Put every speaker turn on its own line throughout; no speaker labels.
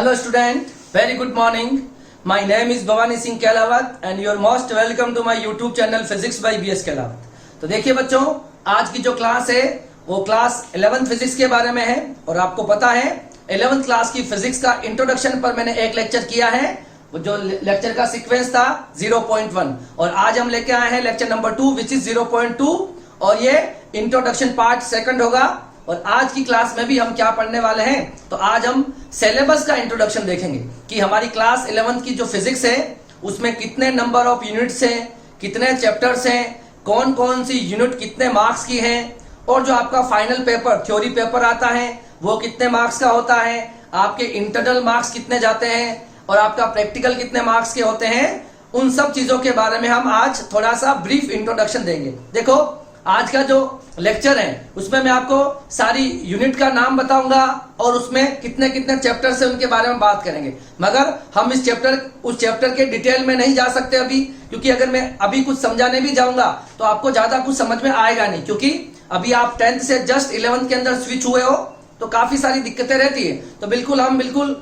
Hello student, very good morning. My name is Bhavani Singh Kehlawat and you are most welcome to my YouTube channel Physics by BS Kehlawat. तो देखिए बच्चों, आज की जो class है वो class 11th physics के बारे में है और आपको पता है 11th क्लास की फिजिक्स का इंट्रोडक्शन पर मैंने एक लेक्चर किया है, वो जो लेक्चर का सीक्वेंस था 0.1 और आज हम लेके आए हैं लेक्चर नंबर 2 विच इज 0.2 और ये इंट्रोडक्शन पार्ट सेकंड होगा। और आज की क्लास में भी हम क्या पढ़ने वाले हैं, तो आज हम सिलेबस का इंट्रोडक्शन देखेंगे कि हमारी क्लास 11th की जो फिजिक्स है उसमें कितने नंबर ऑफ यूनिट्स हैं, कितने चैप्टर्स हैं, कौन कौन सी यूनिट कितने मार्क्स की हैं और जो आपका फाइनल पेपर थ्योरी पेपर आता है वो कितने मार्क्स का होता है, आपके इंटरनल मार्क्स कितने जाते हैं और आपका प्रैक्टिकल कितने मार्क्स के होते हैं, उन सब चीजों के बारे में हम आज थोड़ा सा ब्रीफ इंट्रोडक्शन देंगे। देखो आज का जो लेक्चर है उसमें मैं आपको सारी यूनिट का नाम बताऊंगा और उसमें कितने कितने चैप्टर से उनके बारे में बात करेंगे, मगर हम उस चैप्टर के डिटेल में नहीं जा सकते अभी, क्योंकि अगर मैं अभी कुछ समझाने भी जाऊंगा तो आपको ज्यादा कुछ समझ में आएगा नहीं, क्योंकि अभी आप 10th से जस्ट 11th के अंदर स्विच हुए हो तो काफी सारी दिक्कतें रहती है। तो हम बिल्कुल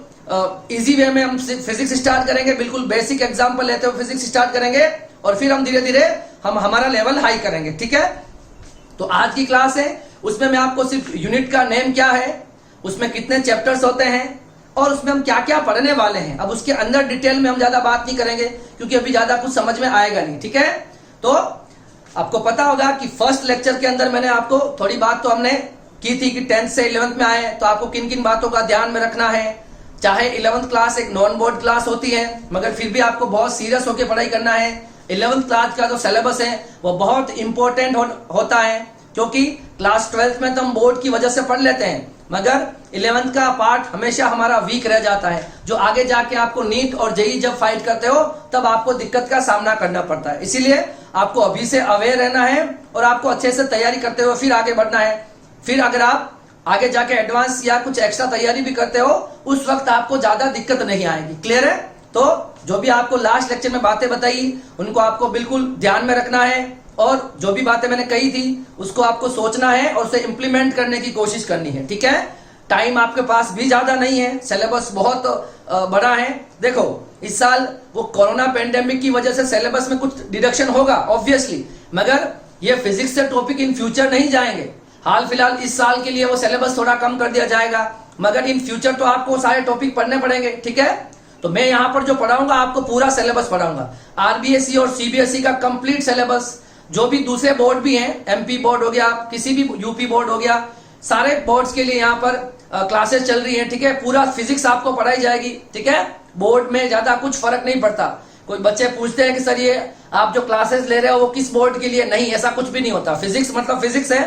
इजी वे में हम फिजिक्स स्टार्ट करेंगे, बिल्कुल बेसिक एग्जाम्पल लेते हुए फिजिक्स स्टार्ट करेंगे और फिर हम धीरे धीरे हमारा लेवल हाई करेंगे, ठीक है। तो आज की क्लास है उसमें मैं आपको सिर्फ यूनिट का नेम क्या है, उसमें कितने चैप्टर्स होते हैं और उसमें हम क्या क्या पढ़ने वाले हैं, अब उसके अंदर डिटेल में हम ज्यादा बात नहीं करेंगे क्योंकि अभी ज्यादा कुछ समझ में आएगा नहीं, ठीक है। तो आपको पता होगा कि फर्स्ट लेक्चर के अंदर मैंने आपको थोड़ी बात तो हमने की थी कि 10th से 11th में आए तो आपको किन किन बातों का ध्यान में रखना है। चाहे 11th क्लास एक नॉन बोर्ड क्लास होती है मगर फिर भी आपको बहुत सीरियस होकर पढ़ाई करना है। 11th क्लास का जो सिलेबस है वो बहुत इंपॉर्टेंट होता है, क्योंकि क्लास 12th में तो हम बोर्ड की वजह से पढ़ लेते हैं मगर 11th का पार्ट हमेशा हमारा वीक रह जाता है, जो आगे जाके आपको नीट और जेई जब फाइट करते हो तब आपको दिक्कत का सामना करना पड़ता है। इसीलिए आपको अभी से अवेयर रहना है और आपको अच्छे से तैयारी करते हुए फिर आगे बढ़ना है। फिर अगर आप आगे जाके एडवांस या कुछ एक्स्ट्रा तैयारी भी करते हो उस वक्त आपको ज्यादा दिक्कत नहीं आएगी, क्लियर है। तो जो भी आपको लास्ट लेक्चर में बातें बताई उनको आपको बिल्कुल ध्यान में रखना है और जो भी बातें मैंने कही थी उसको आपको सोचना है और उसे इंप्लीमेंट करने की कोशिश करनी है, ठीक है। टाइम आपके पास भी ज्यादा नहीं है, सिलेबस बहुत बड़ा है। देखो इस साल वो कोरोना पेंडेमिक की वजह से सिलेबस में कुछ डिडक्शन होगा ऑब्वियसली, मगर ये फिजिक्स से टॉपिक इन फ्यूचर नहीं जाएंगे। हाल फिलहाल इस साल के लिए वो सिलेबस थोड़ा कम कर दिया जाएगा मगर इन फ्यूचर तो आपको सारे टॉपिक पढ़ने पड़ेंगे, ठीक है। तो मैं यहाँ पर जो पढ़ाऊंगा आपको पूरा सिलेबस पढ़ाऊंगा, आरबीएसई और सीबीएसई का कंप्लीट सिलेबस। जो भी दूसरे बोर्ड भी हैं, एमपी बोर्ड हो गया, किसी भी यूपी बोर्ड हो गया, सारे बोर्ड्स के लिए यहाँ पर क्लासेस चल रही हैं, ठीक है। पूरा फिजिक्स आपको पढ़ाई जाएगी, ठीक है। बोर्ड में ज्यादा कुछ फर्क नहीं पड़ता। कोई बच्चे पूछते हैं कि सर ये आप जो क्लासेस ले रहे हो वो किस बोर्ड के लिए, नहीं ऐसा कुछ भी नहीं होता। फिजिक्स मतलब फिजिक्स है,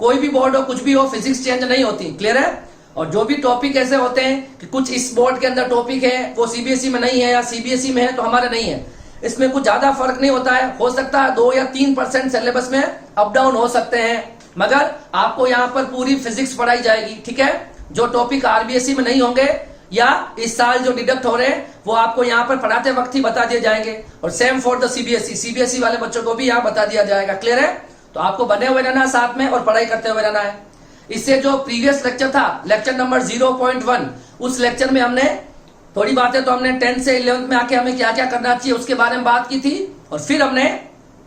कोई भी बोर्ड हो कुछ भी हो, फिजिक्स चेंज नहीं होती, क्लियर है। और जो भी टॉपिक ऐसे होते हैं कि कुछ इस बोर्ड के अंदर टॉपिक है वो सीबीएसई में नहीं है या सीबीएसई में है तो हमारे नहीं है, इसमें कुछ ज्यादा फर्क नहीं होता है। हो सकता है 2 या 3% सिलेबस में अप डाउन हो सकते हैं, मगर आपको यहाँ पर पूरी फिजिक्स पढ़ाई जाएगी, ठीक है। जो टॉपिक आरबीएसई में नहीं होंगे या इस साल जो डिडक्ट हो रहे हैं वो आपको यहाँ पर पढ़ाते वक्त ही बता दिए जाएंगे और सेम फॉर द सीबीएसई वाले बच्चों को भी यहाँ बता दिया जाएगा, क्लियर है। तो आपको बने हुए रहना साथ में और पढ़ाई करते हुए रहना है। इससे जो प्रीवियस लेक्चर था, लेक्चर नंबर 0.1, उस लेक्चर में हमने थोड़ी बातें तो हमने 10th से 11th में आके हमें क्या क्या करना चाहिए उसके बारे में बात की थी और फिर हमने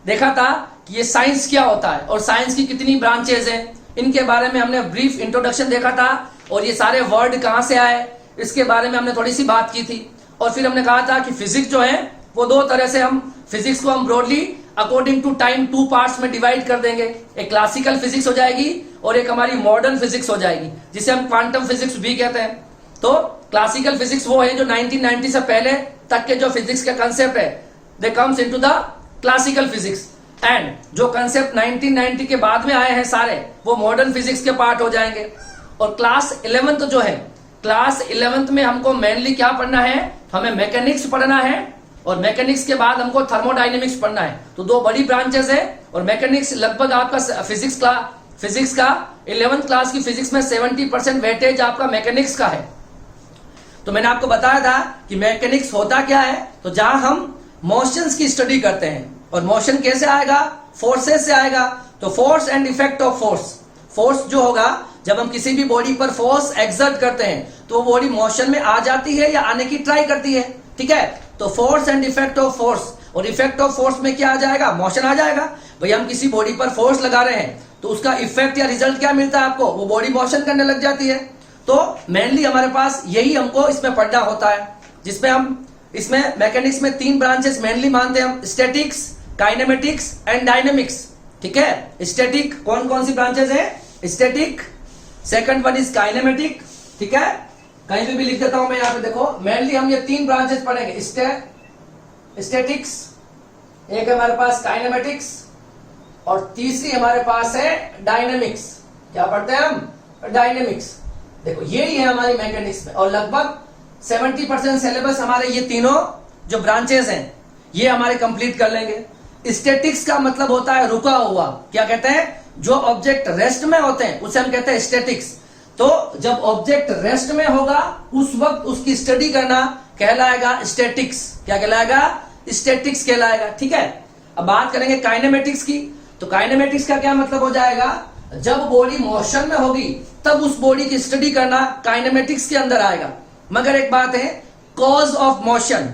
देखा था कि ये साइंस क्या होता है और साइंस की कितनी ब्रांचेज हैं, इनके बारे में हमने ब्रीफ इंट्रोडक्शन देखा था और ये सारे वर्ड कहाँ से आए इसके बारे में हमने थोड़ी सी बात की थी। और फिर हमने कहा था कि फिजिक्स जो है वो 2 तरह से हम फिजिक्स को हम broadly according to time 2 parts में डिवाइड कर देंगे। एक क्लासिकल फिजिक्स हो जाएगी और एक हमारी मॉडर्न फिजिक्स हो जाएगी जिसे हम क्वांटम फिजिक्स भी कहते हैं। तो क्लासिकल फिजिक्स वो है जो 1990 से पहले तक के जो फिजिक्स के कंसेप्ट है they comes into the classical physics, and जो कंसेप्ट 1990 के बाद में आए हैं सारे वो मॉडर्न फिजिक्स के पार्ट हो जाएंगे। और क्लास 11th जो है, क्लास 11th में हमको मेनली क्या पढ़ना है, हमें मैकेनिक्स पढ़ना है और मैकेनिक्स के बाद हमको थर्मोडायनेमिक्स पढ़ना है। तो 2 बड़ी ब्रांचेस है और मैकेनिक्स लगभग आपका फिजिक्स का 11th क्लास की फिजिक्स में 70% वेटेज आपका मैकेनिक्स का है। तो मैंने आपको बताया था कि मैकेनिक्स होता क्या है, तो जहां हम मोशंस की स्टडी करते हैं और मोशन कैसे आएगा, फोर्सेस से आएगा। तो force and effect of force जो होगा जब हम किसी भी बॉडी पर फोर्स एक्सर्ट करते हैं तो वो बॉडी मोशन में आ जाती है या आने की ट्राई करती है, ठीक है। तो force and effect of force, और इफेक्ट ऑफ फोर्स में क्या आ जाएगा, मोशन आ जाएगा। भाई हम किसी बॉडी पर फोर्स लगा रहे हैं तो उसका इफेक्ट या रिजल्ट क्या मिलता है आपको, वो बॉडी मोशन करने लग जाती है। तो मेनली हमारे पास यही हमको इसमें पढ़ना होता है, जिसमें हम इसमें मैकेनिक्स में 3 ब्रांचेस मेनली मानते हैं हम, स्टैटिक्स, काइनेमेटिक्स एंड डायनेमिक्स, ठीक है। स्टैटिक कौन कौन सी ब्रांचेस है, static, second one is kinematic, ठीक है। कहीं पे भी लिख देता हूं मैं यहाँ पे, देखो मेनली हम ये 3 ब्रांचेस पढ़ेंगे, स्टैटिक्स, एक हमारे पास काइनेमेटिक्स और तीसरी हमारे पास है डायनेमिक्स। क्या पढ़ते हैं हम, डायनेमिक्स। देखो यही है हमारी मैकेनिक्स में, और लगभग 70% सिलेबस हमारे ये तीनों जो ब्रांचेस हैं ये हमारे कंप्लीट कर लेंगे। स्टैटिक्स का मतलब होता है रुका हुआ, क्या कहते हैं, जो ऑब्जेक्ट रेस्ट में होते हैं उसे हम कहते हैं स्टैटिक्स। तो जब ऑब्जेक्ट रेस्ट में होगा उस वक्त उसकी स्टडी करना कहलाएगा स्टैटिक्स। क्या कहलाएगा, स्टैटिक्स कहलाएगा, ठीक है। अब बात करेंगे काइनेमेटिक्स की, तो काइनेमेटिक्स का क्या मतलब हो जाएगा, जब बॉडी मोशन में होगी तब उस बॉडी की स्टडी करना काइनेमेटिक्स के अंदर आएगा। मगर एक बात है, कॉज ऑफ मोशन,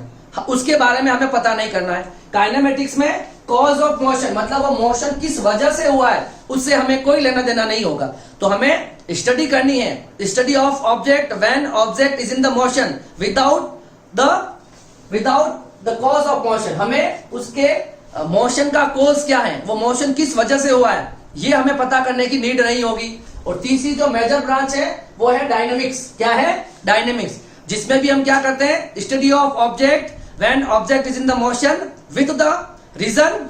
उसके बारे में हमें पता नहीं करना है। काइनेमेटिक्स में कॉज ऑफ मोशन मतलब वो मोशन किस वजह से हुआ है उससे हमें कोई लेना देना नहीं होगा। तो हमें स्टडी करनी है, study of object when object is in the motion without the cause of motion. हमें उसके मोशन का कॉज क्या है, वो मोशन किस वजह से हुआ है, ये हमें पता करने की नीड नहीं होगी। और तीसरी जो मेजर ब्रांच है वो है डायनेमिक्स। क्या है, डायनेमिक्स, जिसमें भी हम क्या करते हैं, study of object when object is in the motion with the reason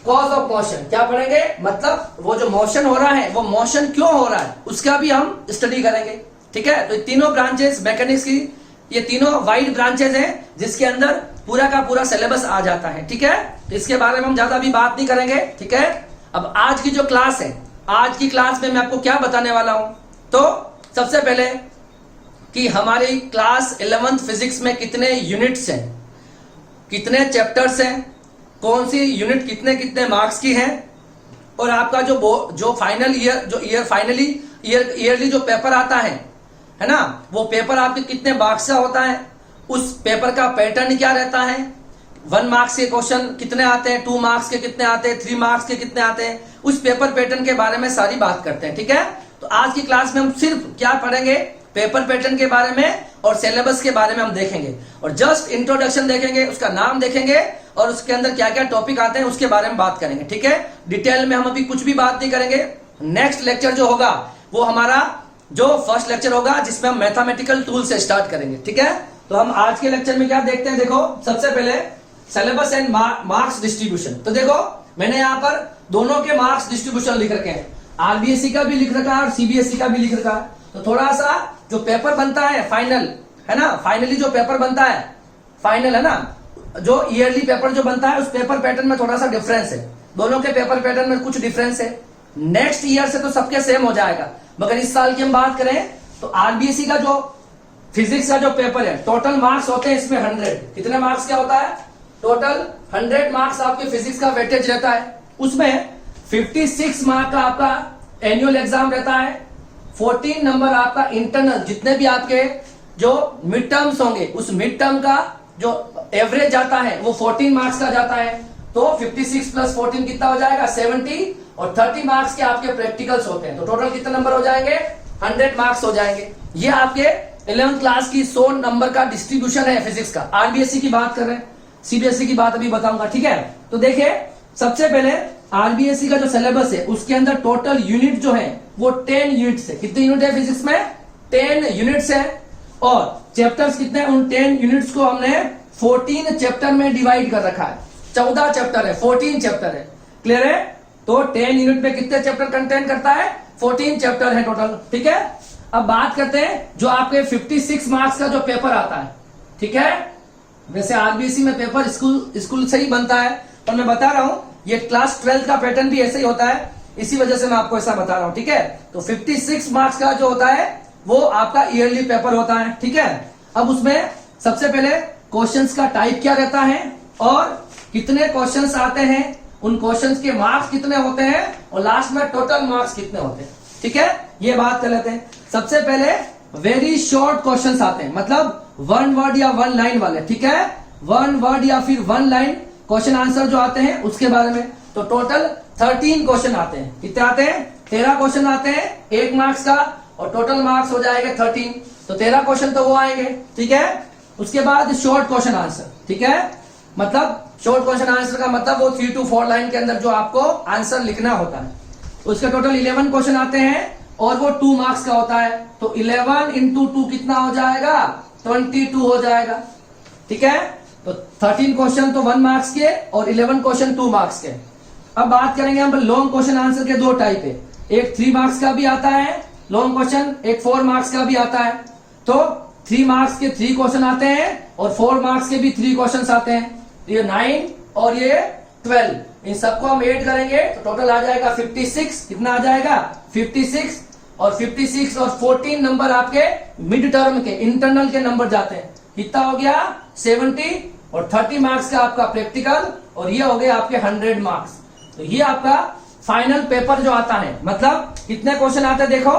cause of motion. क्या पढ़ेंगे, मतलब वो जो मोशन हो रहा है वो मोशन क्यों हो रहा है उसका भी हम स्टडी करेंगे, ठीक है। तो तीनों ब्रांचेस मैकेनिक्स की, ये तीनों वाइड ब्रांचेस हैं जिसके अंदर पूरा का पूरा सिलेबस आ जाता है, ठीक है। तो इसके बारे में हम ज्यादा भी बात नहीं करेंगे, ठीक है। अब आज की जो क्लास है, आज की क्लास में मैं आपको क्या बताने वाला हूं, तो सबसे पहले कि हमारी क्लास 11th फिजिक्स में कितने यूनिट्स हैं, कितने चैप्टर्स हैं, कौन सी यूनिट कितने कितने मार्क्स की है, और आपका जो फाइनल ईयर जो ईयरली जो पेपर आता है ना, वो पेपर आपके कितने मार्क्स का होता है, उस पेपर का पैटर्न क्या रहता है, 1 मार्क्स के क्वेश्चन कितने आते हैं, 2 मार्क्स के कितने आते हैं, 3 मार्क्स के कितने आते हैं, उस पेपर पैटर्न के बारे में सारी बात करते हैं, ठीक है। तो आज की क्लास में हम सिर्फ क्या पढ़ेंगे, पेपर पैटर्न के बारे में और सिलेबस के बारे में हम देखेंगे, और जस्ट इंट्रोडक्शन देखेंगे, उसका नाम देखेंगे और उसके अंदर क्या क्या टॉपिक आते हैं उसके बारे में बात करेंगे, ठीक है। डिटेल में हम अभी कुछ भी बात नहीं करेंगे। नेक्स्ट लेक्चर जो होगा वो हमारा जो फर्स्ट लेक्चर होगा जिसमें हम मैथमेटिकल टूल से स्टार्ट करेंगे, ठीक है। तो हम आज के लेक्चर में क्या देखते हैं, देखो सबसे पहले सिलेबस एंड मार्क्स डिस्ट्रीब्यूशन। तो देखो मैंने यहाँ पर दोनों के मार्क्स डिस्ट्रीब्यूशन लिख रखे हैं, आरबीएसई का भी लिख रखा है और सीबीएसई का भी लिख रखा है। तो थोड़ा सा जो पेपर बनता है फाइनल, है ना, फाइनली जो पेपर बनता है फाइनल, है ना, जो ईयरली पेपर जो बनता है उस पेपर पैटर्न में थोड़ा सा डिफरेंस है, दोनों के पेपर पैटर्न में कुछ डिफरेंस है। नेक्स्ट ईयर से तो सबके सेम हो जाएगा, मगर इस साल की हम बात करें तो आरबीएसई का जो फिजिक्स का जो पेपर है टोटल मार्क्स होते हैं इसमें 100। कितने मार्क्स क्या होता है, टोटल 100 मार्क्स आपके फिजिक्स का वेटेज रहता है। उसमें 56 मार्क का आपका एनुअल एग्जाम रहता है, 14 नंबर आपका इंटरनल, जितने भी आपके जो मिड टर्म्स होंगे उस मिड टर्म का जो एवरेज जाता है वो 14 मार्क्स का जाता है। तो 56 प्लस 14 कितना हो जाएगा, 70, और 30 मार्क्स के आपके प्रैक्टिकल्स होते हैं। तो टोटल कितने नंबर हो जाएंगे, 100 मार्क्स हो जाएंगे। ये आपके 11th क्लास की 100 नंबर का डिस्ट्रीब्यूशन है फिजिक्स का। आरबीएसई की बात कर रहे हैं, सीबीएसई की बात अभी बताऊंगा, ठीक है। तो देखिए सबसे पहले आरबीएसई का जो सिलेबस है उसके अंदर टोटल यूनिट जो है वो 10 यूनिट्स है। कितने यूनिट है फिजिक्स में, 10 यूनिट्स है। और चैप्टर्स कितने, उन 10 यूनिट्स को हमने 14 चैप्टर में डिवाइड कर रखा है। 14 चैप्टर है, 14 चैप्टर है, क्लियर है। तो 10 यूनिट में कितने चैप्टर कंटेन करता है, 14 चैप्टर है टोटल, ठीक है। अब बात करते हैं जो आपके 56 मार्क्स का जो पेपर आता है, ठीक है। वैसे आरबीएसई में पेपर स्कूल से ही बनता है, और मैं बता रहा हूं ये क्लास 12 का पैटर्न भी ऐसे ही होता है, इसी वजह से मैं आपको ऐसा बता रहा हूं, ठीक है। तो 56 मार्क्स का जो होता है वो आपका ईयरली पेपर होता है, ठीक है। अब उसमें सबसे पहले क्वेश्चंस का टाइप क्या रहता है और कितने क्वेश्चंस आते हैं, उन क्वेश्चंस के मार्क्स कितने होते हैं, और लास्ट में टोटल मार्क्स कितने होते हैं, ठीक है, ये बात कर लेते हैं। सबसे पहले वेरी शॉर्ट क्वेश्चंस आते हैं, मतलब वन वर्ड या वन लाइन वाले, ठीक है, वन वर्ड या फिर वन लाइन क्वेश्चन आंसर जो आते हैं उसके बारे में। तो टोटल 13 क्वेश्चन आते हैं। कितने आते हैं? 13 क्वेश्चन आते हैं 1 मार्क्स का, और टोटल मार्क्स हो जाएगा 13। तो 13 क्वेश्चन तो वो आएंगे, ठीक है। उसके बाद शॉर्ट क्वेश्चन आंसर, ठीक है, मतलब शॉर्ट क्वेश्चन आंसर का मतलब वो 3 to 4 लाइन के अंदर जो आपको आंसर लिखना होता है। उसके टोटल 11 क्वेश्चन आते हैं और वो 2 मार्क्स का होता है। तो 11 इंटू 2 कितना हो जाएगा? 22 हो जाएगा, ठीक है। तो 13 क्वेश्चन तो 1 मार्क्स के और 11 क्वेश्चन 2 मार्क्स के। अब बात करेंगे हम लॉन्ग क्वेश्चन आंसर के 2 टाइप है, एक 3 मार्क्स का भी आता है लॉन्ग क्वेश्चन, एक 4 मार्क्स का भी आता है। तो 3 मार्क्स के 3 क्वेश्चन आते हैं और 4 मार्क्स के भी 3 क्वेश्चन आते हैं। ये 9 और ये 12, इन सबको हम ऐड करेंगे तो टोटल आ जाएगा 56। कितना आ जाएगा? 56। और 56 और 14 नंबर आपके मिड टर्म के इंटरनल के नंबर जाते हैं। कितना हो गया? 70। और 30 मार्क्स का आपका प्रैक्टिकल, और ये हो गए आपके 100 मार्क्स। तो ये आपका फाइनल पेपर जो आता है, मतलब कितने क्वेश्चन आते हैं देखो,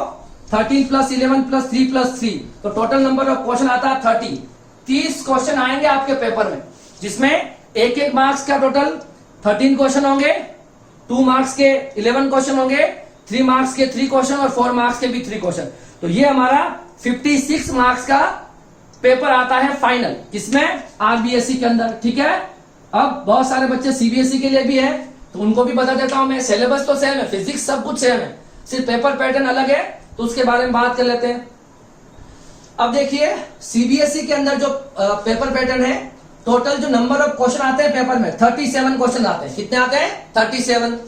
13 + 11 + 3 + 3, तो टोटल नंबर ऑफ क्वेश्चन आता है 30। 30 क्वेश्चन आएंगे आपके पेपर में, जिसमें एक मार्क्स का टोटल 13 क्वेश्चन होंगे, 2 मार्क्स के 11 क्वेश्चन होंगे, 3 मार्क्स के 3 क्वेश्चन और 4 मार्क्स के भी 3 क्वेश्चन। तो ये हमारा 56 मार्क्स का पेपर आता है फाइनल, किसमें? आरबीएसई के अंदर, ठीक है। अब बहुत सारे बच्चे सीबीएसई के लिए भी है, तो उनको भी बता देता हूं मैं। सिलेबस तो सेम है, फिजिक्स सब कुछ सेम है, सिर्फ पेपर पैटर्न अलग है, तो उसके बारे में बात कर लेते हैं। अब देखिए सीबीएसई के अंदर जो पेपर पैटर्न है, टोटल जो नंबर ऑफ क्वेश्चन आते हैं पेपर में 37 क्वेश्चन आते हैं। कितने आते हैं? 37।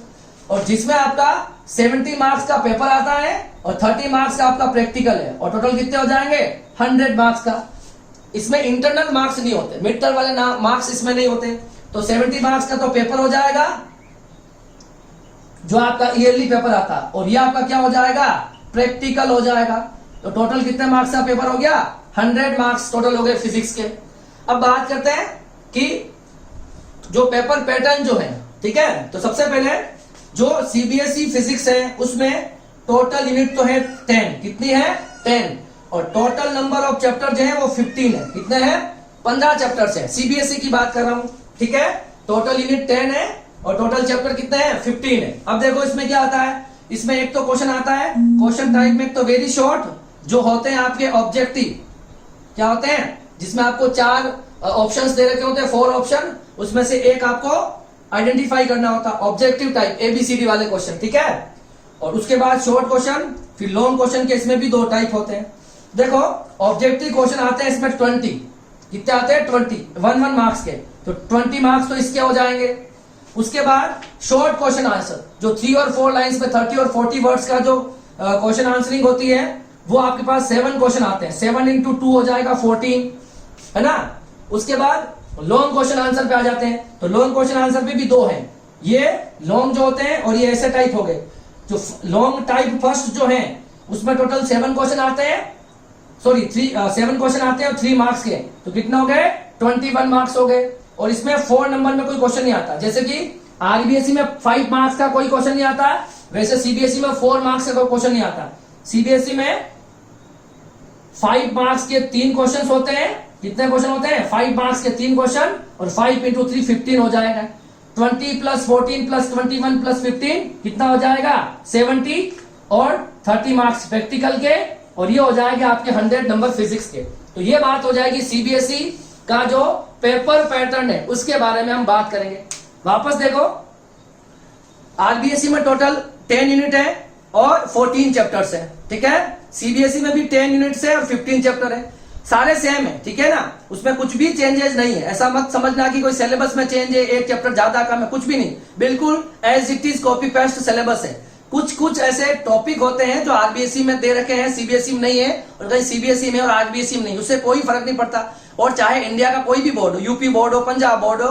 और जिसमें आपका 70 मार्क्स का पेपर आता है और 30 मार्क्स का आपका प्रैक्टिकल है, और टोटल कितने हो जाएंगे? 100 मार्क्स का। इसमें इंटरनल मार्क्स नहीं होते, मिड टर्म वाले मार्क्स इसमें नहीं होते। तो 70 मार्क्स का तो पेपर हो जाएगा जो आपका ईयरली पेपर आता है, और ये आपका क्या हो जाएगा? प्रैक्टिकल हो जाएगा। तो टोटल कितने मार्क्स का पेपर हो गया? 100 मार्क्स टोटल हो गए फिजिक्स के। अब बात करते हैं कि जो पेपर पैटर्न जो है, ठीक है। तो सबसे पहले जो सीबीएसई फिजिक्स है उसमें टोटल यूनिट तो है 10। कितनी है? 10। और टोटल नंबर ऑफ चैप्टर जो है वो 15 है। कितने हैं? 15 चैप्टर्स है। सीबीएसई की बात कर रहा हूं, ठीक है। टोटल यूनिट 10 है और टोटल चैप्टर कितने हैं? 15 है। अब देखो इसमें क्या आता है, इसमें एक तो क्वेश्चन आता है क्वेश्चन टाइप में, एक तो वेरी शॉर्ट जो होते हैं आपके ऑब्जेक्टिव, क्या होते हैं, जिसमें आपको 4 ऑप्शंस दे रखे होते हैं, 4 ऑप्शन, उसमें से एक आपको आइडेंटिफाई करना होता है, ऑब्जेक्टिव टाइप एबीसीडी वाले क्वेश्चन, ठीक है। और उसके बाद शॉर्ट क्वेश्चन, फिर लॉन्ग क्वेश्चन के इसमें भी 2 टाइप होते हैं। देखो ऑब्जेक्टिव क्वेश्चन आते हैं इसमें 20। कितने आते हैं? 20, 1 मार्क्स के। तो 20 मार्क्स तो इसके हो जाएंगे। उसके बाद शॉर्ट क्वेश्चन आंसर जो 3 और 4 लाइंस में 30 और 40 वर्ड्स का जो क्वेश्चन आंसरिंग होती है, वो आपके पास 7 क्वेश्चन आते हैं। 7 × 2 हो जाएगा 14, है ना। उसके बाद लॉन्ग क्वेश्चन आंसर पे आ जाते हैं। तो लॉन्ग क्वेश्चन आंसर पे भी 2 हैं, ये लॉन्ग जो होते हैं और ये ऐसे टाइप हो गए। जो लॉन्ग टाइप फर्स्ट जो है उसमें टोटल 7 क्वेश्चन आते हैं, सॉरी 7 क्वेश्चन आते हैं और 3 मार्क्स के। तो कितना हो गए? 21 मार्क्स हो गए। और इसमें 4 नंबर में कोई क्वेश्चन नहीं आता, जैसे कि आरबीएसई में 5 मार्क्स का कोई क्वेश्चन नहीं आता, वैसे सीबीएसई में 4 मार्क्स का कोई क्वेश्चन नहीं आता। सीबीएसई में 5 मार्क्स के 3 क्वेश्चन होते हैं। कितने क्वेश्चन होते हैं? 5 मार्क्स के 3 क्वेश्चन, और 5 × 3 15 हो जाएगा। 20 + 14 + 21 + 15 कितना हो जाएगा? 70, और 30 मार्क्स प्रैक्टिकल के, और ये हो जाएगा आपके 100 नंबर फिजिक्स के। तो ये बात हो जाएगी सीबीएसई का जो पेपर पैटर्न है उसके बारे में हम बात करेंगे। वापस देखो, आरबीएसई में टोटल 10 यूनिट है और 14 चैप्टर्स है, ठीक है। सीबीएसई में भी 10 यूनिट्स है और 15 चैप्टर है, सारे सेम है, ठीक है ना। उसमें कुछ भी चेंजेस नहीं है। ऐसा मत समझना कि कोई सिलेबस में चेंज है, एक चैप्टर ज्यादा कम है, कुछ भी नहीं, बिल्कुल as it is copy paste syllabus है। कुछ ऐसे टॉपिक होते हैं जो आरबीएसई में दे रखे हैं, सीबीएसई में नहीं है, और कहीं सीबीएसई में और आरबीएसई में नहीं, उससे कोई फर्क नहीं पड़ता। और चाहे इंडिया का कोई भी बोर्ड हो, यूपी बोर्ड हो, पंजाब बोर्ड हो,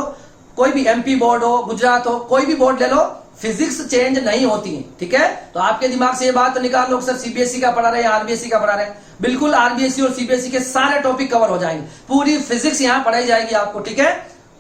कोई भी एमपी बोर्ड हो, गुजरात हो, कोई भी बोर्ड ले लो, फिजिक्स चेंज नहीं होती है, ठीक है। तो आपके दिमाग से ये बात तो निकाल लो सर सीबीएसई का पढ़ा रहे हैं आरबीएसई का पढ़ा रहे हैं, बिल्कुल आरबीएसई और सीबीएसई के सारे टॉपिक कवर हो जाएंगे, पूरी फिजिक्स यहाँ पढ़ाई जाएगी आपको, ठीक है।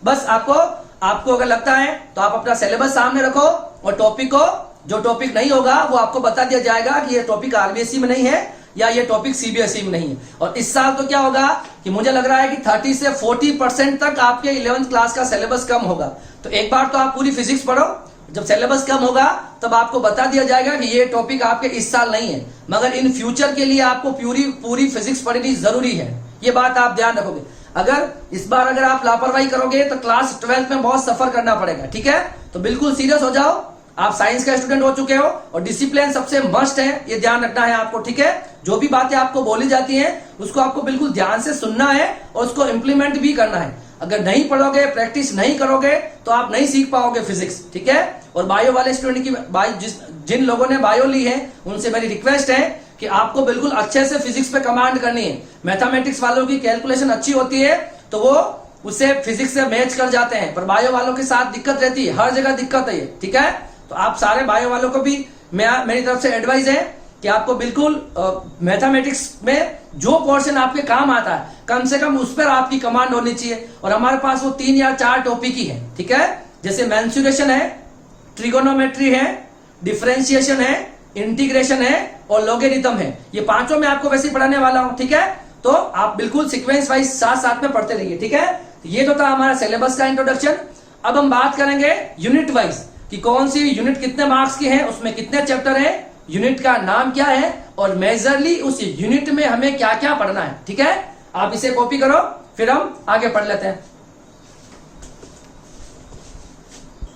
बस आपको अगर लगता है तो आप अपना सिलेबस सामने रखो और टॉपिक को जो टॉपिक नहीं होगा वो आपको बता दिया जाएगा कि ये टॉपिक आरबीएसई में नहीं है या ये टॉपिक सीबीएसई में नहीं है। और इस साल तो क्या होगा कि मुझे लग रहा है कि 30 से 40% तक आपके 11th क्लास का सिलेबस कम होगा। तो एक बार तो आप पूरी फिजिक्स पढ़ो, जब सिलेबस कम होगा तब आपको बता दिया जाएगा कि ये टॉपिक आपके इस साल नहीं है, मगर इन फ्यूचर के लिए आपको पूरी फिजिक्स पढ़नी जरूरी है। ये बात आप ध्यान रखोगे। अगर इस बार अगर आप लापरवाही करोगे तो क्लास 12th में बहुत सफर करना पड़ेगा, ठीक है। तो बिल्कुल सीरियस हो जाओ, आप साइंस का स्टूडेंट हो चुके हो और डिसिप्लिन सबसे मस्ट है, ये ध्यान रखना है आपको, ठीक है। जो भी बातें आपको बोली जाती हैं उसको आपको बिल्कुल ध्यान से सुनना है और उसको इंप्लीमेंट भी करना है। अगर नहीं पढ़ोगे, प्रैक्टिस नहीं करोगे तो आप नहीं सीख पाओगे फिजिक्स, ठीक है। और बायो वाले स्टूडेंट की जिन लोगों ने बायो ली है उनसे मेरी रिक्वेस्ट है कि आपको बिल्कुल अच्छे से फिजिक्स पे कमांड करनी है। मैथमेटिक्स वालों की कैलकुलेशन अच्छी होती है तो वो उससे फिजिक्स से मैच कर जाते हैं, पर बायो वालों के साथ दिक्कत रहती है, हर जगह दिक्कत है, ठीक है। तो आप सारे बायो वालों को भी मेरी तरफ से एडवाइस है कि आपको बिल्कुल मैथमेटिक्स में जो पोर्शन आपके काम आता है कम से कम उस पर आपकी कमांड होनी चाहिए। और हमारे पास वो 3 या 4 टॉपिक ही है, ठीक है। जैसे मेंसुरेशन है, ट्रिगोनोमेट्री है, डिफरेंशिएशन है, इंटीग्रेशन है और लॉगरिथम है। ये पांचों में आपको वैसे पढ़ाने वाला हूं, ठीक है। तो आप बिल्कुल सीक्वेंस वाइज साथ साथ में पढ़ते रहिए, ठीक है। ये तो था हमारा सिलेबस का इंट्रोडक्शन। अब हम बात करेंगे यूनिट वाइज कि कौन सी यूनिट कितने मार्क्स की है, उसमें कितने चैप्टर है, यूनिट का नाम क्या है और मेजरली उस यूनिट में हमें क्या क्या पढ़ना है, ठीक है। आप इसे कॉपी करो, फिर हम आगे पढ़ लेते हैं।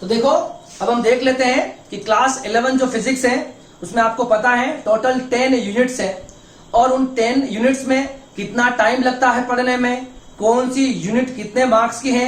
तो देखो अब हम देख लेते हैं कि क्लास 11 जो फिजिक्स है उसमें आपको पता है टोटल 10 यूनिट्स है और उन 10 यूनिट्स में कितना टाइम लगता है पढ़ने में, कौन सी यूनिट कितने मार्क्स की है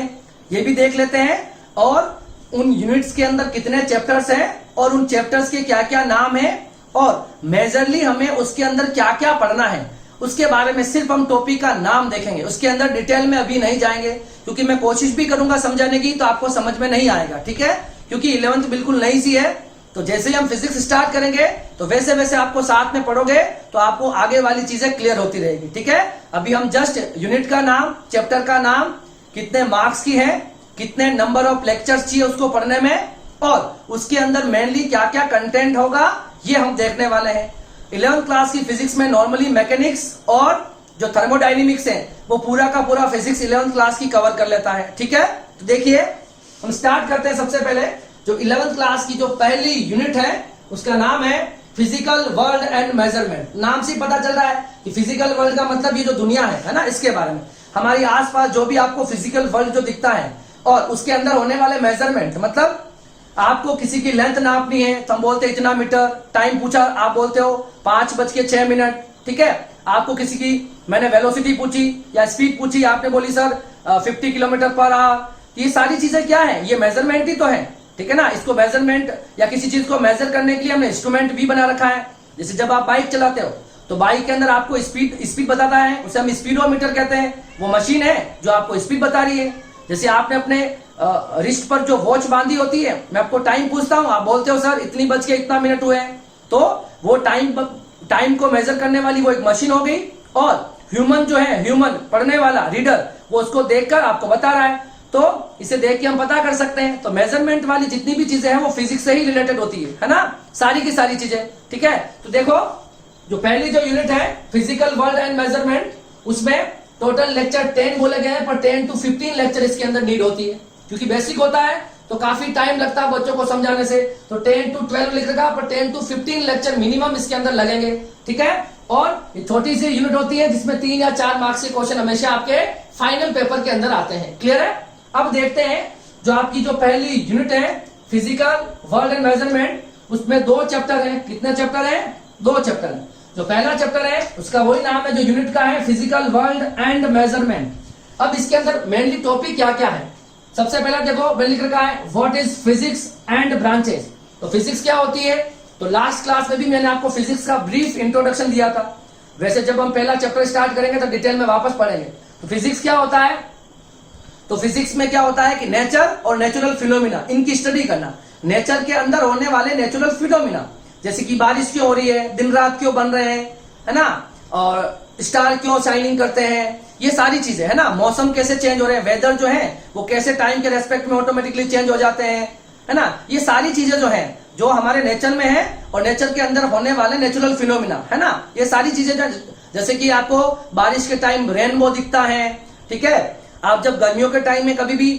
ये भी देख लेते हैं, और उन यूनिट्स के अंदर कितने चैप्टर्स हैं और उन चैप्टर्स के क्या क्या नाम है और मेजरली हमें उसके अंदर क्या क्या पढ़ना है उसके बारे में सिर्फ हम टॉपिक का नाम देखेंगे। उसके अंदर डिटेल में अभी नहीं जाएंगे क्योंकि मैं कोशिश भी करूंगा समझाने की तो आपको समझ में नहीं आएगा, ठीक है। क्योंकि 11th बिल्कुल नई सी है, तो जैसे ही हम फिजिक्स स्टार्ट करेंगे तो वैसे वैसे आपको साथ में पढ़ोगे तो आपको आगे वाली चीजें क्लियर होती रहेगी, ठीक है। अभी हम जस्ट यूनिट का नाम, चैप्टर का नाम, कितने मार्क्स की है, कितने नंबर ऑफ लेक्चर्स चाहिए उसको पढ़ने में और उसके अंदर मेनली क्या क्या कंटेंट होगा ये हम देखने वाले हैं। 11th क्लास की फिजिक्स में नॉर्मली मैकेनिक्स और जो थर्मोडायनेमिक्स है वो पूरा का पूरा फिजिक्स 11th क्लास की कवर कर लेता है, ठीक है। तो देखिए हम स्टार्ट करते हैं। सबसे पहले जो 11th क्लास की जो पहली यूनिट है उसका नाम है फिजिकल वर्ल्ड एंड मेजरमेंट। नाम से पता चल रहा है कि फिजिकल वर्ल्ड का मतलब ये जो दुनिया है ना, इसके बारे में हमारी आसपास जो भी आपको फिजिकल वर्ल्ड जो दिखता है और उसके अंदर होने वाले मेजरमेंट, मतलब आपको किसी की लेंथ नापनी है तो हम बोलते हैं इतना मीटर, टाइम पूछा आप बोलते हो 5:06, ठीक है। आपको किसी की मैंने वेलोसिटी पूछी या स्पीड पूछी, आपने बोली सर 50 किलोमीटर पर आवर। ये सारी चीजें क्या है, ये मेजरमेंट ही तो है, ठीक है ना। इसको मेजरमेंट या किसी चीज को मेजर करने के लिए हमने इंस्ट्रूमेंट भी बना रखा है। जैसे जब आप बाइक चलाते हो तो बाइक के अंदर आपको स्पीड बताता है, उसे हम स्पीडोमीटर कहते हैं। वो मशीन है जो आपको स्पीड बता रही है। जैसे आपने अपने रिस्ट पर जो वॉच बांधी होती है, मैं आपको टाइम पूछता हूं, आप बोलते हो सर इतनी बज के इतना मिनट हुए हैं, तो वो टाइम को मेजर करने वाली वो एक मशीन हो गई। और ह्यूमन जो है, ह्यूमन पढ़ने वाला रीडर, वो उसको देखकर आपको बता रहा है, तो इसे देख के हम पता कर सकते हैं। तो मेजरमेंट वाली जितनी भी चीजें हैं वो फिजिक्स से ही रिलेटेड होती है ना, सारी की सारी चीजें, ठीक है। तो देखो जो पहली जो यूनिट है फिजिकल वर्ल्ड एंड मेजरमेंट, उसमें टोटल लेक्चर 10 बोले गए हैं, पर 10 to 15 लेक्चर इसके अंदर नीड होती है क्योंकि बेसिक होता है तो काफी टाइम लगता है बच्चों को समझाने से। तो 10 to 12 लिख रखा, पर 10 to 15 लेक्चर मिनिमम इसके अंदर लगेंगे, ठीक है। और ये छोटी सी यूनिट होती है जिसमें 3 या 4 मार्क्स के क्वेश्चन हमेशा आपके फाइनल पेपर के अंदर आते हैं, क्लियर है। अब देखते हैं जो आपकी जो पहली यूनिट है फिजिकल वर्ल्ड एंड मेजरमेंट, उसमें 2 चैप्टर है। कितने चैप्टर है? 2 चैप्टर है। जो पहला चैप्टर है उसका वही नाम है जो यूनिट का है, फिजिकल वर्ल्ड एंड मेजरमेंट। अब इसके अंदर मेनली टॉपिक क्या क्या है, सबसे पहला देखो मैंने लिख रखा है what is physics and branches. तो फिजिक्स क्या होती है, तो लास्ट क्लास में भी मैंने आपको फिजिक्स का ब्रीफ इंट्रोडक्शन दिया था। वैसे जब हम पहला चैप्टर स्टार्ट करेंगे तो डिटेल में वापस पढ़ेंगे। तो फिजिक्स क्या होता है, तो फिजिक्स में क्या होता है कि नेचर और नेचुरल फिनोमिना, इनकी स्टडी करना। नेचर के अंदर होने वाले नेचुरल फिनोमिना, जैसे कि बारिश क्यों हो रही है, दिन रात क्यों बन रहे हैं, है ना, और स्टार क्यों शाइनिंग करते हैं, ये सारी चीजें, है ना। मौसम कैसे चेंज हो रहे हैं, वेदर जो है वो कैसे टाइम के रेस्पेक्ट में ऑटोमेटिकली चेंज हो जाते हैं, है ना। ये सारी चीजें जो है जो हमारे नेचर में है और नेचर के अंदर होने वाले नेचुरल फिनोमिना, है ना। ये सारी चीजें जैसे कि आपको बारिश के टाइम रेनबो दिखता है, ठीक है। आप जब गर्मियों के टाइम में कभी भी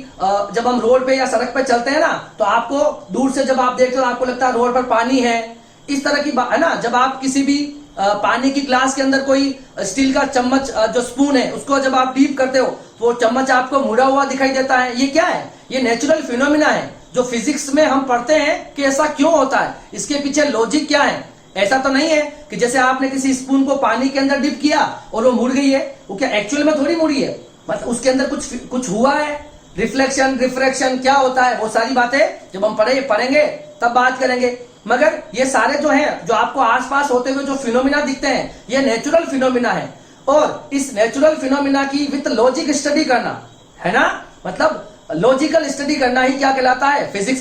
जब हम रोड पे या सड़क पे चलते हैं ना, तो आपको दूर से जब आप देखते हो आपको लगता है रोड पर पानी है, इस तरह की बात है ना। जब आप किसी भी पानी की ग्लास के अंदर कोई स्टील का चम्मच जो स्पून है उसको जब आप डीप करते हो तो वो चम्मच आपको मुड़ा हुआ दिखाई देता है। ये क्या है? ये नेचुरल फिनोमिना है जो फिजिक्स में हम पढ़ते हैं कि ऐसा क्यों होता है, इसके पीछे लॉजिक क्या है। ऐसा तो नहीं है कि जैसे आपने किसी स्पून को पानी के अंदर डिप किया और वो मुड़ गई है, वो क्या एक्चुअल में थोड़ी मुड़ी है, मतलब उसके अंदर कुछ हुआ है। रिफ्लेक्शन रिफ्रैक्शन क्या होता है, वो सारी बातें जब हम पढ़ेंगे तब बात करेंगे। मगर ये सारे जो हैं, जो आपको आसपास होते हुए जो फिनोमिना दिखते हैं, ये नेचुरल फिनोमिना है। और इस नेचुरल फिनोमिना की विथ लॉजिक स्टडी करना, है ना, मतलब लॉजिकल स्टडी करना ही क्या कहलाता है? फिजिक्स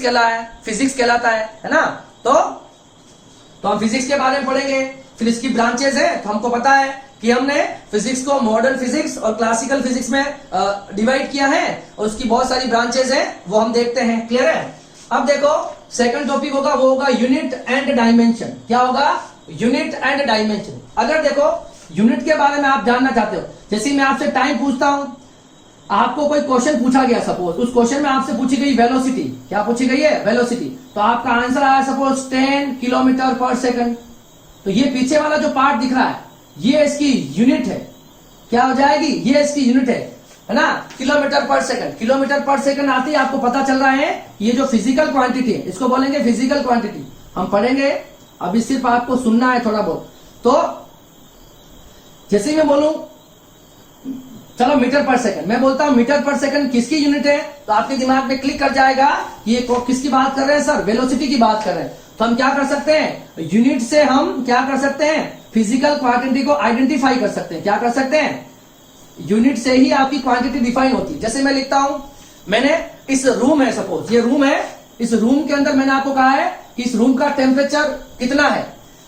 कहलाता है ना। तो हम फिजिक्स के बारे में पढ़ेंगे। फिर इसकी ब्रांचेस है, तो हमको पता है कि हमने फिजिक्स को मॉडर्न फिजिक्स और क्लासिकल फिजिक्स में डिवाइड किया है और उसकी बहुत सारी ब्रांचेस हैं, वो हम देखते हैं। क्लियर है? अब देखो सेकंड टॉपिक होगा, वो होगा यूनिट एंड डायमेंशन। क्या होगा? Unit and dimension. अगर देखो यूनिट के बारे में आप जानना चाहते हो, जैसे मैं आपसे टाइम पूछता हूं, आपको कोई क्वेश्चन पूछा गया, सपोज उस क्वेश्चन में आपसे पूछी गई वेलोसिटी, क्या पूछी गई है? वेलोसिटी। तो आपका आंसर आया सपोज 10 किलोमीटर पर सेकंड। तो ये पीछे वाला जो पार्ट दिख रहा है ये इसकी यूनिट है। क्या हो जाएगी? ये इसकी यूनिट है ना, किलोमीटर पर सेकंड। किलोमीटर पर सेकंड आते ही आपको पता चल रहा है ये जो फिजिकल क्वांटिटी है इसको बोलेंगे फिजिकल क्वांटिटी। हम पढ़ेंगे, अभी सिर्फ आपको सुनना है थोड़ा बहुत। तो जैसे मैं बोलूं, चलो मीटर पर सेकंड, मैं बोलता हूं मीटर पर सेकंड किसकी यूनिट है, तो आपके दिमाग में क्लिक कर जाएगा कि ये किसकी बात कर रहे हैं सर? वेलोसिटी की बात कर रहे हैं। तो हम क्या कर सकते हैं? यूनिट से हम क्या कर सकते हैं? फिजिकल क्वांटिटी को आइडेंटिफाई कर सकते हैं। क्या कर सकते हैं? यूनिट से ही आपकी क्वांटिटी डिफाइन होती है। जैसे मैं लिखता हूं, मैंने इस रूम है, सपोज ये रूम है, इस रूम के अंदर मैंने आपको कहा है कि इस रूम का टेम्परेचर कितना है।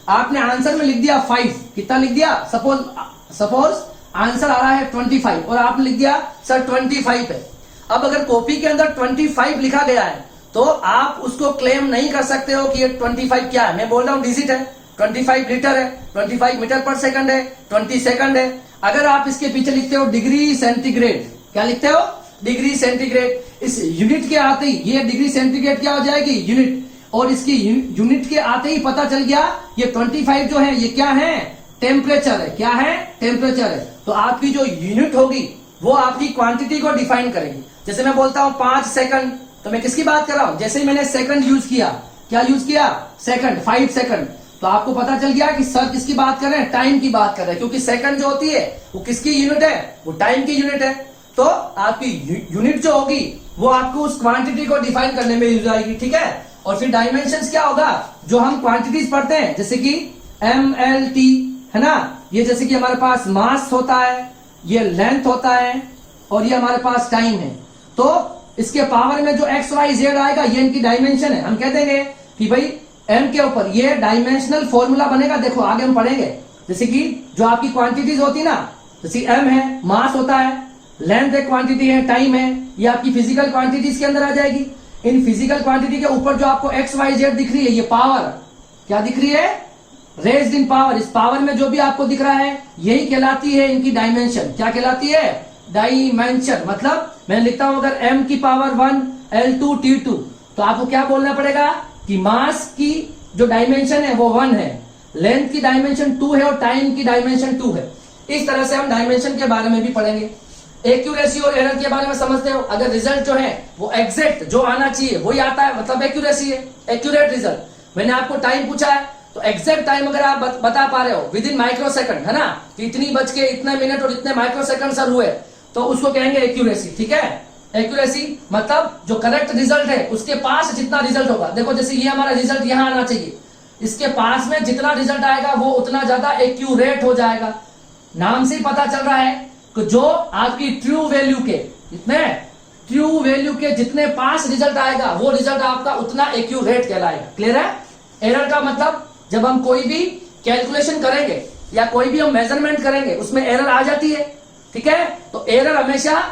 आपने आंसर में लिख दिया 5। कितना लिख दिया? सपोज आंसर आ रहा है 25 और आपने लिख दिया सर 25 है। अब अगर कॉपी के अंदर 25 लिखा गया है तो आप उसको क्लेम नहीं कर सकते हो कि ये 25 क्या है। मैं बोल रहा हूं डिजिट है, 25 लीटर है, 25 मीटर पर सेकंड है, 20 सेकंड है। अगर आप इसके पीछे लिखते हो डिग्री सेंटीग्रेड, क्या लिखते हो? Degree centigrade. इस यूनिट के आते ही ये डिग्री सेंटीग्रेड क्या हो जाएगी? यूनिट। और इसकी यूनिट के आते ही पता चल गया ये 25 जो है ये क्या है? टेम्परेचर है। क्या है? टेम्परेचर है। तो आपकी जो यूनिट होगी वो आपकी क्वांटिटी को डिफाइन करेगी। जैसे मैं बोलता हूं 5 सेकंड, तो मैं किसकी बात कर रहा हूं? जैसे ही मैंने सेकंड यूज किया, क्या यूज किया? Second, 5 second. तो आपको पता चल गया कि सर किसकी बात कर रहे हैं? टाइम की बात कर रहे हैं, क्योंकि सेकंड जो होती है वो किसकी यूनिट है? वो टाइम की यूनिट है। तो आपकी यूनिट जो होगी वो आपको उस क्वांटिटी को डिफाइन करने में यूज आएगी। ठीक है? और फिर डायमेंशंस क्या होगा? जो हम क्वांटिटीज पढ़ते हैं, जैसे कि MLT, है ना, ये जैसे कि हमारे पास मास होता है, ये लेंथ होता है और ये हमारे पास टाइम है। तो इसके पावर में जो XYZ आएगा ये इनकी डायमेंशन है। हम कह देंगे कि भाई M के ऊपर ये डायमेंशनल फॉर्मूला बनेगा। देखो आगे हम पढ़ेंगे, जैसे कि जो आपकी क्वांटिटीज होती ना, जैसे M है, मास होता है, लेंथ एक क्वांटिटी है, टाइम है, ये आपकी फिजिकल क्वांटिटीज के अंदर आ जाएगी। इन फिजिकल क्वांटिटी के ऊपर जो आपको XYZ दिख रही है, ये पावर क्या दिख रही है? Raised in power. इस पावर में जो भी आपको दिख रहा है यही कहलाती है इनकी डायमेंशन। क्या कहलाती है? डायमेंशन। मतलब मैं लिखता हूं अगर M की पावर 1 L2 T2, तो आपको क्या बोलना पड़ेगा कि मास की जो डायमेंशन है वो 1 है, लेंथ की डायमेंशन 2 है और टाइम की डायमेंशन 2 है। इस तरह से हम डायमेंशन के बारे में भी पढ़ेंगे। एक्यूरेसी और एरर के बारे में समझते हो, अगर रिजल्ट जो है वो एग्जैक्ट जो आना चाहिए वही आता है, मतलब एक्यूरेसी है, एक्यूरेट रिजल्ट। मैंने आपको टाइम पूछा है तो एग्जैक्ट टाइम अगर आप बता पा रहे हो विद इन माइक्रो सेकंड, है ना, कि इतनी बज के इतने मिनट और इतने माइक्रो सेकंड सर हुए, तो उसको कहेंगे एक्यूरेसी। ठीक है? एक्यूरेसी मतलब जो करेक्ट रिजल्ट है उसके पास जितना रिजल्ट होगा। देखो जैसे ये हमारा रिजल्ट यहाँ आना चाहिए, इसके पास में जितना रिजल्ट आएगा वो उतना ज्यादा एक्यूरेट हो जाएगा। नाम से ही पता चल रहा है कि जो आपकी ट्रू वैल्यू के जितने पास रिजल्ट आएगा वो रिजल्ट आपका उतना एक्यूरेट कहलाएगा। क्लियर है? एरर का मतलब जब हम कोई भी कैलकुलेशन करेंगे या कोई भी हम मेजरमेंट करेंगे उसमें एरर आ जाती है। ठीक है? तो एरर हमेशा,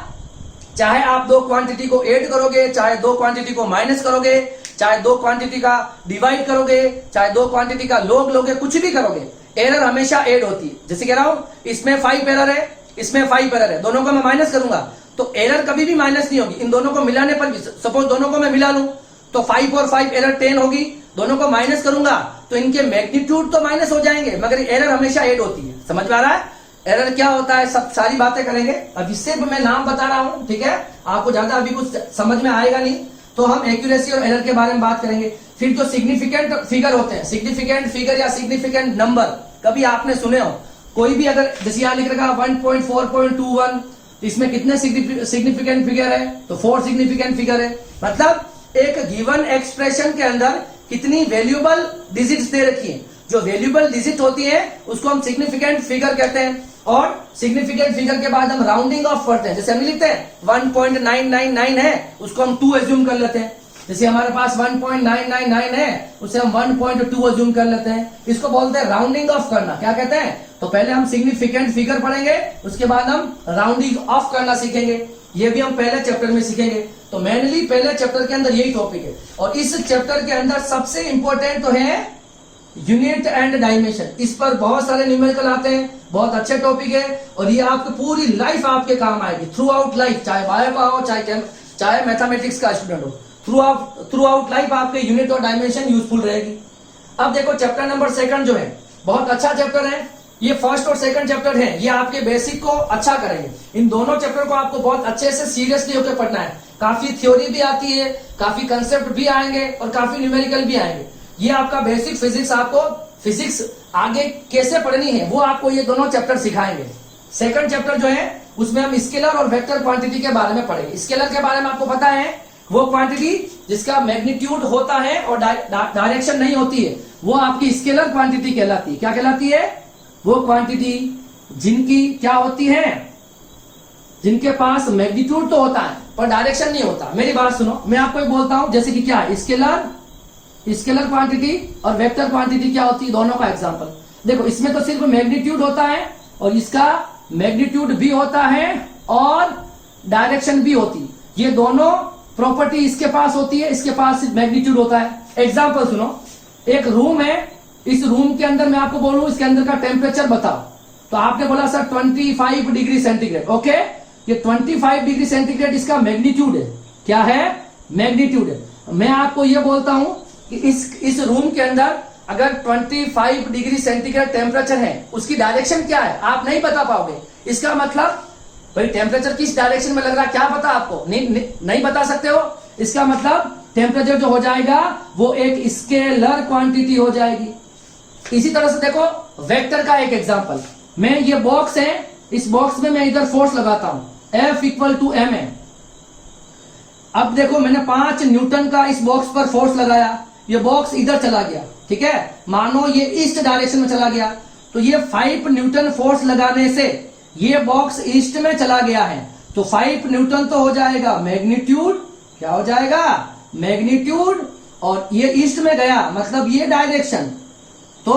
चाहे आप दो क्वांटिटी को ऐड करोगे, चाहे दो क्वांटिटी को माइनस करोगे, चाहे दो क्वांटिटी का डिवाइड करोगे, चाहे दो क्वांटिटी का लॉग लोगे, कुछ भी करोगे, एरर हमेशा ऐड होती है। जैसे कह रहा हूं इसमें 5 एरर है, इसमें 5 एरर है, दोनों को मैं माइनस करूंगा तो एरर कभी भी माइनस नहीं होगी। इन दोनों को मिलाने पर भी, सपोज दोनों को मैं मिला लूं तो 5 और 5 एरर 10 होगी, दोनों को माइनस करूंगा तो इनके मैग्नीट्यूड तो माइनस हो जाएंगे, मगर एरर हमेशा ऐड होती है। समझ में आ रहा है एरर क्या होता है, सब सारी बातें करेंगे। अभी सिर्फ मैं नाम बता रहा हूं, ठीक है, आपको ज्यादा अभी कुछ समझ में आएगा नहीं, तो हम एक्यूरेसी और एरर के बारे में बात करेंगे। फिर जो सिग्निफिकेंट फिगर होते हैं, सिग्निफिकेंट फिगर या सिग्निफिकेंट नंबर, कभी आपने सुने हो कोई भी, अगर जैसे यहां लिख रखा 1.4.21, इसमें कितने सिग्निफिकेंट फिगर है, तो 4 सिग्निफिकेंट फिगर है। मतलब एक गिवन एक्सप्रेशन के अंदर कितनी वैल्यूएबल डिजिट्स दे रखी है, जो वैल्यूएबल डिजिट होती है उसको हम सिग्निफिकेंट फिगर कहते हैं। और सिग्निफिकेंट फिगर के बाद हम राउंडिंग ऑफ करते हैं, जैसे हम लिखते हैं 1.999 है, उसको हम 2 एज्यूम कर लेते हैं। जैसे हमारे पास 1.999 है, उसे हम 1.2 एज्यूम कर लेते हैं। इसको बोलते हैं राउंडिंग ऑफ करना। क्या कहते हैं, तो पहले हम सिग्निफिकेंट फिगर पढ़ेंगे, उसके बाद हम राउंडिंग ऑफ करना सीखेंगे। ये भी हम पहले चैप्टर में सीखेंगे। तो मेनली पहले चैप्टर के अंदर यही टॉपिक है, और इस चैप्टर के अंदर सबसे इंपॉर्टेंट तो है यूनिट एंड डायमेंशन। इस पर बहुत सारे न्यूमेरिकल आते हैं, बहुत अच्छे टॉपिक है, और ये आपकी पूरी लाइफ आपके काम आएगी, थ्रू आउट लाइफ, चाहे बायो का हो चाहे मैथमेटिक्स का स्टूडेंट हो, थ्रू आउट लाइफ आपके यूनिट और डायमेंशन यूजफुल रहेगी। अब देखो चैप्टर नंबर 2 जो है बहुत अच्छा चैप्टर है। ये फर्स्ट और सेकंड चैप्टर है, ये आपके बेसिक को अच्छा करेंगे। इन दोनों चैप्टर को आपको बहुत अच्छे से सीरियसली होकर पढ़ना है। काफी थ्योरी भी आती है, काफी कंसेप्ट भी आएंगे और काफी न्यूमेरिकल भी आएंगे। ये आपका बेसिक फिजिक्स, आपको फिजिक्स आगे कैसे पढ़नी है वो आपको ये दोनों चैप्टर सिखाएंगे। सेकंड चैप्टर जो है उसमें हम स्केलर और वेक्टर क्वांटिटी के बारे में पढ़ेंगे। स्केलर के बारे में आपको पता है, वो क्वांटिटी जिसका मैग्नीट्यूड होता है और डायरेक्शन नहीं होती है, वो आपकी स्केलर क्वांटिटी कहलाती है। क्या कहलाती है, वो क्वांटिटी जिनकी क्या होती है, जिनके पास मैग्नीट्यूड तो होता है पर डायरेक्शन नहीं होता। मेरी बात सुनो, मैं आपको एक बोलता हूं, जैसे कि क्या है स्केलर क्वांटिटी और वेक्टर क्वांटिटी क्या होती है, दोनों का एग्जांपल देखो। इसमें तो सिर्फ मैग्नीट्यूड होता है, और इसका मैग्नीट्यूड भी होता है और डायरेक्शन भी होती है। ये दोनों प्रॉपर्टी इसके पास होती है, इसके पास मैग्नीट्यूड होता है। एग्जांपल सुनो, एक रूम है, इस रूम के अंदर मैं आपको बोलूं इसके अंदर का टेम्परेचर बताओ, तो आपने बोला सर 25 डिग्री सेंटीग्रेड। ओके, ये 25 डिग्री सेंटीग्रेड इसका मैग्नीट्यूड है। क्या है, मैग्नीट्यूड है। मैं आपको ये बोलता हूं कि इस रूम के अंदर अगर 25 डिग्री सेंटीग्रेड टेम्परेचर है, उसकी डायरेक्शन क्या है आप नहीं बता पाओगे। इसका मतलब भाई टेम्परेचर किस डायरेक्शन में लग रहा है क्या पता आपको, नहीं बता सकते हो। इसका मतलब टेम्परेचर जो हो जाएगा वो एक स्केलर क्वांटिटी हो जाएगी। इसी तरह से देखो वेक्टर का एक एग्जांपल, मैं ये बॉक्स है, इस बॉक्स में मैं इधर फोर्स लगाता हूं F = ma। अब देखो मैंने 5 न्यूटन का इस बॉक्स पर फोर्स लगाया, ये बॉक्स इधर चला गया, ठीक है, मानो ये ईस्ट डायरेक्शन में चला गया, तो ये 5 न्यूटन फोर्स लगाने से ये बॉक्स ईस्ट में चला गया है, तो 5 न्यूटन तो हो जाएगा मैग्नीट्यूड। क्या हो जाएगा, मैग्नीट्यूड, और ये ईस्ट में गया मतलब ये डायरेक्शन। तो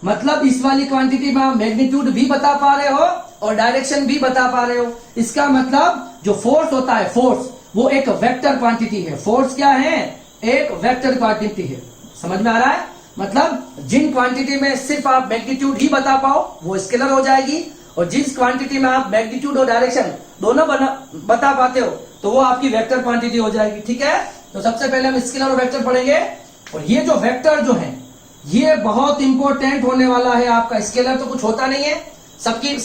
मतलब इस वाली क्वांटिटी में मैग्नीट्यूड भी बता पा रहे हो और डायरेक्शन भी बता पा रहे हो। इसका मतलब जो फोर्स होता है, फोर्स वो एक वेक्टर क्वांटिटी है। फोर्स क्या है, एक वेक्टर क्वांटिटी है। समझ में आ रहा है, मतलब जिन क्वांटिटी में सिर्फ आप मैग्नीट्यूड ही बता पाओ वो स्केलर हो जाएगी, और जिस क्वांटिटी में आप मैग्नीट्यूड और डायरेक्शन दोनों बता पाते हो तो वो आपकी वेक्टर क्वांटिटी हो जाएगी। ठीक है, तो सबसे पहले हम स्केलर और वेक्टर पढ़ेंगे। और ये जो वेक्टर जो है ये बहुत इंपॉर्टेंट होने वाला है आपका। स्केलर तो कुछ होता नहीं है, सबकी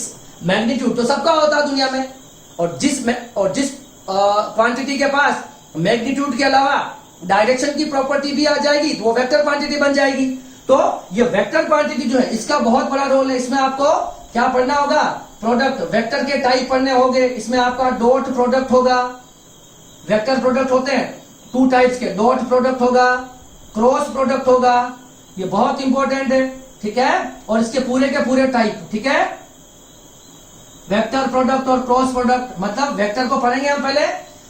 मैग्नीट्यूड तो सबका होता है दुनिया में, और जिस क्वांटिटी के पास मैग्नीट्यूड के अलावा डायरेक्शन की प्रॉपर्टी भी आ जाएगी तो वो वेक्टर क्वांटिटी बन जाएगी। तो ये वेक्टर क्वांटिटी जो है इसका बहुत बड़ा रोल है। इसमें आपको क्या पढ़ना होगा, प्रोडक्ट, वेक्टर के टाइप पढ़ने होंगे। इसमें आपका डॉट प्रोडक्ट होगा, वेक्टर प्रोडक्ट होते हैं 2 टाइप्स के, डॉट प्रोडक्ट होगा, क्रॉस प्रोडक्ट होगा, ये बहुत इंपॉर्टेंट है। ठीक है, और इसके पूरे के पूरे टाइप। ठीक है, वेक्टर प्रोडक्ट और क्रॉस प्रोडक्ट, मतलब वेक्टर को पढ़ेंगे हम पहले,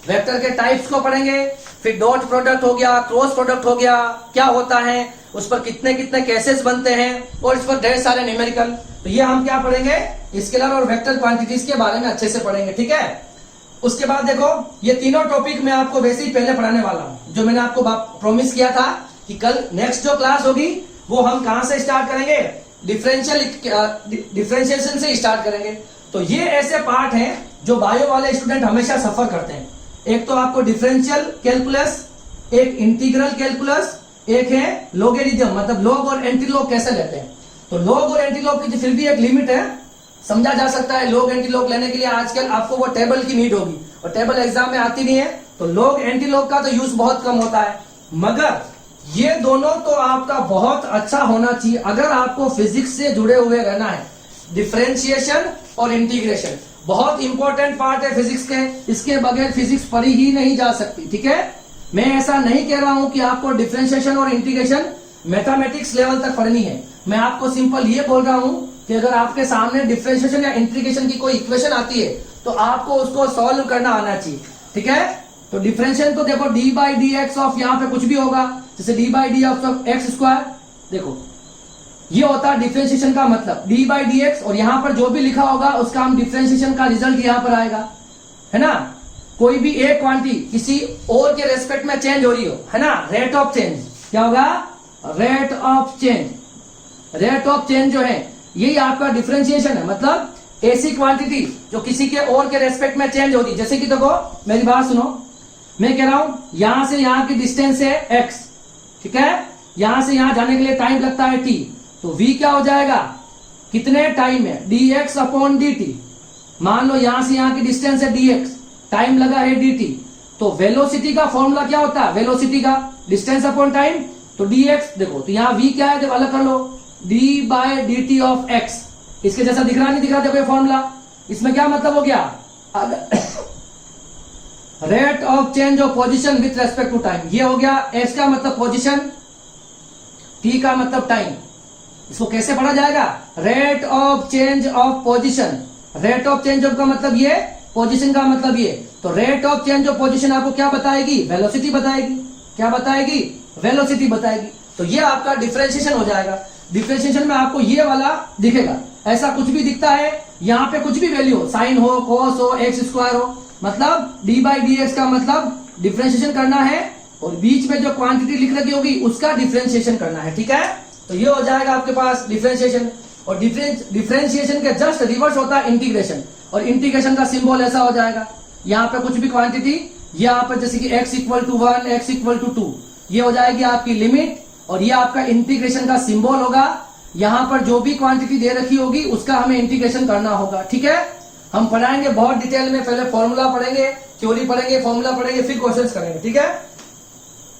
वेक्टर के टाइप्स को पढ़ेंगे, फिर डॉट प्रोडक्ट हो गया, क्रॉस प्रोडक्ट हो गया, क्या होता है, उस पर कितने कितने केसेस बनते हैं, और इस पर ढेर सारे न्यूमेरिकल। तो ये हम क्या पढ़ेंगे, स्केलर और वेक्टर क्वांटिटीज के बारे में अच्छे से पढ़ेंगे। ठीक है, उसके बाद देखो ये तीनों टॉपिक मैं आपको वैसे ही पहले पढ़ाने वाला हूं, जो मैंने आपको प्रॉमिस किया था कि कल नेक्स्ट जो क्लास होगी वो हम कहां से स्टार्ट करेंगे, डिफरेंशिएशन से स्टार्ट करेंगे। तो ये ऐसे पार्ट हैं जो बायो वाले स्टूडेंट हमेशा सफर करते हैं। एक तो आपको डिफरेंशियल कैलकुलस, एक इंटीग्रल कैलकुलस, एक है लोगेरिथम, मतलब लॉग और एंटीलॉग कैसे लेते हैं। तो लॉग और एंटीलॉग की फिर भी एक लिमिट है, समझा जा सकता है। लॉग एंटीलॉग लेने के लिए आजकल आपको वो टेबल की नीड होगी और टेबल एग्जाम में आती नहीं है, तो लॉग एंटीलॉग का तो यूज बहुत कम होता है। मगर ये दोनों तो आपका बहुत अच्छा होना चाहिए अगर आपको फिजिक्स से जुड़े हुए रहना है। डिफरेंशिएशन और इंटीग्रेशन बहुत इंपॉर्टेंट पार्ट है फिजिक्स के, इसके बगैर फिजिक्स पढ़ी ही नहीं जा सकती, ठीक है। मैं ऐसा नहीं कह रहा हूं कि आपको डिफरेंशिएशन और इंटीग्रेशन मैथमेटिक्स लेवल तक पढ़नी है। मैं आपको सिंपल ये बोल रहा हूं कि अगर आपके सामने डिफरेंशिएशन या इंटीग्रेशन की कोई इक्वेशन आती है तो आपको उसको सॉल्व करना आना चाहिए, ठीक है। तो डिफरेंशिएशन तो देखो D by D x of, यहाँ पे कुछ भी होगा, जैसे D by D of x square, देखो ये होता है डिफरेंशिएशन का मतलब डी बाई डी एक्स, और यहाँ पर जो भी लिखा होगा उसका हम डिफरेंशिएशन का रिजल्ट यहाँ पर आएगा, है ना। कोई भी एक क्वांटिटी किसी और के रेस्पेक्ट में चेंज हो रही हो, है ना, रेट ऑफ चेंज क्या होगा, rate of change. Rate of change जो है यही आपका डिफरेंशिएशन है, मतलब ऐसी क्वांटिटी जो किसी के और के रेस्पेक्ट में चेंज होती है। जैसे कि देखो मेरी बात सुनो, मैं कह रहा हूं यहां से यहां की डिस्टेंस है x, ठीक है, यहां से यहां जाने के लिए टाइम लगता है t, तो v क्या हो जाएगा, कितने टाइम है, dx अपॉन dt। मान लो यहां से यहां की डिस्टेंस है dx, टाइम लगा है dt, तो वेलोसिटी का फॉर्मूला क्या होता है, वेलोसिटी का डिस्टेंस अपॉन टाइम, तो dx देखो, तो यहां v क्या है, देखो अलग कर लो, d by dt of x। इसके जैसा दिख रहा नहीं दिख रहा, देखो ये फॉर्मूला, इसमें क्या मतलब हो गया, rate of change of position with respect to time. ये हो गया x का मतलब पोजीशन, t का मतलब टाइम। इसको कैसे पढ़ा जाएगा, rate of change of position. Rate of change of का मतलब ये, पोजीशन का मतलब ये, तो rate of change of position आपको क्या बताएगी, वेलोसिटी बताएगी। क्या बताएगी, वेलोसिटी बताएगी। तो ये आपका डिफरेंशिएशन हो जाएगा। डिफरेंशिएशन में आपको ये वाला दिखेगा, ऐसा कुछ भी दिखता है, यहाँ पे कुछ भी वैल्यू हो, साइन हो, कोस हो, एक्स स्क्वायर हो, मतलब डी बाई डी एक्स का मतलब डिफरेंशिएशन करना है, और बीच में जो क्वांटिटी लिख रखी होगी उसका डिफरेंशिएशन करना है, ठीक है। तो ये हो जाएगा आपके पास डिफरेंशिएशन। और डिफरेंशिएशन के जस्ट रिवर्स होता है इंटीग्रेशन, और इंटीग्रेशन का सिंबल ऐसा हो जाएगा, यहाँ पे कुछ भी क्वांटिटी, यहाँ पर जैसे कि x equal to 1, x equal to 2, ये हो जाएगी आपकी लिमिट, और ये आपका इंटीग्रेशन का सिंबल होगा। यहाँ पर जो भी क्वांटिटी दे रखी होगी उसका हमें इंटीग्रेशन करना होगा, ठीक है। हम पढ़ाएंगे बहुत डिटेल में, पहले फॉर्मूला पढ़ेंगे, थ्योरी पढ़ेंगे, फॉर्मूला पढ़ेंगे, फिर क्वेश्चंस करेंगे, ठीक है।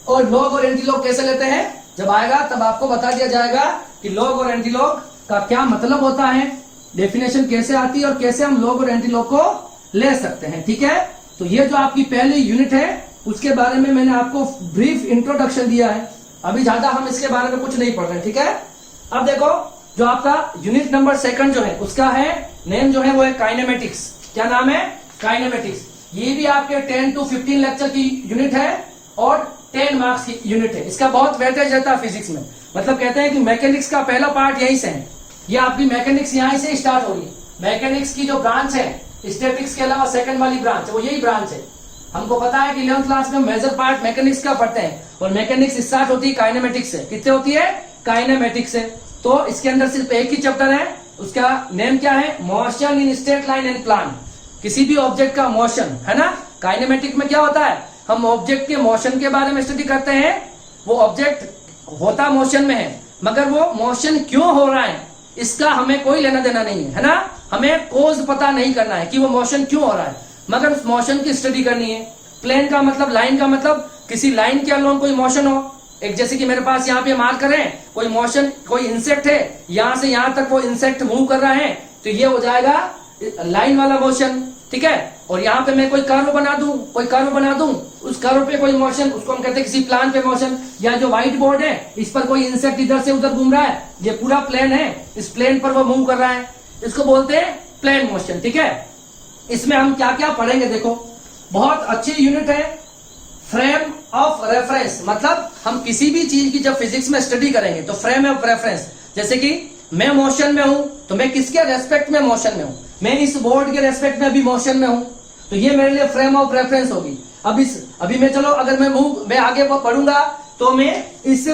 और लॉग और एंटीलॉग कैसे लेते हैं, जब आएगा तब आपको बता दिया जाएगा कि लॉग और एंटीलॉग का क्या मतलब होता है, डेफिनेशन कैसे आती है और कैसे हम लॉग और एंटीलॉग को ले सकते हैं, ठीक है। तो ये जो आपकी पहली यूनिट है उसके बारे में मैंने आपको ब्रीफ इंट्रोडक्शन दिया है, अभी ज्यादा हम इसके बारे में कुछ नहीं पढ़ रहे, ठीक है। अब देखो जो आपका यूनिट नंबर सेकंड जो है उसका है नेम जो है वो है काइनेमेटिक्स। क्या नाम है, काइनेमेटिक्स। ये भी आपके 10 to 15 लेक्चर की यूनिट है और 10 मार्क्स की यूनिट है। इसका बहुत वेटेज रहता है फिजिक्स में, मतलब कहते हैं कि मैकेनिक्स का पहला पार्ट यहीं से है, ये आपकी मैकेनिक्स यहीं से स्टार्ट हो रही है। मैकेनिक्स की जो ब्रांच है स्टैटिक्स के अलावा सेकंड वाली ब्रांच वो यही ब्रांच है। हमको पता है कि 11th क्लास में मेजर पार्ट मैकेनिक्स का पढ़ते हैं, और मैकेनिक्स स्टार्ट होती है काइनेमेटिक्स से। कितने होती है, काइनेमेटिक्स से। तो इसके अंदर सिर्फ एक ही चैप्टर है, उसका नेम क्या है, motion in straight line and plan. किसी भी ऑब्जेक्ट का मोशन, है ना। काइनेमेटिक में क्या होता है, हम ऑब्जेक्ट के मोशन के बारे में स्टडी करते हैं। वो ऑब्जेक्ट होता मोशन में है, मगर वो मोशन क्यों हो रहा है इसका हमें कोई लेना देना नहीं है ना। हमें कोज पता नहीं करना है कि वो मोशन क्यों हो रहा है, मगर उस मोशन की स्टडी करनी है। प्लेन का मतलब, लाइन का मतलब किसी लाइन के अलोंग कोई मोशन हो। एक जैसे कि मेरे पास यहाँ पे मार्कर है, कोई मोशन, कोई इंसेक्ट है, यहाँ से यहाँ तक वो इंसेक्ट मूव कर रहा है, तो ये हो जाएगा लाइन वाला मोशन, ठीक है। और यहाँ पे मैं कोई कर्व बना दूं, कोई कर्व बना दूं, उस कर्व पे कोई मोशन, उसको हम कहते हैं किसी प्लान पे मोशन। या जो व्हाइट बोर्ड है इस पर कोई इंसेक्ट इधर से उधर घूम रहा है, ये पूरा प्लेन है, इस प्लेन पर वो मूव कर रहा है, इसको बोलते हैं प्लेन मोशन, ठीक है। इसमें हम क्या क्या पढ़ेंगे, देखो बहुत अच्छी यूनिट है। फ्रेम ऑफ रेफरेंस, मतलब हम किसी भी चीज की जब फिजिक्स में स्टडी करेंगे तो फ्रेम ऑफ रेफरेंस, जैसे कि मैं मोशन में हूं तो मैं किसके रेस्पेक्ट में मोशन में हूं, मैं इस बोर्ड के रेस्पेक्ट में भी मोशन में हूं। तो ये मेरे लिए फ्रेम ऑफ रेफरेंस होगी। अभी मैं चलो अगर मैं आगे बढ़ूंगा तो मैं इस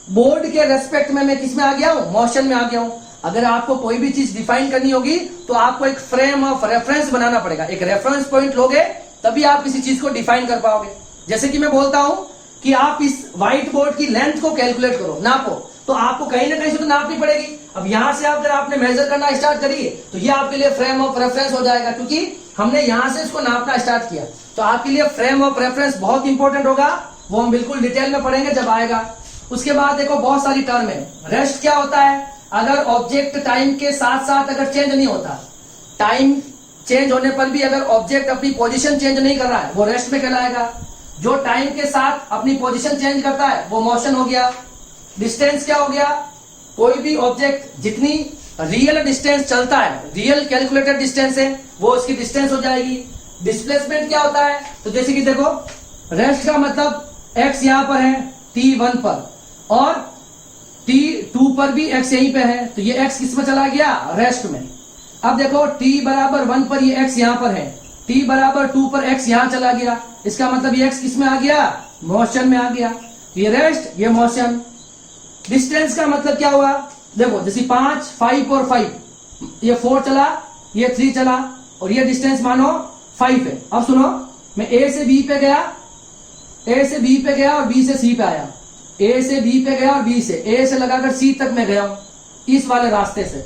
बोर्ड के रेस्पेक्ट में मैं किस में आ गया हूं, मोशन में आ गया हूं। अगर आपको कोई भी चीज डिफाइन करनी होगी तो आपको एक फ्रेम ऑफ रेफरेंस बनाना पड़ेगा, एक रेफरेंस पॉइंट लोगे तभी आप किसी चीज को डिफाइन कर पाओगे। जैसे कि मैं बोलता हूं कि आप इस व्हाइट बोर्ड की लेंथ को कैलकुलेट करो, नापो, तो आपको कहीं ना कहीं से तो नापनी पड़ेगी। अब यहां से अगर आपने मेजर करना स्टार्ट करिए तो ये आपके लिए फ्रेम ऑफ रेफरेंस हो जाएगा, क्योंकि हमने यहां से इसको नापना स्टार्ट किया। तो आपके लिए फ्रेम ऑफ रेफरेंस बहुत इंपॉर्टेंट होगा, वो हम बिल्कुल डिटेल में पढ़ेंगे जब आएगा। उसके बाद देखो बहुत सारी टर्म है। रेस्ट क्या होता है? अगर ऑब्जेक्ट टाइम के साथ साथ अगर चेंज नहीं होता, टाइम चेंज होने पर भी अगर ऑब्जेक्ट अपनी पोजीशन चेंज नहीं कर रहा है, वो रेस्ट में कहलाएगा। जो टाइम के साथ अपनी पोजीशन चेंज करता है वो मोशन हो गया। डिस्टेंस क्या हो गया? कोई भी ऑब्जेक्ट जितनी रियल डिस्टेंस चलता है, रियल कैलकुलेटेड डिस्टेंस है, वो उसकी डिस्टेंस हो जाएगी। डिस्प्लेसमेंट क्या होता है? तो जैसे कि देखो, रेस्ट का मतलब x यहां पर है t1 पर और t2 पर भी x यहीं पे है, तो ये x किस में चला गया? रेस्ट में। अब देखो t बराबर 1 पर ये x यहां पर है, t बराबर 2 पर x यहां चला गया, इसका मतलब ये x किस में आ गया? मोशन में आ गया। ये रेस्ट, ये मोशन। डिस्टेंस का मतलब क्या हुआ? देखो जैसे 5, 5 और 5, ये 4 चला, ये 3 चला और ये डिस्टेंस मानो 5 है। अब सुनो, मैं A से B पे गया, A से B पे गया और B से C पे आया, A से B पे गया और B से A से लगाकर C तक मैं गया हूं इस वाले रास्ते से,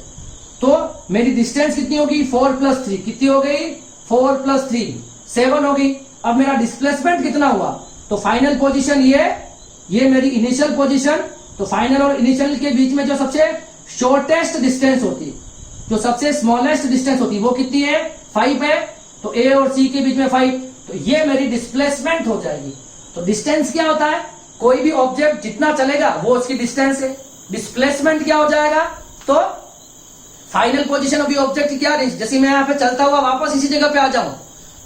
तो मेरी डिस्टेंस कितनी होगी? 4 + 3 कितनी हो गई? 4 + 3 7 होगी। अब मेरा डिस्प्लेसमेंट कितना हुआ? तो फाइनल पोजीशन ये मेरी इनिशियल पोजीशन, तो फाइनल और इनिशियल के बीच में जो सबसे शॉर्टेस्ट डिस्टेंस होती है, जो सबसे स्मॉलेस्ट डिस्टेंस होती है, वो कितनी है? 5 है। तो A और C के बीच में 5, तो ये मेरी डिस्प्लेसमेंट हो जाएगी। तो डिस्टेंस क्या होता है? कोई भी ऑब्जेक्ट जितना चलेगा वो उसकी डिस्टेंस है। डिस्प्लेसमेंट क्या हो जाएगा? तो फाइनल पोजीशन अभी ऑब्जेक्ट की क्या, जैसे मैं यहाँ पे चलता हुआ वापस इसी जगह पे आ जाऊं,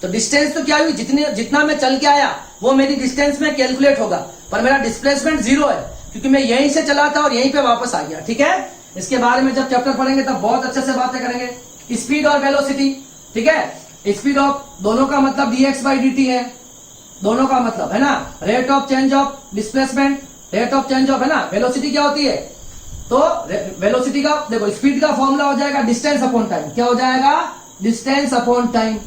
तो डिस्टेंस तो क्या हुई? जितना मैं चल के आया वो मेरी डिस्टेंस में कैलकुलेट होगा, पर मेरा डिस्प्लेसमेंट 0 है, क्योंकि मैं यहीं से चला था और यहीं पे वापस आ गया। ठीक है, इसके बारे में जब चैप्टर पढ़ेंगे तब बहुत अच्छे से बातें करेंगे। स्पीड और वेलोसिटी, ठीक है, स्पीड ऑफ दोनों का मतलब dx/dt है, दोनों का मतलब है ना। Rate of change of displacement, rate of change of, है ना। वेलोसिटी क्या होती है? तो वेलोसिटी का देखो, स्पीड का फॉर्मूला हो जाएगा डिस्टेंस अपॉन टाइम। क्या हो जाएगा? Distance upon time.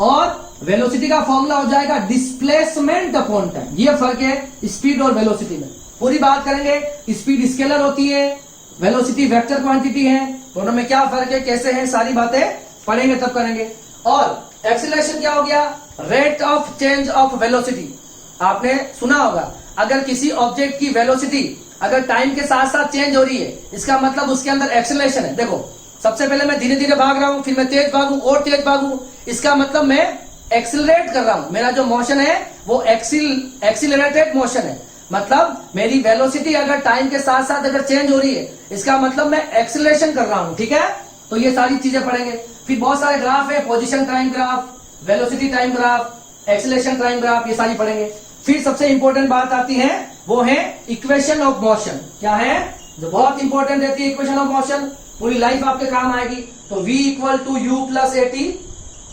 और वेलोसिटी का फॉर्मूला हो जाएगा डिस्प्लेसमेंट अपॉन टाइम। ये फर्क है स्पीड और वेलोसिटी में। पूरी बात करेंगे। स्पीड स्केलर होती है, वेलोसिटी वेक्टर क्वांटिटी है, दोनों में क्या फर्क है, कैसे है, सारी बातें पढ़ेंगे तब करेंगे। और एक्सीलरेशन क्या हो गया? Rate of change of velocity. आपने सुना होगा, अगर किसी ऑब्जेक्ट की वेलोसिटी अगर टाइम के साथ साथ चेंज हो रही है, इसका मतलब उसके अंदर एक्सीलरेशन है। देखो, सबसे पहले मैं धीरे धीरे भाग रहा हूं, फिर मैं तेज भागूं और तेज भागूं, इसका मतलब मैं एक्सीलरेट कर रहा हूं। मेरा जो मोशन है वो एक्सीलरेटेड मोशन है। मतलब मेरी वेलोसिटी अगर टाइम के साथ साथ अगर चेंज हो रही है, इसका मतलब मैं एक्सीलरेशन कर रहा हूं। ठीक है, तो ये सारी चीजें पढ़ेंगे। फिर बहुत सारे ग्राफ है, position time graph, velocity time graph, acceleration time graph, ये सारी पढ़ेंगे। फिर सबसे इंपॉर्टेंट बात आती है, वो है इक्वेशन ऑफ मोशन। क्या है? जो बहुत इंपॉर्टेंट रहती है इक्वेशन ऑफ मोशन, पूरी लाइफ आपके काम आएगी। तो v = u + at,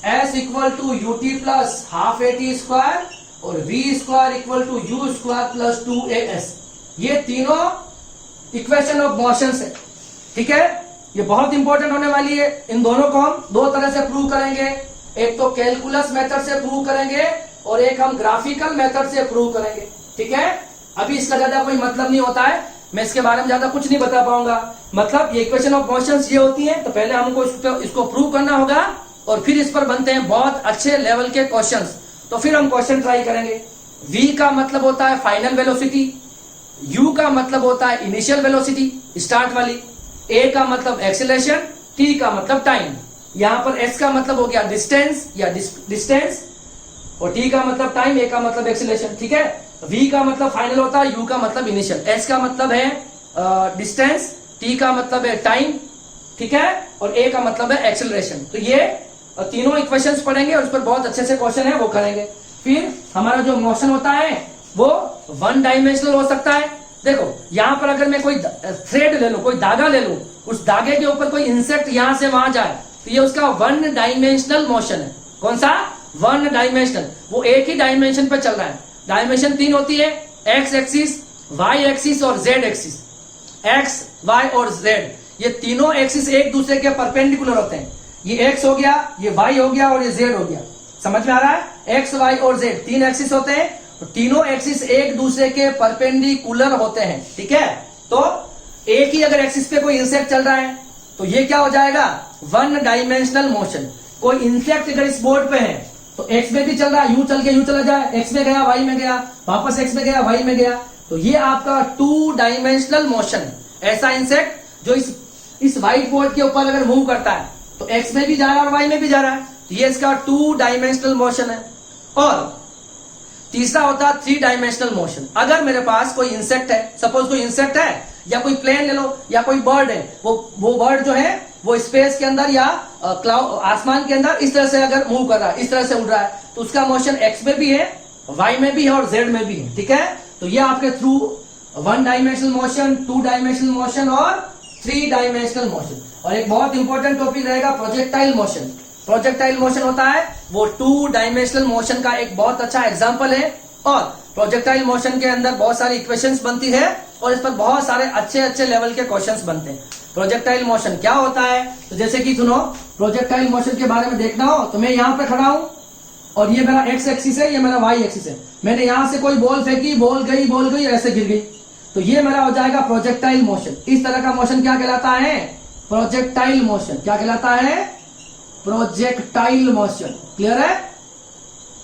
s = ut + ½ at² और v² = u² + 2as। ये तीनों इक्वेशन ऑफ मोशन है। ठीक है, ये बहुत इंपॉर्टेंट होने वाली है। इन दोनों को हम दो तरह से प्रूव करेंगे, एक तो कैलकुलस मेथड से प्रूव करेंगे और एक हम ग्राफिकल मेथड से प्रूव करेंगे। ठीक है, अभी इसका ज्यादा कोई मतलब नहीं होता है, मैं इसके बारे में ज्यादा कुछ नहीं बता पाऊंगा। मतलब ये इक्वेशन ऑफ मोशंस ये होती हैं, तो पहले हमको इसको प्रूव करना होगा और फिर इस पर बनते हैं बहुत अच्छे लेवल के क्वेश्चंस। तो फिर हम क्वेश्चन ट्राई करेंगे। v का मतलब होता है फाइनल वेलोसिटी, u का मतलब होता है इनिशियल वेलोसिटी स्टार्ट वाली, a का मतलब एक्सीलरेशन, t का मतलब टाइम। यहाँ पर s का मतलब हो गया डिस्टेंस या डिस्टेंस और t का मतलब टाइम, a का मतलब एक्सीलरेशन। ठीक है, v का मतलब फाइनल होता है, u का मतलब इनिशियल, s का मतलब है डिस्टेंस, t का मतलब है टाइम, ठीक है, और a का मतलब है एक्सीलरेशन। तो ये तीनों इक्वेशंस पढ़ेंगे और उस पर बहुत अच्छे से क्वेश्चन है वो करेंगे। फिर हमारा जो मोशन होता है वो 1 डायमेंशनल हो सकता है। देखो यहाँ पर अगर मैं कोई थ्रेड ले लूं, कोई धागा ले लूं, उस धागे के ऊपर कोई इंसेक्ट यहाँ से वहां जाए, तो ये उसका 1 डायमेंशनल मोशन है। कौन सा? वन डायमेंशनल, वो एक ही डायमेंशन पे चल रहा है। डायमेंशन 3 होती है, एक्स एक्सिस, वाई एक्सिस और जेड एक्सिस। एक्स, वाई और जेड, ये तीनों एक्सिस एक दूसरे के परपेंडिकुलर होते हैं। ये एक्स हो गया, ये वाई हो गया और ये जेड हो गया। समझ में आ रहा है? एक्स, वाई और जेड 3 एक्सिस होते हैं, तो तीनों एक्सिस एक दूसरे के परपेंडिकुलर होते हैं। ठीक है, तो एक ही अगर एक्सिस पे कोई इंसेक्ट चल रहा है तो ये क्या हो जाएगा? One dimensional motion. कोई इंसेक्ट अगर इस बोर्ड पे है तो एक्स में भी चल रहा है, यूं चल के यूं चला जाए, एक्स में गया, वाई में गया, वापस एक्स में गया, वाई में गया, तो ये आपका 2 डायमेंशनल मोशन है। ऐसा इंसेक्ट जो इस व्हाइट बोर्ड के ऊपर अगर मूव करता है तो एक्स में भी जा रहा है और वाई में भी जा रहा है, तो ये इसका 2 डायमेंशनल मोशन है। और तीसरा होता है 3 डायमेंशनल मोशन। अगर मेरे पास कोई इंसेक्ट है, सपोज कोई इंसेक्ट है या कोई प्लेन ले लो या कोई बर्ड है, वो बर्ड जो है वो स्पेस के अंदर या क्लाउड आसमान के अंदर इस तरह से अगर मूव कर रहा है, इस तरह से उड़ रहा है, तो उसका मोशन एक्स में भी है, वाई में भी है और जेड में भी है। ठीक है, तो ये आपके through 1 dimensional motion, 2 dimensional motion और 3 डायमेंशनल मोशन। और एक बहुत इंपॉर्टेंट टॉपिक रहेगा प्रोजेक्टाइल मोशन। प्रोजेक्टाइल मोशन होता है वो 2 डायमेंशनल मोशन का एक बहुत अच्छा एग्जांपल है। और प्रोजेक्टाइल मोशन के अंदर बहुत सारी इक्वेशंस बनती है और इस पर बहुत सारे अच्छे अच्छे लेवल के क्वेश्चंस बनते हैं। प्रोजेक्टाइल मोशन क्या होता है? तो जैसे कि सुनो, प्रोजेक्टाइल मोशन के बारे में देखना हो तो मैं यहाँ पे खड़ा हूं और ये मेरा एक्स एक्सिस है, ये मेरा वाई एक्सिस है। मैंने यहां से कोई बॉल फेंकी, बॉल गई ऐसे गिर गई, तो ये मेरा हो जाएगा प्रोजेक्टाइल मोशन। इस तरह का मोशन क्या कहलाता है? Projectile motion. क्या कहलाता है? Projectile motion. क्लियर है?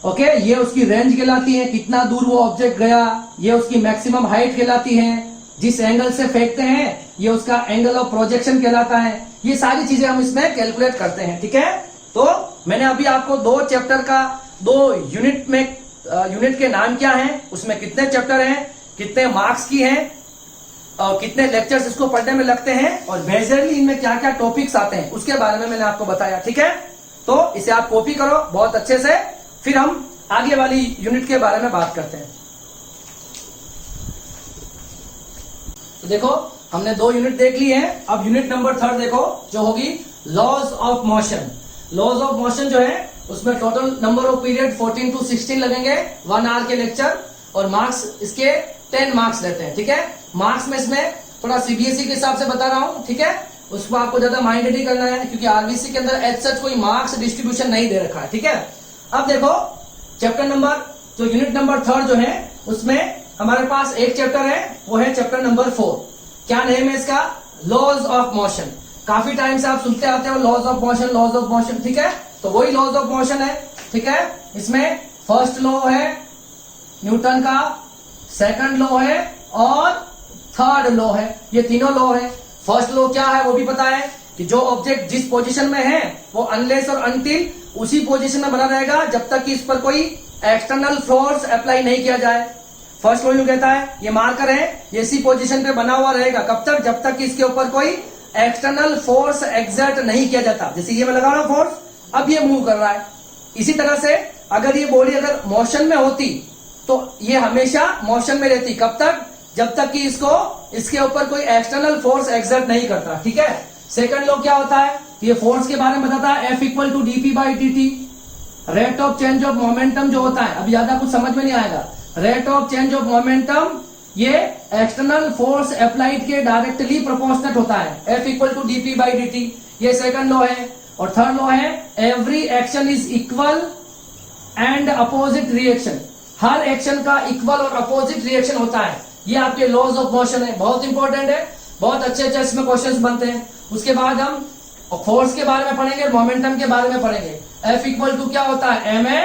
ओके, ये उसकी रेंज कहलाती है, कितना दूर वो ऑब्जेक्ट गया। ये उसकी मैक्सिमम हाइट कहलाती है, जिस एंगल से फेंकते हैं ये उसका एंगल ऑफ प्रोजेक्शन कहलाता है। ये सारी चीजें हम इसमें कैलकुलेट करते हैं। ठीक है, तो मैंने अभी आपको 2 चैप्टर का 2 यूनिट में यूनिट के नाम क्या हैं, उसमें कितने चैप्टर हैं, कितने मार्क्स की हैं और कितने लेक्चर्स इसको पढ़ने में लगते हैं और मेजरली इनमें क्या क्या टॉपिक्स आते हैं उसके बारे में मैंने आपको बताया। ठीक है, तो इसे आप कॉपी करो बहुत अच्छे से, फिर हम आगे वाली यूनिट के बारे में बात करते हैं। तो देखो, हमने 2 यूनिट देख ली है। अब यूनिट नंबर 3 देखो, जो होगी laws of motion. Laws of motion जो है उसमें total number of period 14 to 16 लगेंगे 1 आवर के लेक्चर, और मार्क्स इसके 10 मार्क्स रहते हैं। ठीक है, मार्क्स में इसमें थोड़ा सीबीएसई के हिसाब से बता रहा हूं। ठीक है, उसको आपको ज्यादा माइंडेड ही करना है क्योंकि आरबीसी के अंदर एज सच कोई मार्क्स डिस्ट्रीब्यूशन नहीं दे रखा है। ठीक है, अब देखो चैप्टर नंबर जो यूनिट नंबर 3 जो है उसमें हमारे पास एक चैप्टर है, वो है चैप्टर नंबर 4। क्या नेम है इसका? Laws of motion. काफी टाइम से आप सुनते आते हो laws of motion, laws of motion. ठीक है, तो वही लॉज ऑफ मोशन है। ठीक है, इसमें फर्स्ट लॉ है न्यूटन का, सेकंड लॉ है और थर्ड लॉ है। ये तीनों लॉ है। फर्स्ट लॉ क्या है वो भी पता है कि जो ऑब्जेक्ट जिस पोजीशन में है वो अनलेस और अनटिल उसी पोजीशन में बना रहेगा जब तक कि इस पर कोई एक्सटर्नल फोर्स अप्लाई नहीं किया जाए। फर्स्ट लॉ यूं कहता है, ये मार्कर है, ये इसी पोजीशन पे बना हुआ रहेगा कब तक? जब तक कि इसके ऊपर कोई एक्सटर्नल फोर्स एक्सर्ट नहीं किया जाता। जैसे ये मैं लगा रहा हूं फोर्स, अब ये मूव कर रहा है। इसी तरह से अगर ये बॉडी अगर मोशन में होती तो ये हमेशा मोशन में रहती। कब तक? जब तक कि इसके ऊपर कोई एक्सटर्नल फोर्स एक्सर्ट नहीं करता। ठीक है, सेकंड लॉ क्या होता है? ये फोर्स के बारे में बताता है, F = dp/dt। Rate of change of momentum जो होता है, अब ज्यादा कुछ समझ में नहीं आएगा। Rate of change of momentum ये एक्सटर्नल फोर्स अप्लाइड के डायरेक्टली प्रोपोर्शनल होता है, F = dp/dt। ये सेकंड लॉ है। और थर्ड लॉ है, every action is equal and opposite reaction. Her action का इक्वल और अपोजिट रिएक्शन होता है। ये आपके लॉज ऑफ मोशन है, बहुत इंपॉर्टेंट है, बहुत अच्छे अच्छे इसमें क्वेश्चंस बनते हैं। उसके बाद हम फोर्स के बारे में पढ़ेंगे, मोमेंटम के बारे में पढ़ेंगे। F = क्या होता है? ma,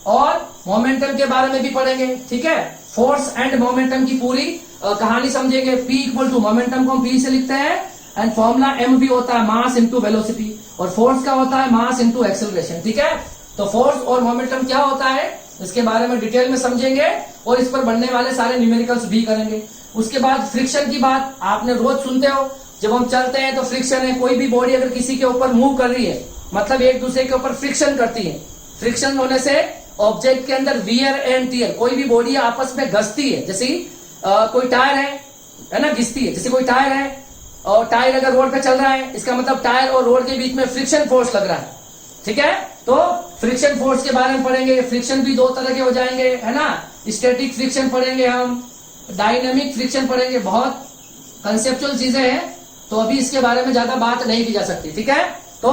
और मोमेंटम के बारे में भी पढ़ेंगे। ठीक है, फोर्स एंड मोमेंटम की पूरी कहानी समझेंगे। P = मोमेंटम को हम P से लिखते हैं एंड फॉर्मूला m भी होता है, मास इंटू वेलोसिटी, और फोर्स का होता है मास इंटू एक्सेलरेशन। ठीक है, तो फोर्स और मोमेंटम क्या होता है इसके बारे में डिटेल में समझेंगे और इस पर बनने वाले सारे न्यूमेरिकल्स भी करेंगे। उसके बाद फ्रिक्शन की बात आपने रोज सुनते हो, जब हम चलते हैं तो फ्रिक्शन है। कोई भी बॉडी अगर किसी के ऊपर मूव कर रही है मतलब एक दूसरे के ऊपर फ्रिक्शन करती है। फ्रिक्शन होने से ऑब्जेक्ट के अंदर वियर एंड टियर, कोई भी बॉडी आपस में घसती है। जैसे कोई टायर है ना, घिसती है। जैसे कोई टायर है और टायर अगर रोड पे चल रहा है, इसका मतलब टायर और रोड के बीच में फ्रिक्शन फोर्स लग रहा है। ठीक है, तो फ्रिक्शन फोर्स के बारे में पढ़ेंगे। फ्रिक्शन भी दो तरह के हो जाएंगे, है ना। स्टैटिक फ्रिक्शन पढ़ेंगे हम, डायनेमिक फ्रिक्शन पढ़ेंगे। बहुत कंसेप्चुअल चीजें हैं, तो अभी इसके बारे में ज्यादा बात नहीं की जा सकती, ठीक है। तो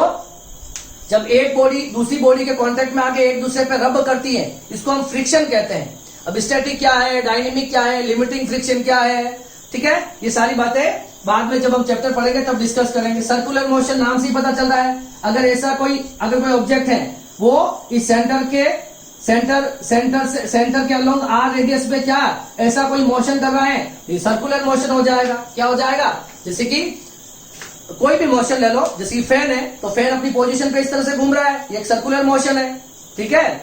जब एक बॉडी दूसरी बॉडी के कांटेक्ट में आके एक दूसरे पे रब करती है, इसको हम फ्रिक्शन कहते हैं। अब स्टैटिक क्या है, डायनेमिक क्या है, लिमिटिंग फ्रिक्शन क्या है, ठीक है। ये सारी बातें बाद में जब हम चैप्टर पढ़ेंगे तब डिस्कस करेंगे। सर्कुलर मोशन नाम से ही पता चल रहा है, अगर कोई ऑब्जेक्ट है वो इस सेंटर के अलोंग आर रेडियस पे क्या ऐसा कोई मोशन कर रहा है, ये सर्कुलर मोशन हो जाएगा। क्या हो जाएगा, जैसे कि कोई भी मोशन ले लो, जैसे कि फैन है तो फैन अपनी पोजीशन पे इस तरह से घूम रहा है, ये एक सर्कुलर मोशन है, ठीक है।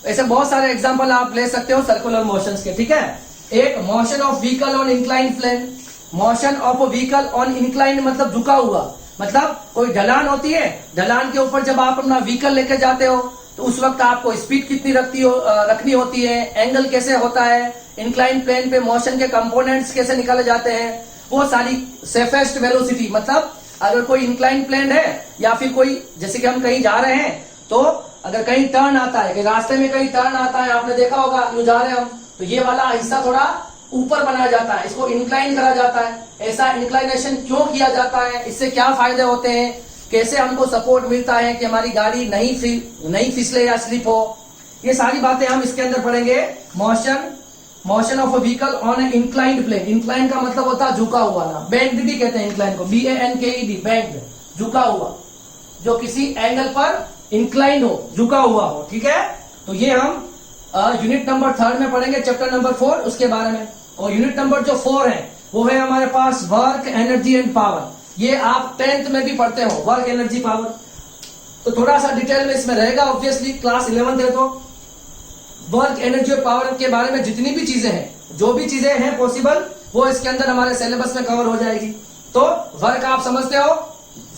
ऐसे बहुत सारे एग्जांपल आप ले सकते हो सर्कुलर मोशंस के, ठीक है। एक motion of vehicle on incline plane, motion of vehicle on incline मतलब झुका हुआ, मतलब कोई ढलान होती है, ढलान के ऊपर जब आप अपना व्हीकल लेके जाते हो तो उस वक्त आपको स्पीड कितनी रखनी होती है, एंगल कैसे होता है, इंक्लाइन प्लेन पे मोशन के कंपोनेंट्स कैसे निकाले जाते हैं, वो सारी सेफेस्ट वेलोसिटी। मतलब अगर कोई इंक्लाइन प्लेन है या फिर कोई, जैसे कि हम कहीं जा रहे हैं तो अगर कहीं टर्न आता है, कि रास्ते में कहीं टर्न आता है, आपने देखा होगा, यूं जा रहे हैं हम, तो ये वाला हिस्सा थोड़ा ऊपर बनाया जाता है, इसको इंक्लाइन करा जाता है। ऐसा इंक्लाइनेशन क्यों किया जाता है, इससे क्या फायदे होते हैं, कैसे हमको सपोर्ट मिलता है कि हमारी गाड़ी नहीं फिसले या स्लिप हो, ये सारी बातें हम इसके अंदर पढ़ेंगे। Motion of a vehicle on a inclined plane. Incline का मतलब होता है झुका हुआ ना, बेंड भी कहते हैं इंक्लाइन को, BANKED, बेंड, झुका हुआ, जो किसी एंगल पर इंक्लाइन हो, झुका हुआ हो, ठीक है। तो ये हम यूनिट नंबर 3 में पढ़ेंगे, चैप्टर नंबर 4 उसके बारे में। और यूनिट नंबर जो 4 है वो है हमारे पास वर्क, एनर्जी एंड पावर। ये आप 10th में भी पढ़ते हो, वर्क, एनर्जी, पावर। तो थोड़ा सा डिटेल में इसमें रहेगा, ऑब्वियसली क्लास 11th है तो वर्क, एनर्जी और पावर के बारे में जितनी भी चीजें हैं, जो भी चीजें हैं पॉसिबल, वो इसके अंदर हमारे सिलेबस में कवर हो जाएगी। तो वर्क आप समझते हो,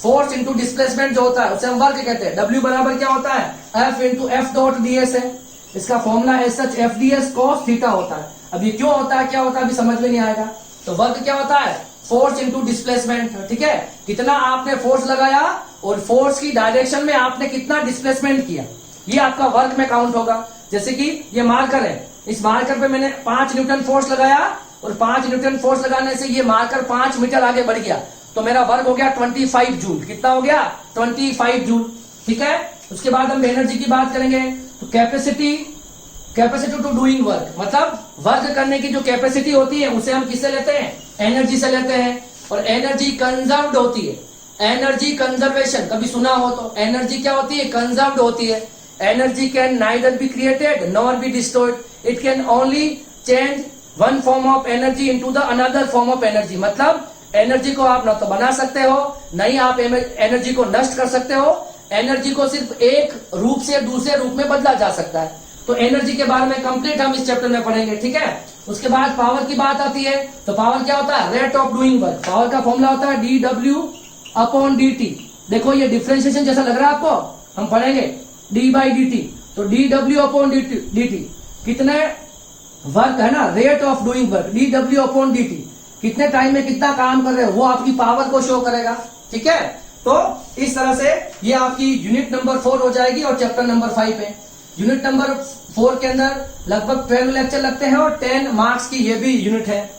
फोर्स इंटू डिस्प्लेसमेंट जो होता है उसे हम वर्क कहते हैं। W बराबर क्या होता है, F इंटू F.ds है, इसका formula as such FDS cos theta होता है। अब ये क्यों होता है, क्या होता है, अभी समझ में नहीं आएगा। तो वर्क क्या होता है, फोर्स इंटू डिस्प्लेसमेंट, ठीक है। कितना आपने फोर्स लगाया और फोर्स की डायरेक्शन में आपने कितना डिस्प्लेसमेंट किया, ये आपका वर्क में काउंट होगा। जैसे कि ये मार्कर है, इस मार्कर पे मैंने 5 न्यूटन फोर्स लगाया और 5 न्यूटन फोर्स लगाने से ये मार्कर 5 मीटर आगे बढ़ गया, तो मेरा वर्क हो गया 25 जूल। कितना हो गया, 25 जूल, ठीक है। उसके बाद हम एनर्जी की बात करेंगे, तो कैपेसिटी टू डूइंग वर्क, मतलब वर्क करने की जो कैपेसिटी होती है उसे हम किससे लेते हैं, एनर्जी से लेते हैं। और एनर्जी कंजर्व्ड होती है, एनर्जी कंजर्वेशन कभी सुना हो तो, एनर्जी क्या होती है, कंजर्व्ड होती है। Energy can neither be created nor be destroyed, it can only change one form of energy into the another form of energy. मतलब एनर्जी को आप न तो बना सकते हो, न ही आप एनर्जी को नष्ट कर सकते हो, एनर्जी को सिर्फ एक रूप से दूसरे रूप में बदला जा सकता है। तो एनर्जी के बारे में कंप्लीट हम इस चैप्टर में पढ़ेंगे, ठीक है। उसके बाद पावर की बात आती है, तो पावर क्या होता है, rate of doing work. Power का फॉर्मूला होता है dW/dt। देखो ये डिफरेंशिएशन जैसा लग रहा है आपको, हम पढ़ेंगे d/dt, तो dW/dt कितने वर्क है ना, rate of doing work, dW/dt कितने टाइम में कितना काम कर रहे हो, वो आपकी पावर को शो करेगा, ठीक है। तो इस तरह से ये आपकी यूनिट नंबर 4 हो जाएगी और चैप्टर नंबर 5 है। यूनिट नंबर 4 के अंदर लगभग 12 लेक्चर लगते हैं और 10 मार्क्स की ये भी यूनिट है।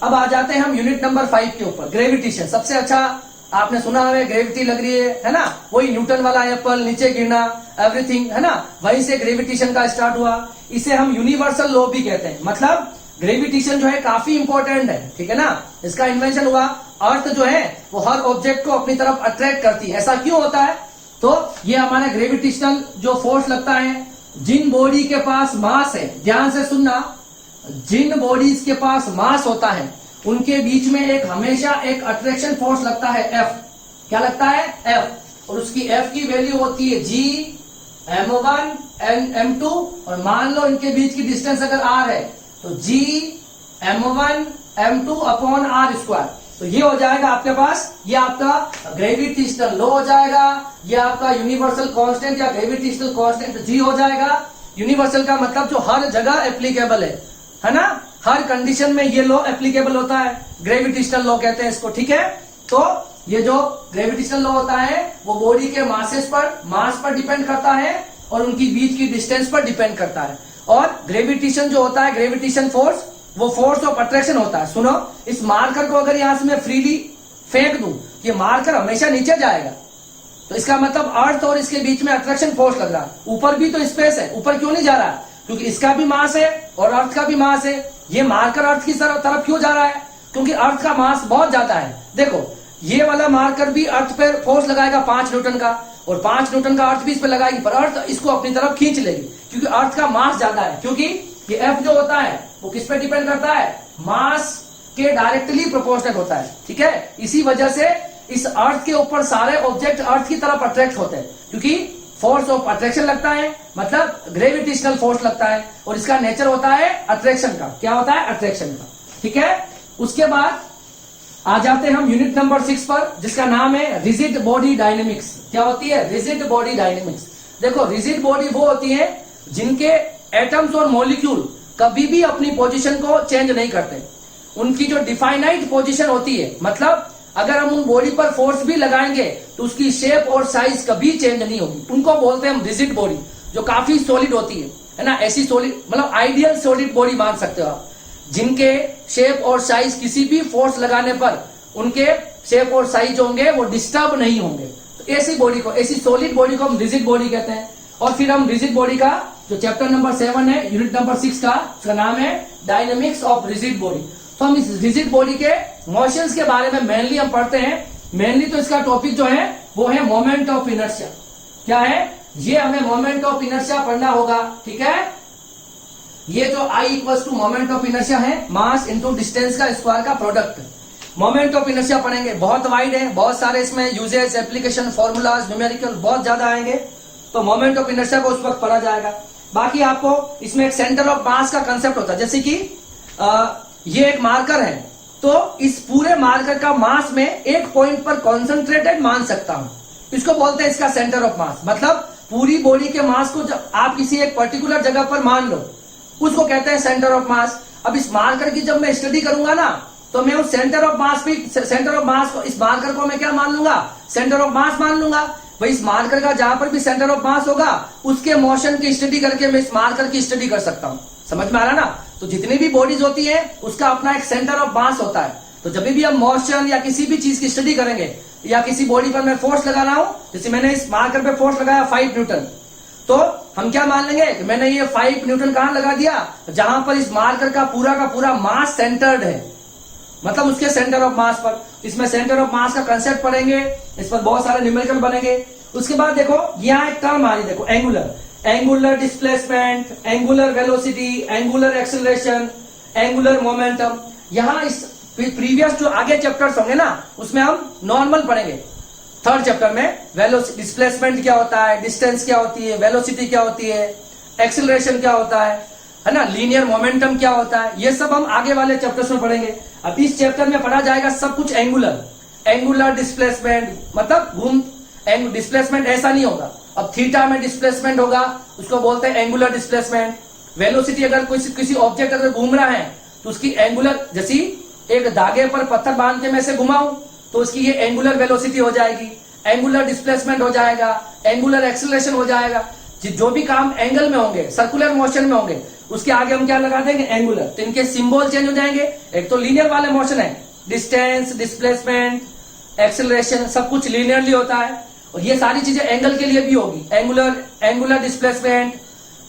अब आ जाते हैं हम यूनिट नंबर 5 के ऊपर, ग्रेविटेशन। सबसे अच्छा आपने सुना है, ग्रेविटी लग रही है ना, वही न्यूटन वाला एप्पल नीचे गिरना, एवरीथिंग, है ना, वहीं से ग्रेविटेशन का स्टार्ट हुआ। इसे हम यूनिवर्सल लॉ भी कहते हैं। मतलब ग्रेविटेशन जो है काफी इंपॉर्टेंट है, ठीक है ना। इसका इन्वेंशन हुआ, अर्थ जो है वो हर ऑब्जेक्ट को अपनी तरफ अट्रैक्ट करती है। ऐसा क्यों होता है, तो ये हमारा ग्रेविटेशनल जो फोर्स लगता है, जिन बॉडी के पास मास है, ध्यान से सुनना, जिन बॉडीज के पास मास होता है उनके बीच में एक हमेशा एक अट्रैक्शन फोर्स लगता है, F। क्या लगता है, F। और उसकी F की वैल्यू होती है G m1 m2, और मान लो इनके बीच की डिस्टेंस अगर r है तो G m1 m2 upon r²। तो ये हो जाएगा आपके पास, ये आपका ग्रेविटेशनल लॉ हो जाएगा, ये आपका यूनिवर्सल कांस्टेंट या ग्रेविटेशनल कांस्टेंट G हो जाएगा। यूनिवर्सल का मतलब जो हर जगह एप्लीकेबल है ना, हर कंडीशन में ये लॉ एप्लीकेबल होता है, ग्रेविटेशनल लॉ कहते हैं इसको, ठीक है। तो ये जो ग्रेविटेशनल लॉ होता है वो बॉडी के मास पर डिपेंड करता है और उनकी बीच की डिस्टेंस पर डिपेंड करता है। और ग्रेविटेशन जो होता है, ग्रेविटेशन फोर्स, वो फोर्स ऑफ अट्रैक्शन होता है। सुनो, इस मार्कर को अगर यहां से मैं फ्रीली फेंक दूं, ये मार्कर हमेशा नीचे जाएगा, तो इसका मतलब अर्थ और इसके बीच में अट्रैक्शन फोर्स लग रहा है। ऊपर भी तो स्पेस है, ऊपर क्यों नहीं जा रहा है? क्योंकि इसका भी मास है और अर्थ का भी मास है। ये मार्कर अर्थ की तरफ क्यों जा रहा है? क्योंकि अर्थ का मास बहुत ज्यादा है। देखो, ये वाला मार्कर भी अर्थ पर फोर्स लगाएगा 5 न्यूटन का, और 5 न्यूटन का अर्थ भी इस पर लगाएगी, पर अर्थ इसको अपनी तरफ खींच लेगी क्योंकि अर्थ का मास ज्यादा है। क्योंकि ये एफ जो होता है वो किस पे डिपेंड करता है? मास के डायरेक्टली प्रोपोर्शनल होता है। ठीक है, इसी वजह से इस अर्थ के ऊपर सारे ऑब्जेक्ट अर्थ की तरफ अट्रैक्ट होते हैं, क्योंकि फोर्स ऑफ अट्रैक्शन लगता है, मतलब ग्रेविटेशनल फोर्स लगता है, और इसका नेचर होता है अट्रैक्शन का। क्या होता है? अट्रैक्शन का। ठीक है, उसके बाद आ जाते हैं हम यूनिट नंबर 6 पर, जिसका नाम है रिजिड बॉडी डायनेमिक्स। क्या होती है? Rigid body dynamics. देखो, रिजिड बॉडी वो होती है जिनके एटम्स और मॉलिक्यूल कभी भी अपनी पोजीशन को चेंज नहीं करते। उनकी जो डिफाइनाइट पोजीशन होती है, मतलब अगर हम उन बॉडी पर फोर्स भी लगाएंगे तो उसकी शेप और साइज कभी चेंज नहीं होगी। उनको बोलते हैं हम रिजिड बॉडी, जो काफी सॉलिड होती है ना। ऐसी सॉलिड मतलब आइडियल सॉलिड बॉडी मान सकते हो आप, जिनके शेप और साइज किसी भी फोर्स लगाने पर उनके शेप और साइज होंगे वो डिस्टर्ब नहीं होंगे। तो ऐसी बॉडी को, ऐसी सॉलिड बॉडी को हम रिजिड बॉडी कहते हैं। और फिर हम रिजिड बॉडी का जो चैप्टर नंबर 7 है, यूनिट नंबर 6 का, उसका नाम है डायनेमिक्स ऑफ रिजिड बॉडी। तो हम इस रिजिड बॉडी के मोशंस के बारे में मेनली हम पढ़ते हैं। मेनली तो इसका टॉपिक जो है वो है मोमेंट ऑफ इनर्शिया। क्या है? ये हमें मोमेंट ऑफ इनर्शिया पढ़ना होगा। ठीक है, ये जो I equals to moment of inertia है, मास इंटू डिस्टेंस का स्क्वायर का प्रोडक्ट। मोमेंट ऑफ इनर्शिया पढ़ेंगे, बहुत वाइड है, बहुत सारे इसमें यूजेस, एप्लीकेशन, फॉर्मूलाज, न्यूमेरिकल बहुत ज्यादा आएंगे, तो मोमेंट ऑफ इनर्शिया को उस वक्त पढ़ा जाएगा। बाकी आपको इसमें एक सेंटर ऑफ मास का कंसेप्ट होता है। जैसे कि ये एक मार्कर है, तो इस पूरे मार्कर का मास में एक पॉइंट पर कॉन्सेंट्रेटेड मान सकता हूं, इसको बोलते हैं इसका सेंटर ऑफ मास। मतलब पूरी बॉडी के मास को जब आप किसी एक पर्टिकुलर जगह पर मान लो, उसको कहते हैं सेंटर ऑफ मास। अब इस मार्कर की जब मैं स्टडी करूंगा ना, तो मैं उस सेंटर ऑफ मास को, इस मार्कर को मैं क्या मान लूंगा? सेंटर ऑफ मास मान लूंगा। भाई, इस मार्कर का जहां पर भी सेंटर ऑफ मास होगा, उसके मोशन की स्टडी करके मैं इस मार्कर की स्टडी कर सकता हूं। समझ में आ रहा ना? तो जितनी भी बॉडीज होती है उसका अपना एक सेंटर ऑफ मास होता है। तो जब भी हम मोशन या किसी भी चीज की स्टडी करेंगे, या किसी बॉडी पर मैं फोर्स लगा रहा हूं, जैसे मैंने इस मार्कर पे फोर्स लगाया 5 न्यूटन, तो हम क्या मान लेंगे कि मैंने ये 5 न्यूटन कहां लगा दिया? जहां पर इस मार्कर का पूरा मास सेंटर्ड है, मतलब उसके सेंटर ऑफ मास पर। इसमें सेंटर ऑफ मास का कंसेप्ट पढ़ेंगे, इस पर बहुत सारे न्यूमेरिकल बनेंगे। उसके बाद देखो, यहाँ एक टर्म आ रही, देखो, angular displacement, angular velocity, angular acceleration, angular momentum. यहाँ इस प्रीवियस जो आगे चैप्टर्स होंगे ना, उसमें हम नॉर्मल पढ़ेंगे। 3rd चैप्टर में वेलोसिटी, डिस्प्लेसमेंट क्या होता है, डिस्टेंस क्या होती है, वेलोसिटी क्या होती है, एक्सेलरेशन क्या होता है ना, लीनियर मोमेंटम क्या होता है, ये सब हम आगे वाले चैप्टर्स में पढ़ेंगे। अब इस चैप्टर में पढ़ा जाएगा सब कुछ एंगुलर डिस्प्लेसमेंट, मतलब डिस्प्लेसमेंट ऐसा नहीं होगा। अब थीटा में डिस्प्लेसमेंट होगा, उसको बोलते हैं एंगुलर डिस्प्लेसमेंट। वेलोसिटी, अगर किसी ऑब्जेक्ट अगर घूम रहा है तो उसकी एंगुलर, जैसी एक धागे पर पत्थर बांध के मैं से घुमाऊं तो उसकी ये एंगुलर वेलोसिटी हो जाएगी, एंगुलर डिस्प्लेसमेंट हो जाएगा, एंगुलर एक्सेलरेशन हो जाएगा। जो भी काम एंगल में होंगे, सर्कुलर मोशन में होंगे, उसके आगे हम क्या लगा देंगे? एंगुलर। तो इनके सिंबल चेंज हो जाएंगे। एक तो लीनियर वाले मोशन है, डिस्टेंस, डिस्प्लेसमेंट, एक्सेलरेशन, सब कुछ लीनियरली होता है, और ये सारी चीजें एंगल के लिए भी होगी। Angular displacement,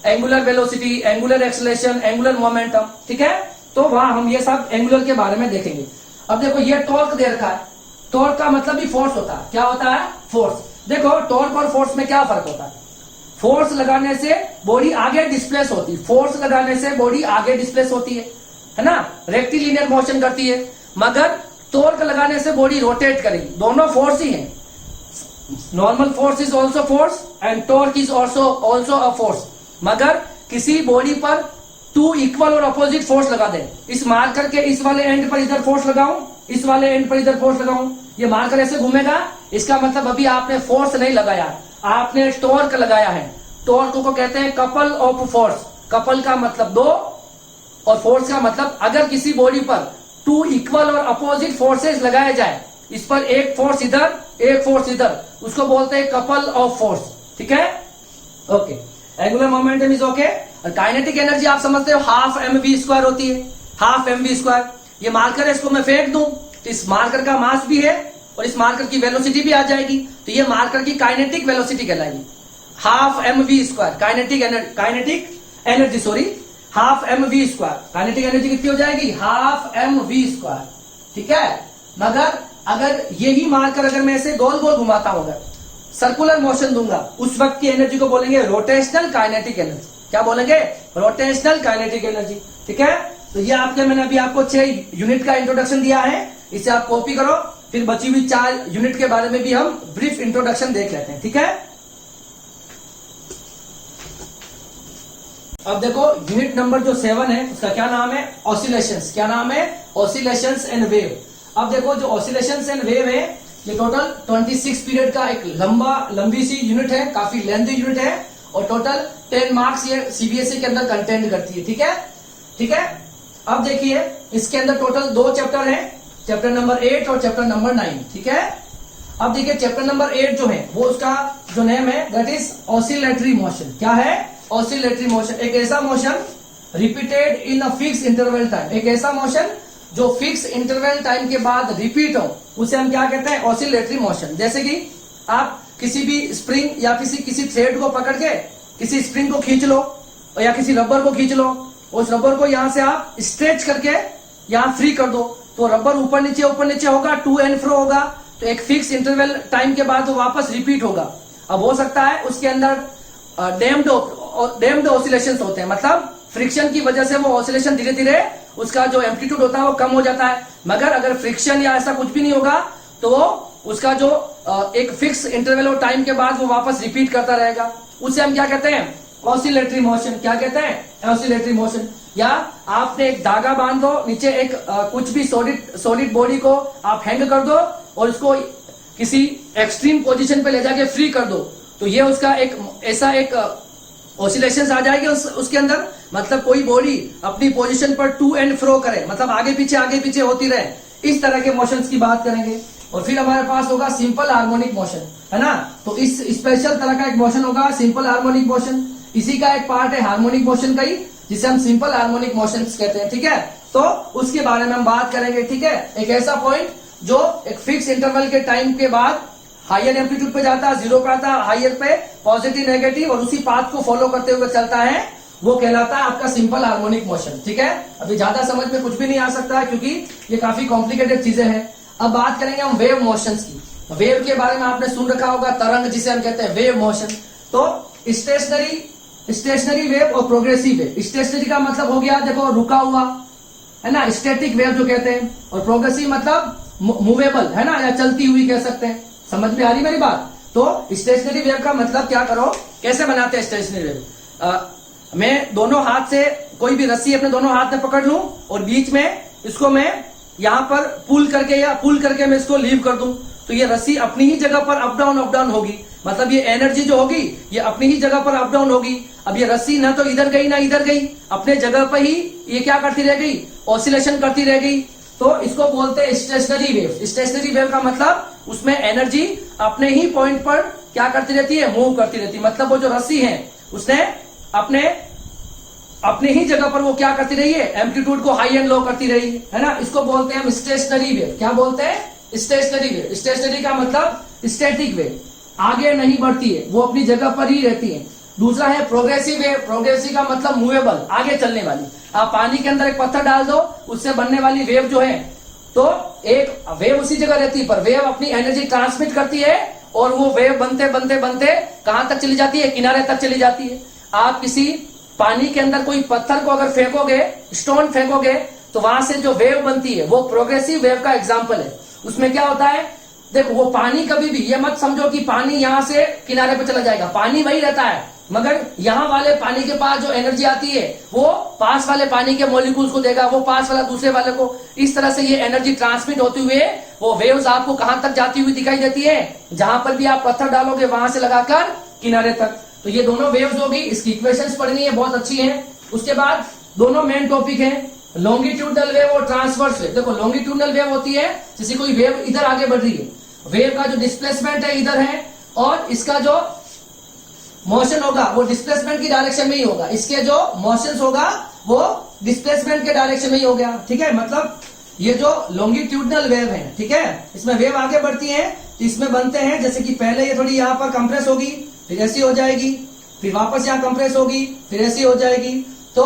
angular velocity, angular acceleration, angular momentum. ठीक है, तो वहां हम ये सब एंगुलर के बारे में देखेंगे। अब देखो, ये टॉर्क दे रखा है। टॉर्क का मतलब भी फोर्स होता है। क्या होता है? फोर्स। देखो, टॉर्क और फोर्स में क्या फर्क होता है? फोर्स लगाने से बॉडी आगे डिस्प्लेस होती है, फोर्स लगाने से बॉडी आगे डिस्प्लेस होती है ना, रेक्टिलिनियर मोशन करती है। मगर टॉर्क लगाने से बॉडी रोटेट करेगी। दोनों फोर्स ही हैं। Normal force is also force and torque is also a force. मगर किसी बॉडी पर 2 इक्वल और अपोजिट फोर्स लगा दे, इस मार्कर के इस वाले एंड पर इधर फोर्स लगाऊं, इस वाले एंड पर इधर फोर्स लगाऊं, ये मार्कर ऐसे घूमेगा, इसका मतलब अभी आपने फोर्स नहीं लगाया, आपने टॉर्क लगाया है। टॉर्क को कहते हैं कपल ऑफ फोर्स। कपल का मतलब 2 और फोर्स का मतलब अगर किसी बॉडी पर 2 इक्वल और अपोजिट फोर्सेस लगाए जाए, इस पर एक फोर्स इधर, उसको बोलते हैं कपल ऑफ फोर्स। ठीक है, okay. Angular momentum is okay. और काइनेटिक एनर्जी आप समझते हो हाफ mv² होती है, हाफ mv²। ये मार्कर है, इसको मैं फेंक दूं तो इस मार्कर का मास भी है और इस मार्कर की वेलोसिटी भी आ जाएगी, तो ये मार्कर की काइनेटिक वेलोसिटी कहलाएगी, half mv²। Kinetic energy sorry, half mv²। Kinetic energy कितनी हो जाएगी? Half mv²। ठीक है। मगर अगर यही मार्कर अगर मैं ऐसे गोल गोल घुमाता हूं, सर्कुलर मोशन दूंगा, उस वक्त की एनर्जी को बोलेंगे रोटेशनल काइनेटिक एनर्जी। क्या बोलेंगे? Rotational kinetic energy. ठीक है। तो ये मैंने अभी आपको 6 यूनिट का इंट्रोडक्शन दिया है, इसे आप कॉपी करो, फिर बची हुई 4 यूनिट के बारे में भी हम ब्रीफ इंट्रोडक्शन देख लेते हैं। ठीक है। अब देखो यूनिट नंबर जो 7 है उसका क्या नाम है? ऑसिलेशंस। क्या नाम है? Oscillations and wave. अब देखो जो ऑसिलेशंस एंड वेव है ये टोटल 26 पीरियड का एक लंबी सी यूनिट है, काफी लेंथी यूनिट है और टोटल 10 मार्क्स ये सीबीएसई के अंदर कंटेंट करती है। ठीक है। ठीक है। अब देखिए इसके अंदर टोटल 2 चैप्टर है, चैप्टर नंबर 8 और चैप्टर नंबर 9। ठीक है। अब देखिए चैप्टर नंबर 8 जो है वो उसका जो नेम है दैट इज ऑसिलेटरी मोशन। क्या है? Oscillatory motion. एक ऐसा motion repeated in a fix interval time, एक ऐसा मोशन जो फिक्स इंटरवल टाइम के बाद रिपीट हो, उसे हम क्या कहते हैं? Oscillatory motion. जैसे कि आप किसी भी स्प्रिंग या किसी थ्रेड को पकड़ के किसी स्प्रिंग को खींच लो या किसी रबर को खींच लो, उस रबर को यहां से आप स्ट्रेच करके यहां फ्री कर दो तो रबर ऊपर नीचे होगा, टू एंड फ्रो होगा, तो एक फिक्स इंटरवल टाइम के बाद वो वापस रिपीट होगा। अब हो सकता है उसके अंदर डैम्ड ऑसिलेशंस होते हैं, मतलब फ्रिक्शन की वजह से वो ऑसिलेशन धीरे धीरे उसका जो एम्पलीट्यूड होता है वो कम हो जाता है। मगर अगर फ्रिक्शन या ऐसा कुछ भी नहीं होगा तो उसका जो एक फिक्स इंटरवल और टाइम के बाद वो वापस रिपीट करता रहेगा, उसे हम क्या कहते हैं? Oscillatory motion. क्या कहते हैं? Oscillatory motion. या आपने एक धागा बांध दो, नीचे एक कुछ भी सॉलिड बॉडी को आप हैंग कर दो और उसको किसी एक्सट्रीम पोजीशन पे ले जाके फ्री कर दो, तो ये उसका एक ऐसा एक ऑसिलेशंस आ जाएगी उसके अंदर। मतलब कोई बॉडी अपनी पोजीशन पर टू एंड फ्रो करे, मतलब आगे पीछे होती रहे, इस तरह के मोशंस की बात करेंगे। और फिर हमारे पास होगा सिंपल हार्मोनिक मोशन, है ना। तो इस स्पेशल तरह का एक मोशन होगा सिंपल हार्मोनिक मोशन, इसी का एक पार्ट है हार्मोनिक मोशन का ही, जिसे हम सिंपल हार्मोनिक मोशन कहते हैं। ठीक है। तो उसके बारे में हम बात करेंगे। ठीक है। एक ऐसा पॉइंट जो एक फिक्स इंटरवल के टाइम के बाद हायर एम्पलीट्यूड पे जाता है, 0 पे आता है, हायर पे पॉजिटिव नेगेटिव, और उसी पाथ को फॉलो करते हुए चलता है, वो कहलाता है आपका सिंपल हार्मोनिक मोशन। ठीक है। अभी ज्यादा समझ में कुछ भी नहीं आ सकता है क्योंकि ये काफी कॉम्प्लिकेटेड चीजें हैं। अब बात करेंगे हम वेव मोशंस की। वेव के बारे में आपने सुन रखा होगा, तरंग जिसे हम कहते हैं वेव मोशन। तो स्टेशनरी वेव और प्रोग्रेसिव वेव। स्टेशनरी का मतलब हो गया देखो रुका हुआ, है ना, स्टैटिक वेव जो कहते हैं, और प्रोग्रेसिव मतलब मूवेबल, है ना, या चलती हुई कह सकते हैं। समझ में आ रही मेरी बात? तो स्टेशनरी वेव का मतलब क्या करो, कैसे बनाते हैं स्टेशनरी वेव? मैं दोनों हाथ से कोई भी रस्सी अपने दोनों हाथ में पकड़ लूं और बीच में इसको मैं यहां पर पुल करके मैं इसको लीव कर दूं, तो ये रस्सी अपनी ही जगह पर अप डाउन होगी। मतलब ये एनर्जी जो होगी ये अपनी ही जगह पर अप डाउन होगी। अब ये रस्सी ना तो इधर गई ना इधर गई, अपने जगह पर ही ये क्या करती रह गई? ऑसिलेशन करती रह गई। तो इसको बोलते हैं स्टेशनरी वेव। स्टेशनरी वेव का मतलब उसमें एनर्जी अपने ही पॉइंट पर क्या करती रहती है? मूव करती रहती है। मतलब वो जो रस्सी है उसने अपने ही जगह पर वो क्या करती रही है? एम्पलीट्यूड को हाई एंड लो करती रही है ना। इसको बोलते हैं हम स्टेशनरी वेव। क्या बोलते हैं? Stationary wave. स्टेशनरी का मतलब स्टैटिक वेव, आगे नहीं बढ़ती है, वो अपनी जगह पर ही रहती है। दूसरा है प्रोग्रेसिव वेव। प्रोग्रेसिव का मतलब मूवेबल, आगे चलने वाली। आप पानी के अंदर एक पत्थर डाल दो, उससे बनने वाली वेव जो है, तो एक वेव उसी जगह रहती है, पर वेव अपनी एनर्जी ट्रांसमिट करती है और वो वेव बनते कहां तक चली जाती है? किनारे तक चली जाती है। आप किसी पानी के अंदर कोई पत्थर को अगर फेंकोगे, स्टोन फेंकोगे, तो वहां से जो वेव बनती है वो प्रोग्रेसिव वेव का एग्जाम्पल है। उसमें क्या होता है? देखो वो पानी कभी भी ये मत समझो कि पानी यहां से किनारे पे चला जाएगा, पानी वही रहता है, मगर यहाँ वाले पानी के पास जो एनर्जी आती है वो पास वाले पानी के मॉलिक्यूल्स को देगा, वो पास वाला दूसरे वाले को। इस तरह से ये एनर्जी ट्रांसमिट होते हुए वो वेव्स आपको कहां तक जाती हुई दिखाई देती है? जहां पर भी आप पत्थर डालोगे वहां से लगाकर किनारे तक। तो ये दोनों वेव्स होगी, इसकी इक्वेशंस पढ़नी है, बहुत अच्छी है। उसके बाद दोनों मेन टॉपिक है, लॉन्गिट्यूडनल वेव और ट्रांसवर्स वेव। देखो लॉन्गिट्यूडनल वेव होती है जैसे कोई वेव इधर आगे बढ़ रही है, वेव का जो डिस्प्लेसमेंट है इधर है, और इसका जो मोशन होगा वो डिस्प्लेसमेंट की डायरेक्शन में ही होगा, इसके जो मोशंस होगा वो डिस्प्लेसमेंट के डायरेक्शन में ही हो गया। ठीक है, मतलब ये जो लॉन्गिट्यूडनल वेव है, ठीक है, इसमें वेव आगे बढ़ती है तो इसमें बनते हैं, जैसे कि पहले ये थोड़ी यहाँ पर कंप्रेस होगी, फिर ऐसी हो जाएगी, फिर वापस यहाँ कंप्रेस होगी, फिर ऐसी हो जाएगी। तो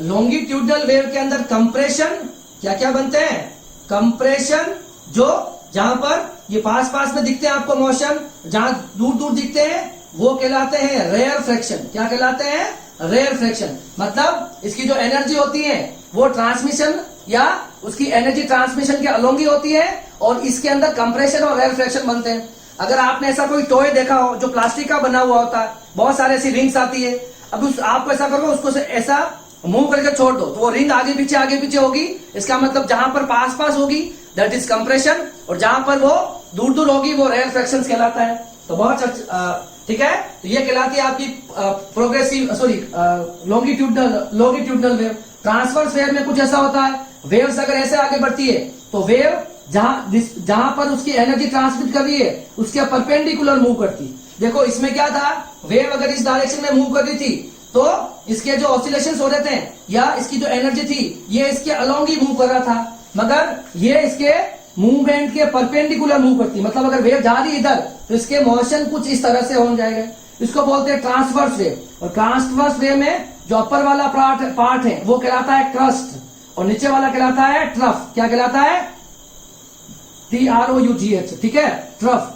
लॉन्गिट्यूडनल वेव के अंदर कंप्रेशन क्या क्या बनते हैं, कंप्रेशन जो जहां पर ये पास पास में दिखते हैं आपको मोशन, जहां दूर दूर दिखते हैं वो कहलाते हैं रेयर फ्रैक्शन। क्या कहलाते हैं, रेयर फ्रैक्शन। मतलब इसकी जो एनर्जी होती है वो ट्रांसमिशन या उसकी एनर्जी ट्रांसमिशन के अलोंग ही होती है, और इसके अंदर कंप्रेशन और रेयर फ्रैक्शन बनते हैं। अगर आपने ऐसा कोई टॉय देखा हो जो प्लास्टिक का बना हुआ होता है, बहुत सारे ऐसी रिंग्स आती है, अब आपको ऐसा करो उसको ऐसा मूव करके छोड़ दो तो वो रिंग आगे पीछे होगी, इसका मतलब जहां पर पास पास होगी दैट इज कंप्रेशन, और जहां पर वो दूर दूर होगी वो रेयर फ्रैक्शन कहलाता है। तो बहुत ठीक है, तो ये कहलाती है आपकी progressive longitudinal wave. Transverse wave में कुछ ऐसा होता है, वेव्स अगर ऐसे आगे बढ़ती है तो वेव जहां पर उसकी एनर्जी ट्रांसमिट कर रही है उसके परपेंडिकुलर मूव करती। देखो इसमें क्या था, वेव अगर इस डायरेक्शन में मूव कर रही थी तो इसके जो ऑसिलेशंस हो रहे थे या इसकी जो एनर्जी थी ये इसके अलोंग ही मूव कर रहा था, मगर ये इसके मूवमेंट के परपेंडिकुलर मूव करती। मतलब अगर वेव जा रही है इधर तो इसके मोशन कुछ इस तरह से हो जाएगा, इसको बोलते हैं ट्रांसवर्स वेव। और ट्रांसवर्स वेव में जो अपर वाला पार्ट है वो कहलाता है क्रस्ट, और नीचे वाला कहलाता है ट्रफ। क्या कहलाता है, TROUGH, ठीक है, ट्रफ।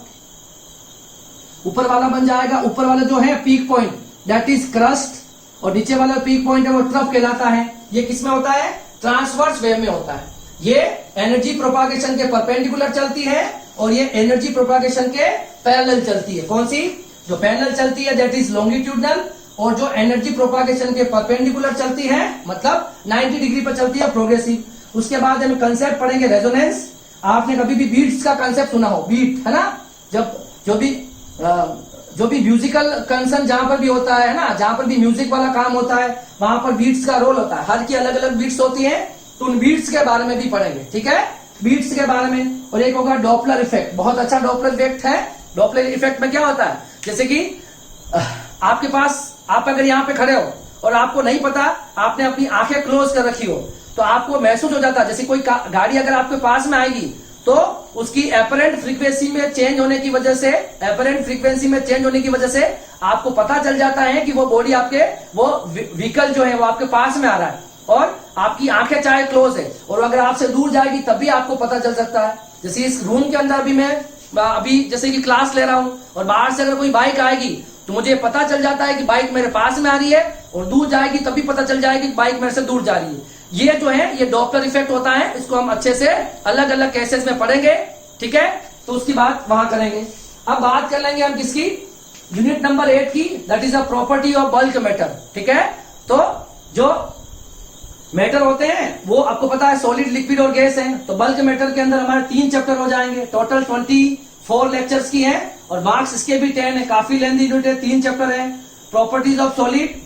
ऊपर वाला बन जाएगा, ऊपर वाला जो है peak point that is crust, और नीचे वाला पीक पॉइंट है वो ट्रफ कहलाता है। ये किसमें होता है, ट्रांसवर्स वेव में होता है। ये एनर्जी प्रोपागेशन के परपेंडिकुलर चलती है और ये एनर्जी प्रोपागेशन के पैरेलल चलती है। कौन सी, जो पैरेलल चलती है दैट इज लॉन्गिट्यूडनल, और जो एनर्जी प्रोपागेशन के परपेंडिकुलर चलती है मतलब 90 डिग्री पर चलती है प्रोग्रेसिव। उसके बाद हम कंसेप्ट पढ़ेंगे रेजोनेंस। आपने कभी भी बीट्स का कंसेप्ट सुना हो, बीट है ना, जब जो भी म्यूजिकल कंसर्न जहां पर भी होता है ना, जहां पर भी म्यूजिक वाला काम होता है वहां पर बीट्स का रोल होता है। हर की अलग अलग बीट्स होती है, तो उन बीट्स के बारे में भी पढ़ेंगे। ठीक है, बीट्स के बारे में। और एक होगा डॉपलर इफेक्ट, बहुत अच्छा डॉपलर इफेक्ट है। डॉपलर इफेक्ट में क्या होता है, जैसे कि आपके पास, आप अगर यहाँ पे खड़े हो और आपको नहीं पता, आपने अपनी आंखें क्लोज कर रखी हो, तो आपको महसूस हो जाता है जैसे कोई गाड़ी अगर आपके पास में आएगी तो उसकी एपरेंट फ्रीक्वेंसी में चेंज होने की वजह से आपको पता चल जाता है कि वो बॉडी आपके, वो व्हीकल जो है वो आपके पास में आ रहा है, और आपकी आंखें चाहे क्लोज है, और अगर आपसे दूर जाएगी तब भी आपको पता चल सकता है। जैसे इस रूम के अंदर भी मैं अभी जैसे कि क्लास ले रहा हूं और बाहर से अगर कोई बाइक आएगी तो मुझे पता चल जाता है कि बाइक मेरे पास में आ रही है, और दूर जाएगी तब भी पता चल जाएगी कि बाइक मेरे से दूर जा रही है। ये जो है ये डॉपलर इफेक्ट होता है, इसको हम अच्छे से अलग अलग केसेस में पढ़ेंगे। ठीक है, तो उसकी बात वहां करेंगे। अब बात कर लेंगे हम किसकी, यूनिट नंबर 8 की, that is a property of bulk matter. ठीक है, तो जो मैटर होते हैं वो आपको पता है सॉलिड, लिक्विड और गैस है। तो बल्क मैटर के अंदर हमारे 3 चैप्टर हो जाएंगे, टोटल 24 लेक्चर्स की है, और मार्क्स इसके भी 10 है, काफी लेंथी यूनिट है, 3 चैप्टर है। प्रॉपर्टीज ऑफ सॉलिड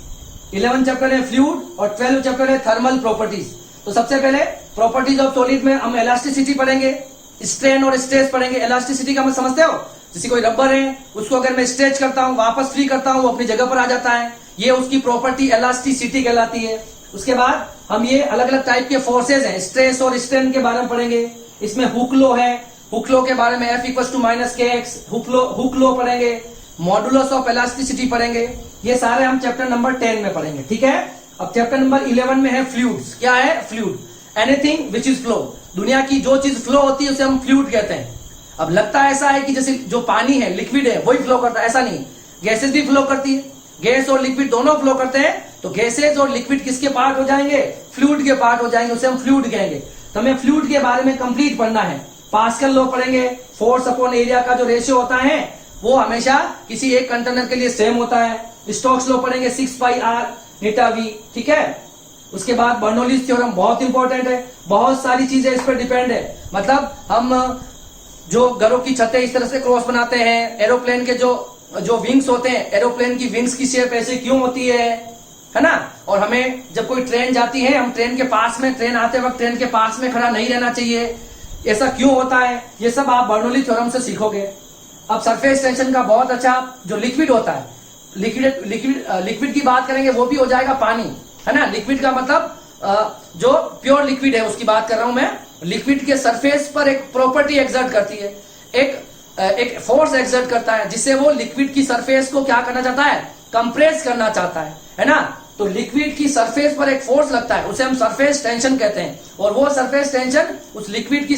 11 चैप्टर है, फ्लूइड, और 12 चैप्टर है थर्मल प्रॉपर्टीज। तो सबसे पहले प्रॉपर्टीज ऑफ सॉलिड में हम इलास्टिसिटी पढ़ेंगे, स्ट्रेन और स्ट्रेस पढ़ेंगे। इलास्टिसिटी का मतलब समझते हो, जैसे कोई रबर है उसको अगर मैं स्ट्रेच करता हूँ, वापस फ्री करता हूँ, वो अपनी जगह पर आ जाता है, ये उसकी प्रॉपर्टी इलास्टिसिटी कहलाती है। उसके बाद हम ये अलग अलग टाइप के फोर्सेज हैं, स्ट्रेस और स्ट्रेन के बारे में पढ़ेंगे। इसमें हुक लॉ है, हुक लॉ के बारे में F = -kx, हुक लॉ पढ़ेंगे, मॉडुलस ऑफ इलास्टिसिटी पढ़ेंगे। ये सारे हम चैप्टर नंबर 10 में पढ़ेंगे। ठीक है, अब चैप्टर नंबर 11 में है फ्लूइड्स। क्या है fluid, anything which is flow. दुनिया की जो चीज फ्लो होती है उसे हम फ्लूइड कहते हैं। अब लगता है ऐसा है कि जैसे जो पानी है, लिक्विड है, वही फ्लो करता है, ऐसा नहीं, गैसेस भी फ्लो करती है, गैस और लिक्विड दोनों फ्लो करते हैं। तो गैसेज और लिक्विड किसके पार्ट हो जाएंगे, फ्लूइड के पार्ट हो जाएंगे, उसे हम फ्लूइड कहेंगे। तो हमें फ्लूइड के बारे में कंप्लीट पढ़ना है। पास्कल लॉ पढ़ेंगे, फोर्स अपॉन एरिया का जो रेशियो होता है वो हमेशा किसी एक कंटेनर के लिए सेम होता है। स्टोक्स लॉ पढ़ेंगे, 6πr नीटा v। ठीक है, उसके बाद बर्नौलीज थ्योरम बहुत इंपॉर्टेंट है, बहुत सारी चीजें इस पर डिपेंड है। मतलब हम जो घरों की छतें इस तरह से क्रॉस बनाते हैं, एरोप्लेन के जो विंग्स होते हैं, एरोप्लेन की विंग्स की शेप ऐसे क्यों होती है ना। और हमें जब कोई ट्रेन जाती है, हम ट्रेन के पास में, ट्रेन आते वक्त ट्रेन के पास में खड़ा नहीं रहना चाहिए, ऐसा क्यों होता है, ये सब आप बर्नौली थ्योरम से सीखोगे। अब सरफेस टेंशन का बहुत अच्छा, जो लिक्विड होता है, लिक्विड की बात करेंगे वो भी हो जाएगा पानी, है ना। लिक्विड का मतलब जो प्योर लिक्विड है उसकी बात कर रहा हूं मैं। लिक्विड के सरफेस पर एक प्रॉपर्टी एक्सर्ट करती है, एक फोर्स एक्सर्ट करता है, जिससे वो लिक्विड की सरफेस को क्या करना चाहता है, कंप्रेस करना चाहता है ना। तो लिक्विड की सरफेस पर एक फोर्स लगता है, उसे हम सरफेस टेंशन कहते हैं। और वो सरफेस टेंशन उस लिक्विड की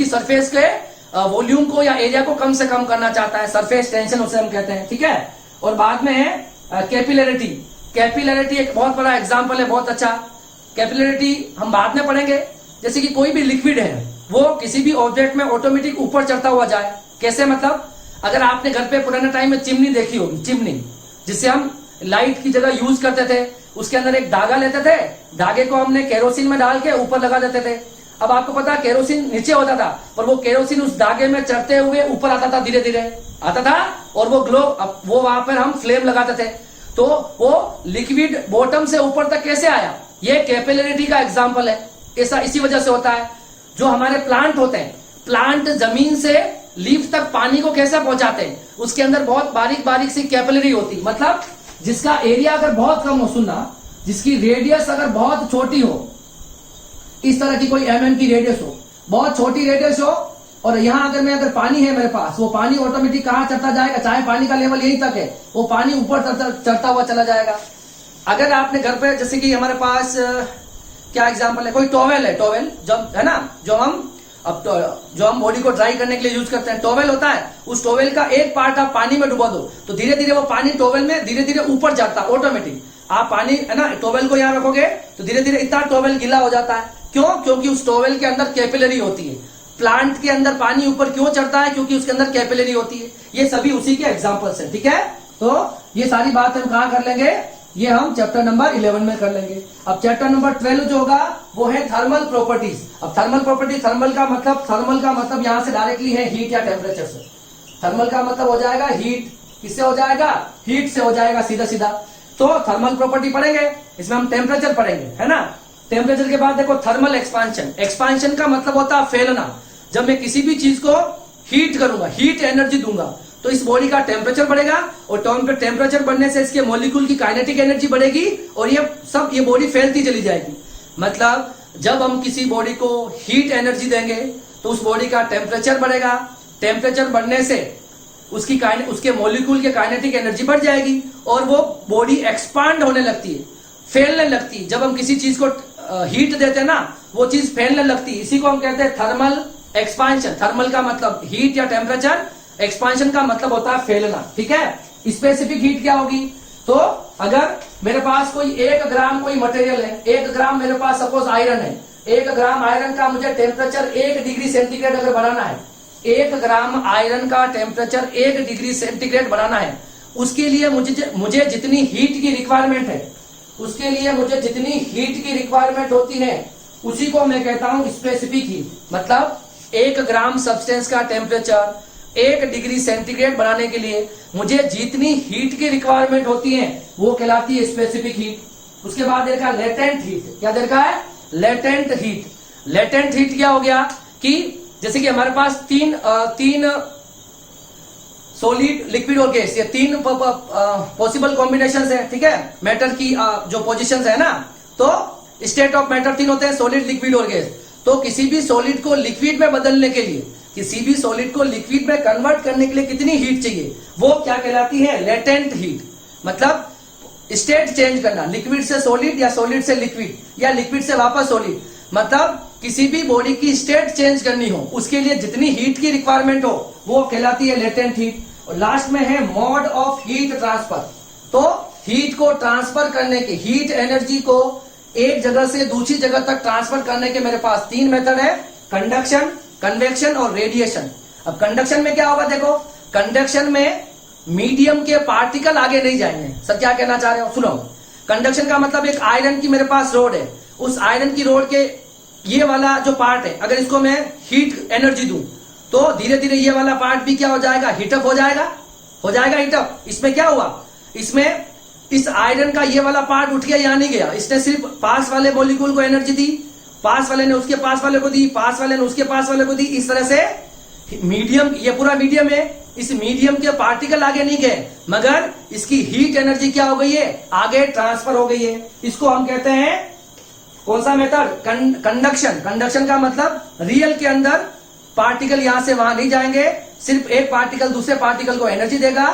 सरफेस के वॉल्यूम को या एरिया को कम से कम करना चाहता है, सरफेस टेंशन उसे हम कहते हैं, ठीक है। और बाद में है कैपिलरिटी। कैपिलरिटी एक बहुत बड़ा एग्जांपल है, बहुत अच्छा। कैपिलरिटी हम बाद में पढ़ेंगे। जैसे कि कोई भी लिक्विड है वो किसी भी ऑब्जेक्ट में ऑटोमेटिक ऊपर चढ़ता हुआ जाए। कैसे मतलब, अगर आपने घर पे पुराने टाइम में चिमनी देखी होगी, चिमनी जिससे हम लाइट की जगह यूज करते थे, उसके अंदर एक धागा लेते थे, धागे को हमने केरोसिन में डाल के ऊपर लगा देते थे। अब आपको पता केरोसिन नीचे होता था, पर वो केरोसिन उस धागे में चढ़ते हुए ऊपर आता था, धीरे धीरे आता था, और वो ग्लो, वो वहां पर हम फ्लेम लगाते थे। तो वो लिक्विड बॉटम से ऊपर तक कैसे आया, ये कैपिलरिटी का एग्जाम्पल है। ऐसा इसी वजह से होता है। जो हमारे प्लांट होते हैं, प्लांट जमीन से लीफ तक पानी को कैसे पहुंचाते हैं, उसके अंदर बहुत बारीक बारीक सी कैपिलरी होती, मतलब जिसका एरिया अगर बहुत कम हो, सुनना, जिसकी रेडियस अगर बहुत छोटी हो, इस तरह की कोई mm की रेडियस हो, बहुत छोटी रेडियस हो, और यहां अगर पानी है मेरे पास, वो पानी ऑटोमेटिक कहां चढ़ता जाएगा, चाहे पानी का लेवल यहीं तक है, वो पानी ऊपर चढ़ता हुआ चला जाएगा। अगर आपने घर पे, जैसे कि हमारे पास क्या एग्जांपल है, कोई टॉवेल है, टॉवेल जब है ना, जो हम बॉडी को ड्राई करने के लिए यूज करते हैं, टॉवेल होता है। उस टॉवेल का एक पार्ट आप पानी में डुबा दो तो धीरे धीरे वो पानी टॉवेल में धीरे धीरे ऊपर जाता है ऑटोमेटिक। आप पानी, है ना, टॉवेल को यहाँ रखोगे तो धीरे धीरे इतना टॉवेल गीला हो जाता है। क्यों? क्योंकि उस टॉवेल के अंदर कैपिलरी होती है। प्लांट के अंदर पानी ऊपर क्यों चढ़ता है? क्योंकि उसके अंदर कैपिलरी होती है। ये सभी उसी के एग्जाम्पल्स हैं, ठीक है। तो ये सारी बात हम कहाँ कर लेंगे, ये हम चैप्टर नंबर 11 में कर लेंगे। अब चैप्टर नंबर 12 जो होगा वो है थर्मल प्रॉपर्टीज। अब थर्मल प्रॉपर्टी, थर्मल का मतलब यहाँ से डायरेक्टली है हीट या टेम्परेचर से। थर्मल का मतलब हो जाएगा हीट, किससे हो जाएगा, हीट से हो जाएगा सीधा सीधा। तो थर्मल प्रॉपर्टी पढ़ेंगे, इसमें हम टेम्परेचर पढ़ेंगे, है ना। टेम्परेचर के बाद देखो थर्मल एक्सपांशन। एक्सपांशन का मतलब होता है फैलना। जब मैं किसी भी चीज को हीट करूंगा, हीट एनर्जी दूंगा, तो इस बॉडी का टेम्परेचर बढ़ेगा, और टेम्परेचर बढ़ने से इसके मॉलिक्यूल की काइनेटिक एनर्जी बढ़ेगी, और ये बॉडी फैलती चली जाएगी। मतलब जब हम किसी बॉडी को हीट एनर्जी देंगे तो उस बॉडी का टेम्परेचर बढ़ेगा। टेम्परेचर बढ़ने से उसके मॉलिक्यूल के काइनेटिक एनर्जी बढ़ जाएगी, और वो बॉडी एक्सपांड होने लगती है, फैलने लगती है। जब हम किसी चीज को हीट देते हैं ना, वो चीज फैलने लगती है। इसी को हम कहते हैं थर्मल एक्सपांशन। थर्मल का मतलब हीट या टेम्परेचर, एक्सपांशन का मतलब होता है फैलना, ठीक है। स्पेसिफिक हीट क्या होगी, तो अगर मेरे पास कोई 1 ग्राम कोई मटेरियल है, 1 ग्राम मेरे पास सपोज आयरन है, 1 ग्राम आयरन का मुझे टेम्परेचर 1 डिग्री सेंटीग्रेड अगर बढ़ाना है, 1 ग्राम आयरन का टेम्परेचर 1 डिग्री सेंटीग्रेड बढ़ाना है, उसके लिए मुझे जितनी हीट की रिक्वायरमेंट है, उसके लिए मुझे जितनी हीट की रिक्वायरमेंट होती है, उसी को मैं कहता हूं स्पेसिफिक हीट। मतलब 1 ग्राम सब्सटेंस का टेम्परेचर 1 डिग्री सेंटीग्रेड बनाने के लिए मुझे जितनी हीट की रिक्वायरमेंट होती है वो कहलाती है स्पेसिफिक हीट। उसके बाद देखा लेटेंट हीट। क्या देखा है? Latent heat. लेटेंट हीट क्या हो गया कि जैसे कि हमारे पास तीन सॉलिड, लिक्विड और गैस, ये 3 पॉसिबल कॉम्बिनेशंस है, ठीक है, मैटर की जो पोजीशंस है ना। तो स्टेट ऑफ मैटर 3 होते हैं, सॉलिड, लिक्विड और गैस। तो किसी भी सॉलिड को लिक्विड में बदलने के लिए, किसी भी सॉलिड को लिक्विड में कन्वर्ट करने के लिए कितनी हीट चाहिए, वो क्या कहलाती है? Latent heat. मतलब स्टेट चेंज करना, लिक्विड से सॉलिड या सॉलिड से लिक्विड या लिक्विड से वापस सॉलिड। मतलब किसी भी बॉडी की स्टेट चेंज करनी हो, उसके लिए जितनी हीट की रिक्वायरमेंट हो वो कहलाती है लेटेंट हीट। और लास्ट में है मोड ऑफ हीट ट्रांसफर। तो हीट को ट्रांसफर करने के, हीट एनर्जी को एक जगह से दूसरी जगह तक ट्रांसफर करने के मेरे पास 3 मेथड है, कंडक्शन, कन्वेक्शन और रेडिएशन। अब कंडक्शन में क्या होगा, देखो कंडक्शन में मीडियम के पार्टिकल आगे नहीं जाएंगे। सर क्या कहना चाह रहे हो, सुनो। कंडक्शन का मतलब एक आयरन की मेरे पास रोड है, उस आयरन की रोड के ये वाला जो पार्ट है, अगर इसको मैं हीट एनर्जी दूं तो धीरे धीरे ये वाला पार्ट भी क्या हो जाएगा, हीटअप हो जाएगा हीटअप। इसमें क्या हुआ, इसमें इस आयरन का ये वाला पार्ट उठ गया, यहां नहीं गया, इसने सिर्फ पास वाले मॉलिक्यूल को एनर्जी दी, पास वाले ने उसके पास वाले को दी, पास वाले ने उसके पास वाले को दी। इस तरह से मीडियम, ये पूरा मीडियम है, इस मीडियम के पार्टिकल आगे नहीं गए, मगर इसकी हीट एनर्जी क्या हो गई है, आगे ट्रांसफर हो गई है। इसको हम कहते हैं कौन सा मेथड, कंडक्शन। कंडक्शन का मतलब रियल के अंदर पार्टिकल यहां से वहां नहीं जाएंगे, सिर्फ एक पार्टिकल दूसरे पार्टिकल को एनर्जी देगा।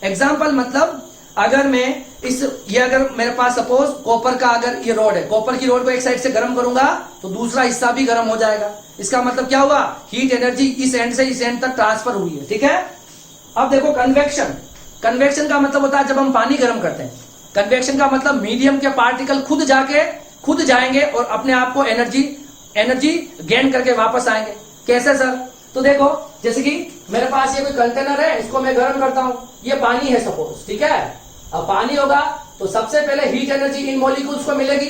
एग्जाम्पल मतलब अगर मैं ये अगर मेरे पास सपोज कॉपर का अगर ये रोड है, कॉपर की रोड को एक साइड से गर्म करूंगा तो दूसरा हिस्सा भी गर्म हो जाएगा। इसका मतलब क्या हुआ, हीट एनर्जी इस एंड से इस एंड तक ट्रांसफर हुई है। ठीक है, अब देखो कन्वेक्शन। कन्वेक्शन का मतलब होता है जब हम पानी गर्म करते हैं। कन्वेक्शन का मतलब मीडियम के पार्टिकल खुद जाएंगे और अपने आप को एनर्जी गेन करके वापस आएंगे। कैसे सर, तो देखो जैसे कि मेरे पास ये कोई कंटेनर है, इसको मैं गर्म करता हूं, ये पानी है सपोज, ठीक है। अब पानी होगा तो सबसे पहले हीट एनर्जी इन मॉलिक्यूल्स को मिलेगी,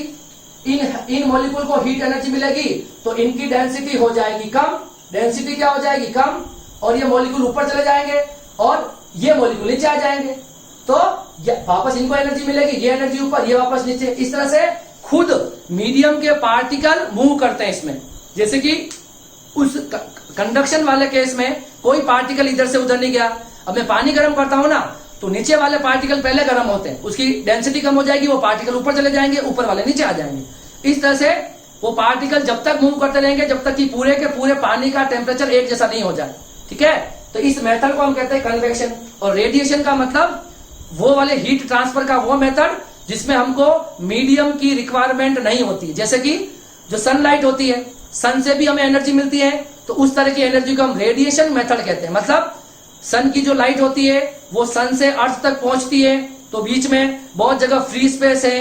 इन मॉलिक्यूल को हीट एनर्जी मिलेगी तो इनकी डेंसिटी हो जाएगी कम। डेंसिटी क्या हो जाएगी, कम, और ये मॉलिक्यूल ऊपर चले जाएंगे और ये मॉलिक्यूल नीचे आ जाएंगे, तो वापस इनको एनर्जी मिलेगी, ये एनर्जी ऊपर, ये वापस नीचे। इस तरह से खुद मीडियम के पार्टिकल मूव करते हैं इसमें। जैसे कि उस कंडक्शन वाले केस में कोई पार्टिकल इधर से उधर नहीं गया। अब मैं पानी गर्म करता हूं ना, तो नीचे वाले पार्टिकल पहले गर्म होते हैं, उसकी डेंसिटी कम हो जाएगी, वो पार्टिकल ऊपर चले जाएंगे, ऊपर वाले नीचे आ जाएंगे। इस तरह से वो पार्टिकल जब तक मूव करते रहेंगे जब तक कि पूरे के पूरे पानी का टेम्परेचर एक जैसा नहीं हो जाए। ठीक है, तो इस मेथड को हम कहते हैं कन्वेक्शन। और रेडिएशन का मतलब वो वाले हीट ट्रांसफर का वो मेथड जिसमें हमको मीडियम की रिक्वायरमेंट नहीं होती। जैसे कि जो सनलाइट होती है, सन से भी हमें एनर्जी मिलती है, तो उस तरह की एनर्जी को हम रेडिएशन मेथड कहते हैं। मतलब सन की जो लाइट होती है वो सन से अर्थ तक पहुंचती है, तो बीच में बहुत जगह फ्री स्पेस है,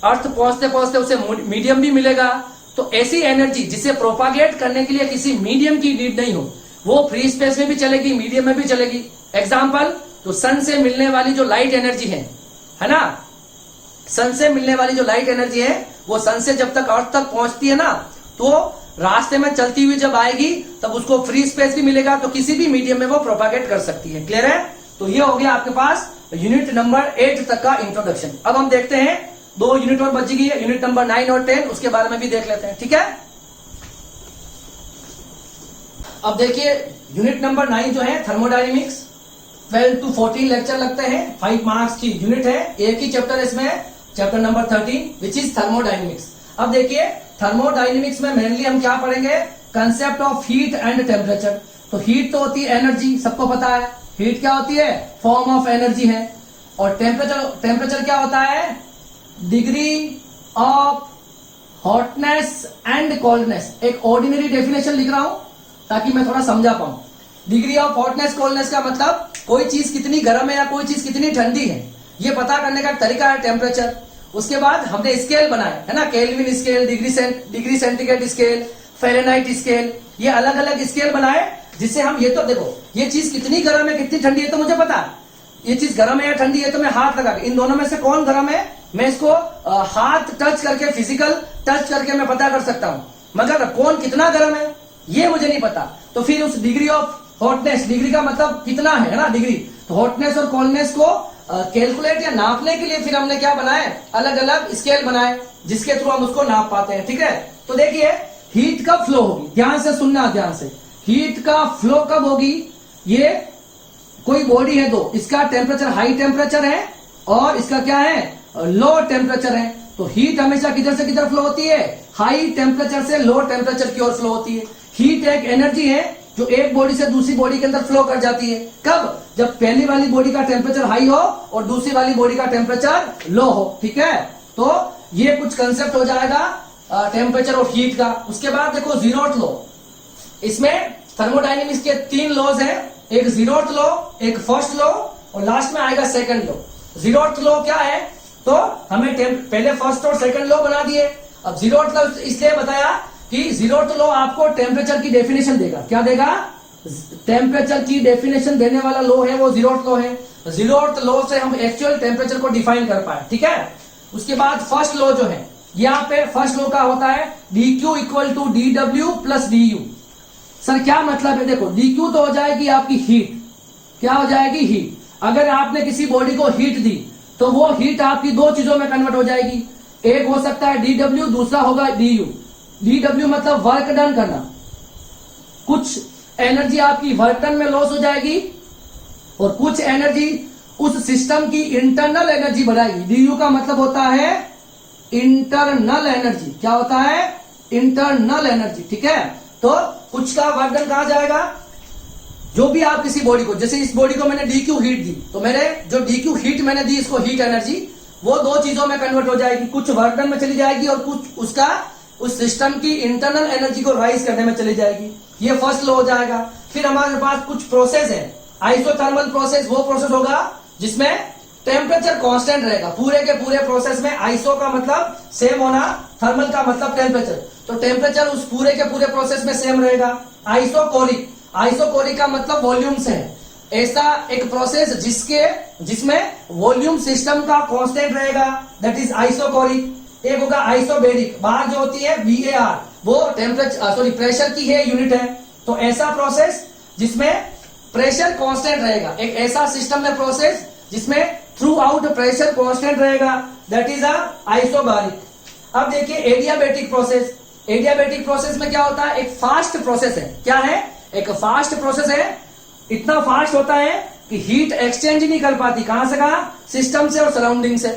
अर्थ पहुंचते पहुंचते उसे मीडियम भी मिलेगा। तो ऐसी एनर्जी जिसे प्रोपागेट करने के लिए किसी मीडियम की नीड नहीं हो, वो फ्री स्पेस में भी चलेगी, मीडियम में भी चलेगी। एग्जाम्पल, तो सन से मिलने वाली जो लाइट एनर्जी है ना, सन से मिलने वाली जो लाइट एनर्जी है वो सन से जब तक अर्थ तक पहुंचती है ना, तो रास्ते में चलती हुई जब आएगी तब उसको फ्री स्पेस भी मिलेगा, तो किसी भी मीडियम में वो प्रोपागेट कर सकती है। क्लियर है, तो ये हो गया आपके पास यूनिट नंबर 8 तक का इंट्रोडक्शन। अब हम देखते हैं 2 यूनिट और बची गई है, यूनिट नंबर 9 और 10, उसके बारे में भी देख लेते हैं। ठीक है, अब देखिए यूनिट नंबर 9 जो है थर्मोडायनेमिक्स, 12 to 14 लेक्चर लगते हैं, 5 मार्क्स की यूनिट है, एक ही चैप्टर इसमें, chapter number 13 which is thermodynamics. अब देखिए थर्मोडायनेमिक्स में मेनली हम क्या पढ़ेंगे, concept of heat and temperature. तो हीट तो होती है एनर्जी, सबको पता है, हीट क्या होती है, फॉर्म ऑफ एनर्जी है। और टेम्परेचर क्या होता है, degree of hotness and coldness. एक ऑर्डिनरी डेफिनेशन लिख रहा हूं ताकि मैं थोड़ा समझा पाऊं। डिग्री ऑफ हॉटनेस कोल्डनेस का मतलब कोई चीज कितनी गर्म है या कोई चीज कितनी ठंडी है, ये पता करने का तरीका है टेम्परेचर। उसके बाद हमने स्केल बनाए है ना, kelvin scale, degree centigrade scale, Fahrenheit scale, ये अलग अलग स्केल बनाए जिससे हम ये तो देखो ये चीज कितनी गर्म है कितनी ठंडी है तो मुझे पता है, ये चीज गर्म है या ठंडी है तो मैं हाथ लगा के इन दोनों में से कौन गर्म है मैं इसको हाथ टच करके, फिजिकल टच करके मैं पता कर सकता हूं, मगर कौन कितना गर्म है ये मुझे नहीं पता। तो फिर उस डिग्री ऑफ हॉटनेस, डिग्री का मतलब कितना है ना डिग्री, तो हॉटनेस और कोल्डनेस को कैलकुलेट या नापने के लिए फिर हमने क्या बनाए, अलग अलग स्केल बनाए जिसके थ्रू हम उसको नाप पाते हैं। ठीक है, तो देखिए हीट कब फ्लो होगी, ध्यान से सुनना, ध्यान से, हीट का फ्लो कब होगी, ये कोई बॉडी है तो इसका टेम्परेचर हाई टेम्परेचर है और इसका क्या है, लो टेम्परेचर है, तो हीट हमेशा किधर से किधर फ्लो होती है, हाई टेम्परेचर से लो टेम्परेचर की ओर फ्लो होती है। हीट एक एनर्जी है जो एक बॉडी से दूसरी बॉडी के अंदर फ्लो कर जाती है, कब, जब पहली वाली बॉडी का टेम्परेचर हाई हो और दूसरी वाली बॉडी का टेम्परेचर लो हो। ठीक है, तो ये कुछ कंसेप्ट हो जाएगा टेम्परेचर और हीट का। उसके बाद देखो जीरोथ लॉ, इसमें थर्मोडायनेमिक्स के 3 लॉज हैं, एक जीरोथ लॉ, एक फर्स्ट लॉ और लास्ट में आएगा सेकंड लॉ। जीरोथ लॉ क्या है, तो हमें पहले फर्स्ट और सेकंड लॉ बना दिए। अब जीरोथ लॉ इसलिए बताया कि जीरोथ लॉ आपको टेम्परेचर की डेफिनेशन देगा, क्या देगा, टेम्परेचर की डेफिनेशन देने वाला लॉ है वो जीरोथ लॉ है। जीरोथ लॉ से हम एक्चुअल टेम्परेचर को डिफाइन कर पाए। ठीक है, उसके बाद फर्स्ट लॉ जो है, यहाँ पे फर्स्ट लॉ का होता है dq equal to dw plus du। Sir क्या मतलब है, देखो dq तो हो जाएगी आपकी हीट, क्या हो जाएगी, हीट। अगर आपने किसी बॉडी को हीट दी तो वो हीट आपकी 2 चीजों में कन्वर्ट हो जाएगी, एक हो सकता है dw, दूसरा होगा du। dw मतलब वर्क डन करना, कुछ एनर्जी आपकी वर्क डन में लॉस हो जाएगी और कुछ एनर्जी उस सिस्टम की इंटरनल एनर्जी बढ़ाएगी। डीयू का मतलब होता है इंटरनल एनर्जी। क्या होता है? Internal energy. ठीक है, तो कुछ का वर्क डन कहा जाएगा, जो भी आप किसी बॉडी को, जैसे इस बॉडी को मैंने डीक्यू हीट दी, तो मेरे जो डीक्यू हीट मैंने दी इसको हीट एनर्जी, वो दो चीजों में कन्वर्ट हो जाएगी, कुछ वर्क डन में चली जाएगी और कुछ उसका उस सिस्टम की इंटरनल एनर्जी को राइज करने में चली जाएगी। ये फर्स्ट लॉ हो जाएगा। फिर हमारे पास कुछ प्रोसेस है, आइसोथर्मल प्रोसेस। वो प्रोसेस होगा जिसमें टेम्परेचर कांस्टेंट रहेगा। पूरे के पूरे प्रोसेस में आइसो का मतलब सेम होना, थर्मल का मतलब टेम्परेचर, तो टेम्परेचर उस पूरे के पूरे प्रोसेस में सेम रहेगा। आइसोकोरिक, आइसोकोरिक का मतलब वॉल्यूम्स है। ऐसा एक प्रोसेस जिसमें वॉल्यूम सिस्टम का कांस्टेंट रहेगा, दैट इज आइसोकोरिक। एक होगा आइसोबेरिक, बाहर जो होती है VAR, वो टेम्परेचर प्रेशर की है यूनिट है। तो ऐसा प्रोसेस जिसमें प्रेशर कांस्टेंट रहेगा, एक ऐसा सिस्टम में प्रोसेस जिसमें थ्रू आउट प्रेशर कांस्टेंट रहेगा, दैट इज आइसोबारिक। अब देखिए एडियाबेटिक प्रोसेस। एडियाबेटिक प्रोसेस में क्या होता है? एक फास्ट प्रोसेस है। क्या है? एक फास्ट प्रोसेस है। इतना फास्ट होता है कि हीट एक्सचेंज नहीं कर पाती। कहां से कहां? सिस्टम से और सराउंडिंग से।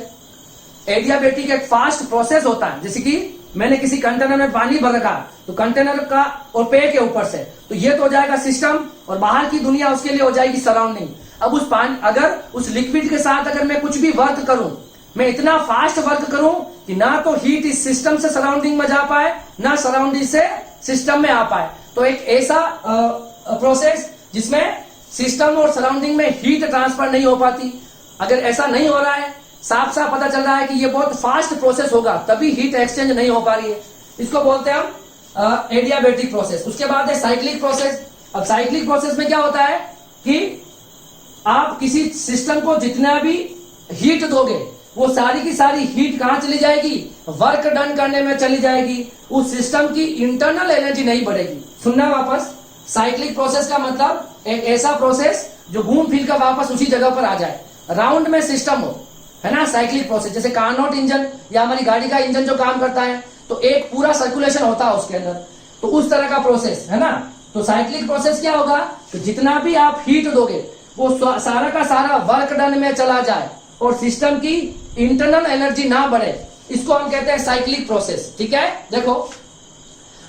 एडियाबेटिक एक फास्ट प्रोसेस होता है। जैसे कि मैंने किसी कंटेनर में पानी भर रखा, तो कंटेनर का और पे के ऊपर से, तो ये तो हो जाएगा सिस्टम और बाहर की दुनिया उसके लिए हो जाएगी सराउंडिंग। अब उस पानी, अगर उस लिक्विड के साथ अगर मैं कुछ भी वर्क करूं, मैं इतना फास्ट वर्क करूं कि ना तो हीट इस सिस्टम से सराउंडिंग में जा पाए, ना सराउंडिंग से सिस्टम में आ पाए। तो एक ऐसा प्रोसेस जिसमें सिस्टम और सराउंडिंग में हीट ट्रांसफर नहीं हो पाती। अगर ऐसा नहीं हो रहा है, साफ साफ पता चल रहा है कि ये बहुत फास्ट प्रोसेस होगा, तभी हीट एक्सचेंज नहीं हो पा रही है। इसको बोलते हैं हम एडियाबेटिक प्रोसेस। उसके बाद है साइक्लिक प्रोसेस। अब साइक्लिक प्रोसेस में क्या होता है कि आप किसी सिस्टम को जितना भी हीट दोगे, वो सारी की सारी हीट कहां चली जाएगी? वर्क डन करने में चली जाएगी। उस सिस्टम की इंटरनल एनर्जी नहीं बढ़ेगी। सुनना वापस, साइक्लिक प्रोसेस का मतलब एक ऐसा प्रोसेस जो घूम फिर कर वापस उसी जगह पर आ जाए, राउंड में सिस्टम हो, है ना। साइक्लिक प्रोसेस, जैसे कार्नोट इंजन या हमारी गाड़ी का इंजन जो काम करता है, तो एक पूरा सर्कुलेशन होता है उसके अंदर, तो उस तरह का प्रोसेस है ना। तो साइक्लिक प्रोसेस क्या होगा? तो जितना भी आप हीट दोगे वो सारा का सारा वर्क डन में चला जाए और सिस्टम की इंटरनल एनर्जी ना बढ़े, इसको हम कहते हैं साइक्लिक प्रोसेस। ठीक है, देखो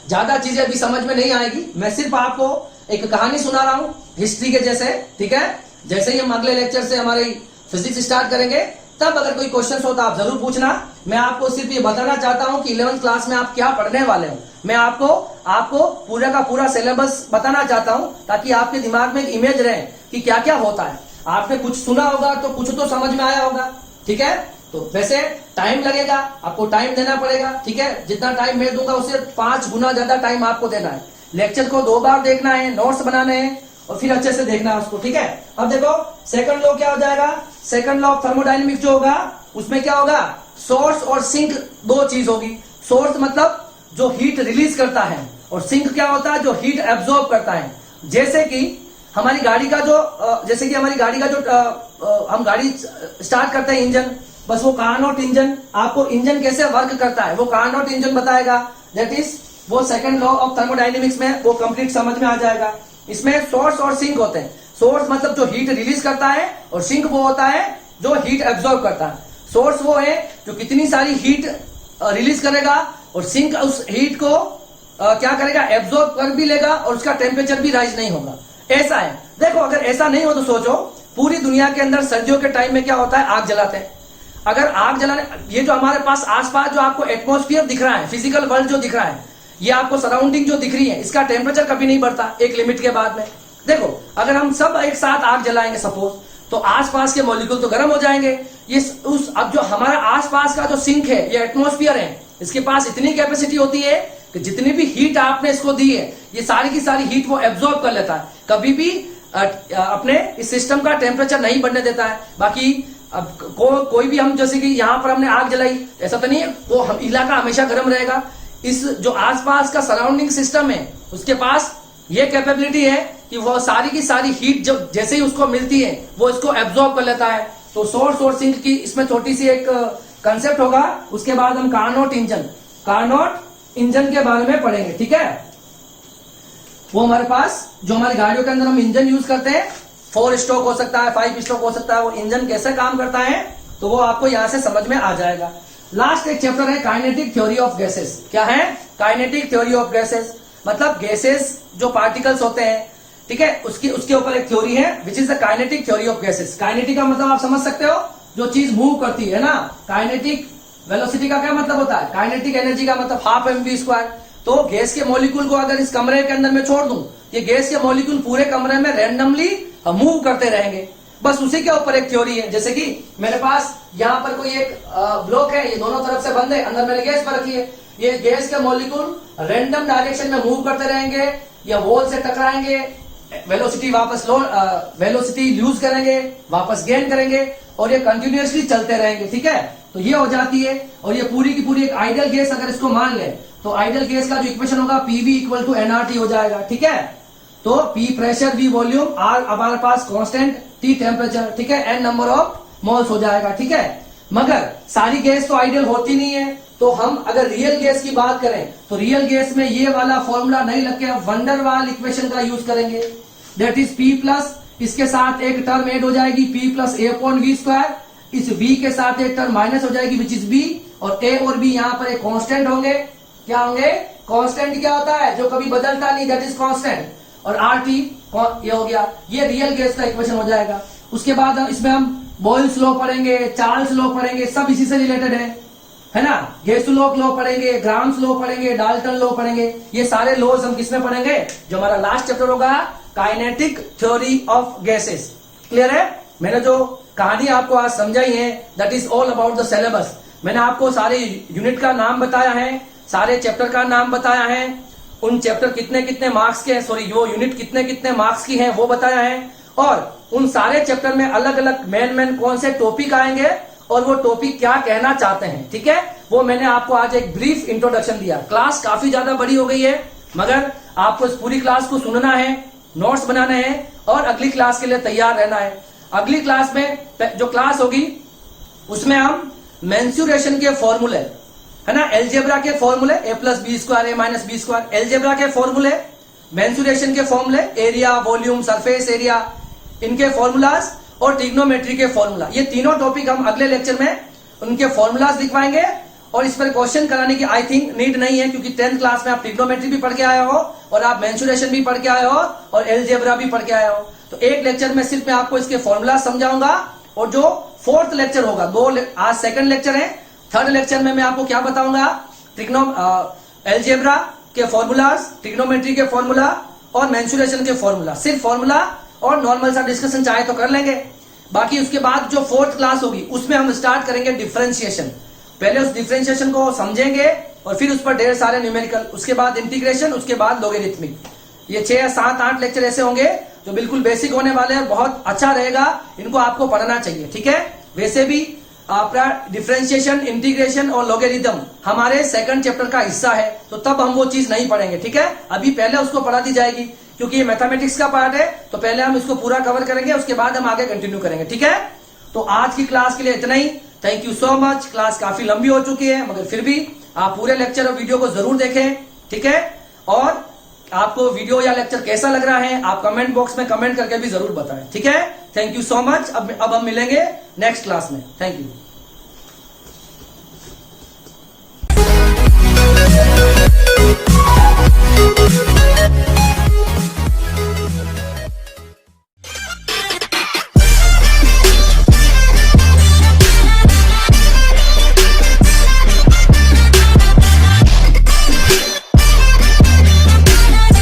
ज्यादा चीजें अभी समझ में नहीं आएगी, मैं सिर्फ आपको एक कहानी सुना रहा हूं हिस्ट्री के जैसे। ठीक है, जैसे ही हम अगले लेक्चर से हमारी फिजिक्स स्टार्ट करेंगे, तब अगर कोई क्वेश्चन हो तो आप जरूर पूछना। मैं आपको सिर्फ ये बताना चाहता हूं कि 11th क्लास में आप क्या पढ़ने वाले हो। मैं आपको पूरा का पूरा सिलेबस बताना चाहता हूं, ताकि आपके दिमाग में एक इमेज रहे कि क्या क्या होता है। आपने कुछ सुना होगा तो कुछ तो समझ में आया होगा। ठीक है, तो वैसे टाइम लगेगा, आपको टाइम देना पड़ेगा। ठीक है, जितना टाइम मैं दूंगा उससे 5 गुना ज्यादा टाइम आपको देना है। लेक्चर को 2 बार देखना है, नोट्स बनाने हैं और फिर अच्छे से देखना है उसको। ठीक है, अब देखो सेकंड लॉ क्या हो जाएगा? सेकंड लॉ ऑफ थर्मोडायनेमिक्स जो होगा उसमें क्या होगा? सोर्स और सिंक दो चीज होगी। सोर्स मतलब जो हीट रिलीज करता है, और सिंक क्या होता है? जो हीट एब्जॉर्ब करता है। जैसे कि हमारी गाड़ी का जो हम गाड़ी स्टार्ट करते हैं इंजन, बस वो कार्नोट इंजन, आपको इंजन कैसे वर्क करता है वो कार्नोट इंजन बताएगा। दैट इज वो सेकंड लॉ ऑफ थर्मोडायनेमिक्स में वो कंप्लीट समझ में आ जाएगा। इसमें सोर्स और सिंक होते हैं। सोर्स मतलब जो हीट रिलीज करता है, और सिंक वो होता है जो हीट एब्जॉर्ब करता है। सोर्स वो है जो कितनी सारी हीट रिलीज करेगा, और सिंक उस हीट को क्या करेगा? एब्जॉर्ब कर भी लेगा और उसका टेम्परेचर भी राइज नहीं होगा। ऐसा है। देखो अगर ऐसा नहीं हो तो सोचो, पूरी दुनिया के अंदर सर्दियों के टाइम में क्या होता है? आग जलाते हैं। अगर आग जलाने, ये जो हमारे पास आसपास जो आपको एटमॉस्फेयर दिख रहा है, फिजिकल वर्ल्ड जो दिख रहा है, ये आपको सराउंडिंग जो दिख रही है, इसका टेम्परेचर कभी नहीं बढ़ता एक लिमिट के बाद में। देखो अगर हम सब एक साथ आग जलाएंगे सपोज, तो आसपास के मॉलिक्यूल तो गर्म हो जाएंगे। ये अब जो हमारा आसपास का जो सिंक है, ये एटमॉस्फेयर है, इसके पास इतनी कैपेसिटी होती है कि जितनी भी हीट आपने इसको दी है, ये सारी की सारी हीट वो एब्जॉर्ब कर लेता है, कभी भी अपने इस सिस्टम का टेम्परेचर नहीं बढ़ने देता है। बाकी अब कोई भी हम, जैसे कि यहाँ पर हमने आग जलाई, ऐसा तो नहीं है वो इलाका हमेशा गर्म रहेगा। इस जो आसपास का सराउंडिंग सिस्टम है, उसके पास ये कैपेबिलिटी है कि वो सारी की सारी हीट जब जैसे ही उसको मिलती है, वो इसको एब्जॉर्ब कर लेता है। तो सोर्स और सिंक की इसमें छोटी सी एक कंसेप्ट होगा। उसके बाद हम कार्नोट इंजन के बारे में पढ़ेंगे। ठीक है, वो हमारे पास जो हमारी गाड़ियों के अंदर हम इंजन यूज करते हैं, 4 स्ट्रोक हो सकता है, 5 स्ट्रोक हो सकता है, वो इंजन कैसे काम करता है तो वो आपको यहां से समझ में आ जाएगा। लास्ट एक चैप्टर है काइनेटिक थ्योरी ऑफ गैसेस। क्या है? काइनेटिक थ्योरी ऑफ गैसेस, मतलब गैसेस जो पार्टिकल्स होते हैं, ठीक है, उसके ऊपर एक थ्योरी है which is the kinetic theory of gases. Kinetic का मतलब आप समझ सकते हो, जो चीज मूव करती है ना। काइनेटिक वेलोसिटी का क्या मतलब होता है? काइनेटिक एनर्जी का मतलब हाफ mv²। तो गैस के मॉलिक्यूल को अगर इस कमरे के अंदर में छोड़ दूं, ये गैस के मॉलिक्यूल पूरे कमरे में रैंडमली मूव करते रहेंगे। बस उसी के ऊपर एक थ्योरी है। जैसे कि मेरे पास यहाँ पर कोई एक ब्लॉक है, ये दोनों तरफ से बंद है, अंदर मैंने गैस पर रखी है, ये गैस के मॉलिक्यूल रैंडम डायरेक्शन में मूव करते रहेंगे, या वॉल से टकराएंगे, वेलोसिटी वापस वेलोसिटी लूज करेंगे, वापस गेन करेंगे, और ये कंटिन्यूअसली चलते रहेंगे। ठीक है, तो ये हो जाती है। और ये पूरी की पूरी एक आइडियल गैस अगर इसको मान ले तो आइडियल गैस का जो इक्वेशन होगा पीवी इक्वल टू एनआरटी हो जाएगा। ठीक है, तो P pressure, V volume, R हमारे पास कांस्टेंट, टी टेम्परेचर, ठीक है, एन नंबर ऑफ मोल्स हो जाएगा। ठीक है, मगर सारी गैस तो आइडियल होती नहीं है, तो हम अगर रियल गैस की बात करें तो रियल गैस में ये वाला फॉर्मूला नहीं लग के वंडरवाल इक्वेशन का यूज करेंगे, दैट इज पी प्लस, इसके साथ एक टर्म एड हो जाएगी P plus a upon V square, इस v के साथ एक टर्म माइनस हो जाएगी विच इज b, और a और b यहाँ पर एक कांस्टेंट होंगे। क्या होंगे? कांस्टेंट क्या होता है? जो कभी बदलता नहीं, दैट इज कांस्टेंट, और RT ये हो गया। ये रियल गैस का इक्वेशन हो जाएगा। उसके बाद इसमें हम बॉयल्स लॉ पढ़ेंगे, चार्ल्स लॉ पढ़ेंगे, सब इसी से रिलेटेड है ना। गेसुलोक लॉ पढ़ेंगे, ग्राम्स लॉ पढ़ेंगे, डाल्टन लॉ पढ़ेंगे। ये सारे लॉज हम किसमें पढ़ेंगे? जो हमारा लास्ट चैप्टर होगा kinetic theory of gases. Clear है? मैंने जो कहानी आपको आज समझाई है that is all about the syllabus. मैंने आपको सारे यूनिट का नाम बताया है, सारे चैप्टर का नाम बताया है, उन चैप्टर कितने कितने मार्क्स के हैं, सॉरी वो यूनिट कितने कितने मार्क्स की है वो बताया है, और उन सारे चैप्टर में अलग अलग मेन कौन से टॉपिक आएंगे और वो टॉपिक क्या कहना चाहते हैं। ठीक है, वो मैंने आपको आज एक ब्रीफ इंट्रोडक्शन दिया। क्लास काफी ज्यादा बड़ी हो गई है, मगर आपको इस पूरी क्लास को सुनना है, नोट्स बनाने हैं और अगली क्लास के लिए तैयार रहना है। अगली क्लास में जो क्लास होगी उसमें हम मेंसुरेशन के फॉर्मूले, है ना, एलजेब्रा के फॉर्मूले, a plus B square, a minus B square, algebra के फॉर्मूले, मेंसुरेशन के फॉर्मूले, एरिया, वॉल्यूम, सरफेस एरिया, इनके फॉर्मूलाज, और ट्रिग्नोमेट्री के फॉर्मूला, ये तीनों टॉपिक हम अगले लेक्चर में उनके फॉर्मूलाज लिखवाएंगे। और इस पर क्वेश्चन कराने की आई थिंक नीड नहीं है, क्योंकि 10th क्लास में आप ट्रिग्नोमेट्री भी पढ़ के आए हो और आप मेंसुरेशन भी पढ़ के आए हो और एलजेब्रा भी पढ़ के आए हो। तो एक लेक्चर में सिर्फ मैं आपको इसके फॉर्मूला समझाऊंगा, और जो 4th लेक्चर होगा, आज 2nd लेक्चर है, 3rd लेक्चर में मैं आपको क्या बताऊंगा? एलजेब्रा के फॉर्मूलाज, ट्रिग्नोमेट्री के फॉर्मूला और मेंसुरेशन के फॉर्मूला। सिर्फ फॉर्मूला और नॉर्मल सा डिस्कशन चाहे तो कर लेंगे। बाकी उसके बाद जो 4th क्लास होगी उसमें हम स्टार्ट करेंगे डिफरेंशिएशन। पहले उस डिफरेंशिएशन को समझेंगे और फिर उस पर ढेर सारे न्यूमेरिकल, उसके बाद इंटीग्रेशन, उसके बाद लोगरिथमिक। ये 6 या 7 8 लेक्चर ऐसे होंगे जो बिल्कुल बेसिक होने वाले हैं, बहुत अच्छा रहेगा, इनको आपको पढ़ना चाहिए। ठीक है, वैसे भी आपका डिफरेंशिएशन, इंटीग्रेशन और लोगरिथम हमारे 2nd चैप्टर का हिस्सा है, तो तब हम वो चीज नहीं पढ़ेंगे। ठीक है, अभी पहले उसको पढ़ा दी जाएगी, क्योंकि ये मैथमेटिक्स का पार्ट है, तो पहले हम इसको पूरा कवर करेंगे, उसके बाद हम आगे कंटिन्यू करेंगे। ठीक है, तो आज की क्लास के लिए इतना ही। Thank you so much. Class काफी लंबी हो चुकी है, मगर फिर भी आप पूरे लेक्चर और वीडियो को जरूर देखें। ठीक है, और आपको वीडियो या लेक्चर कैसा लग रहा है आप कमेंट बॉक्स में कमेंट करके भी जरूर बताएं। ठीक है, थैंक यू सो मच। अब हम मिलेंगे नेक्स्ट क्लास में। Thank you.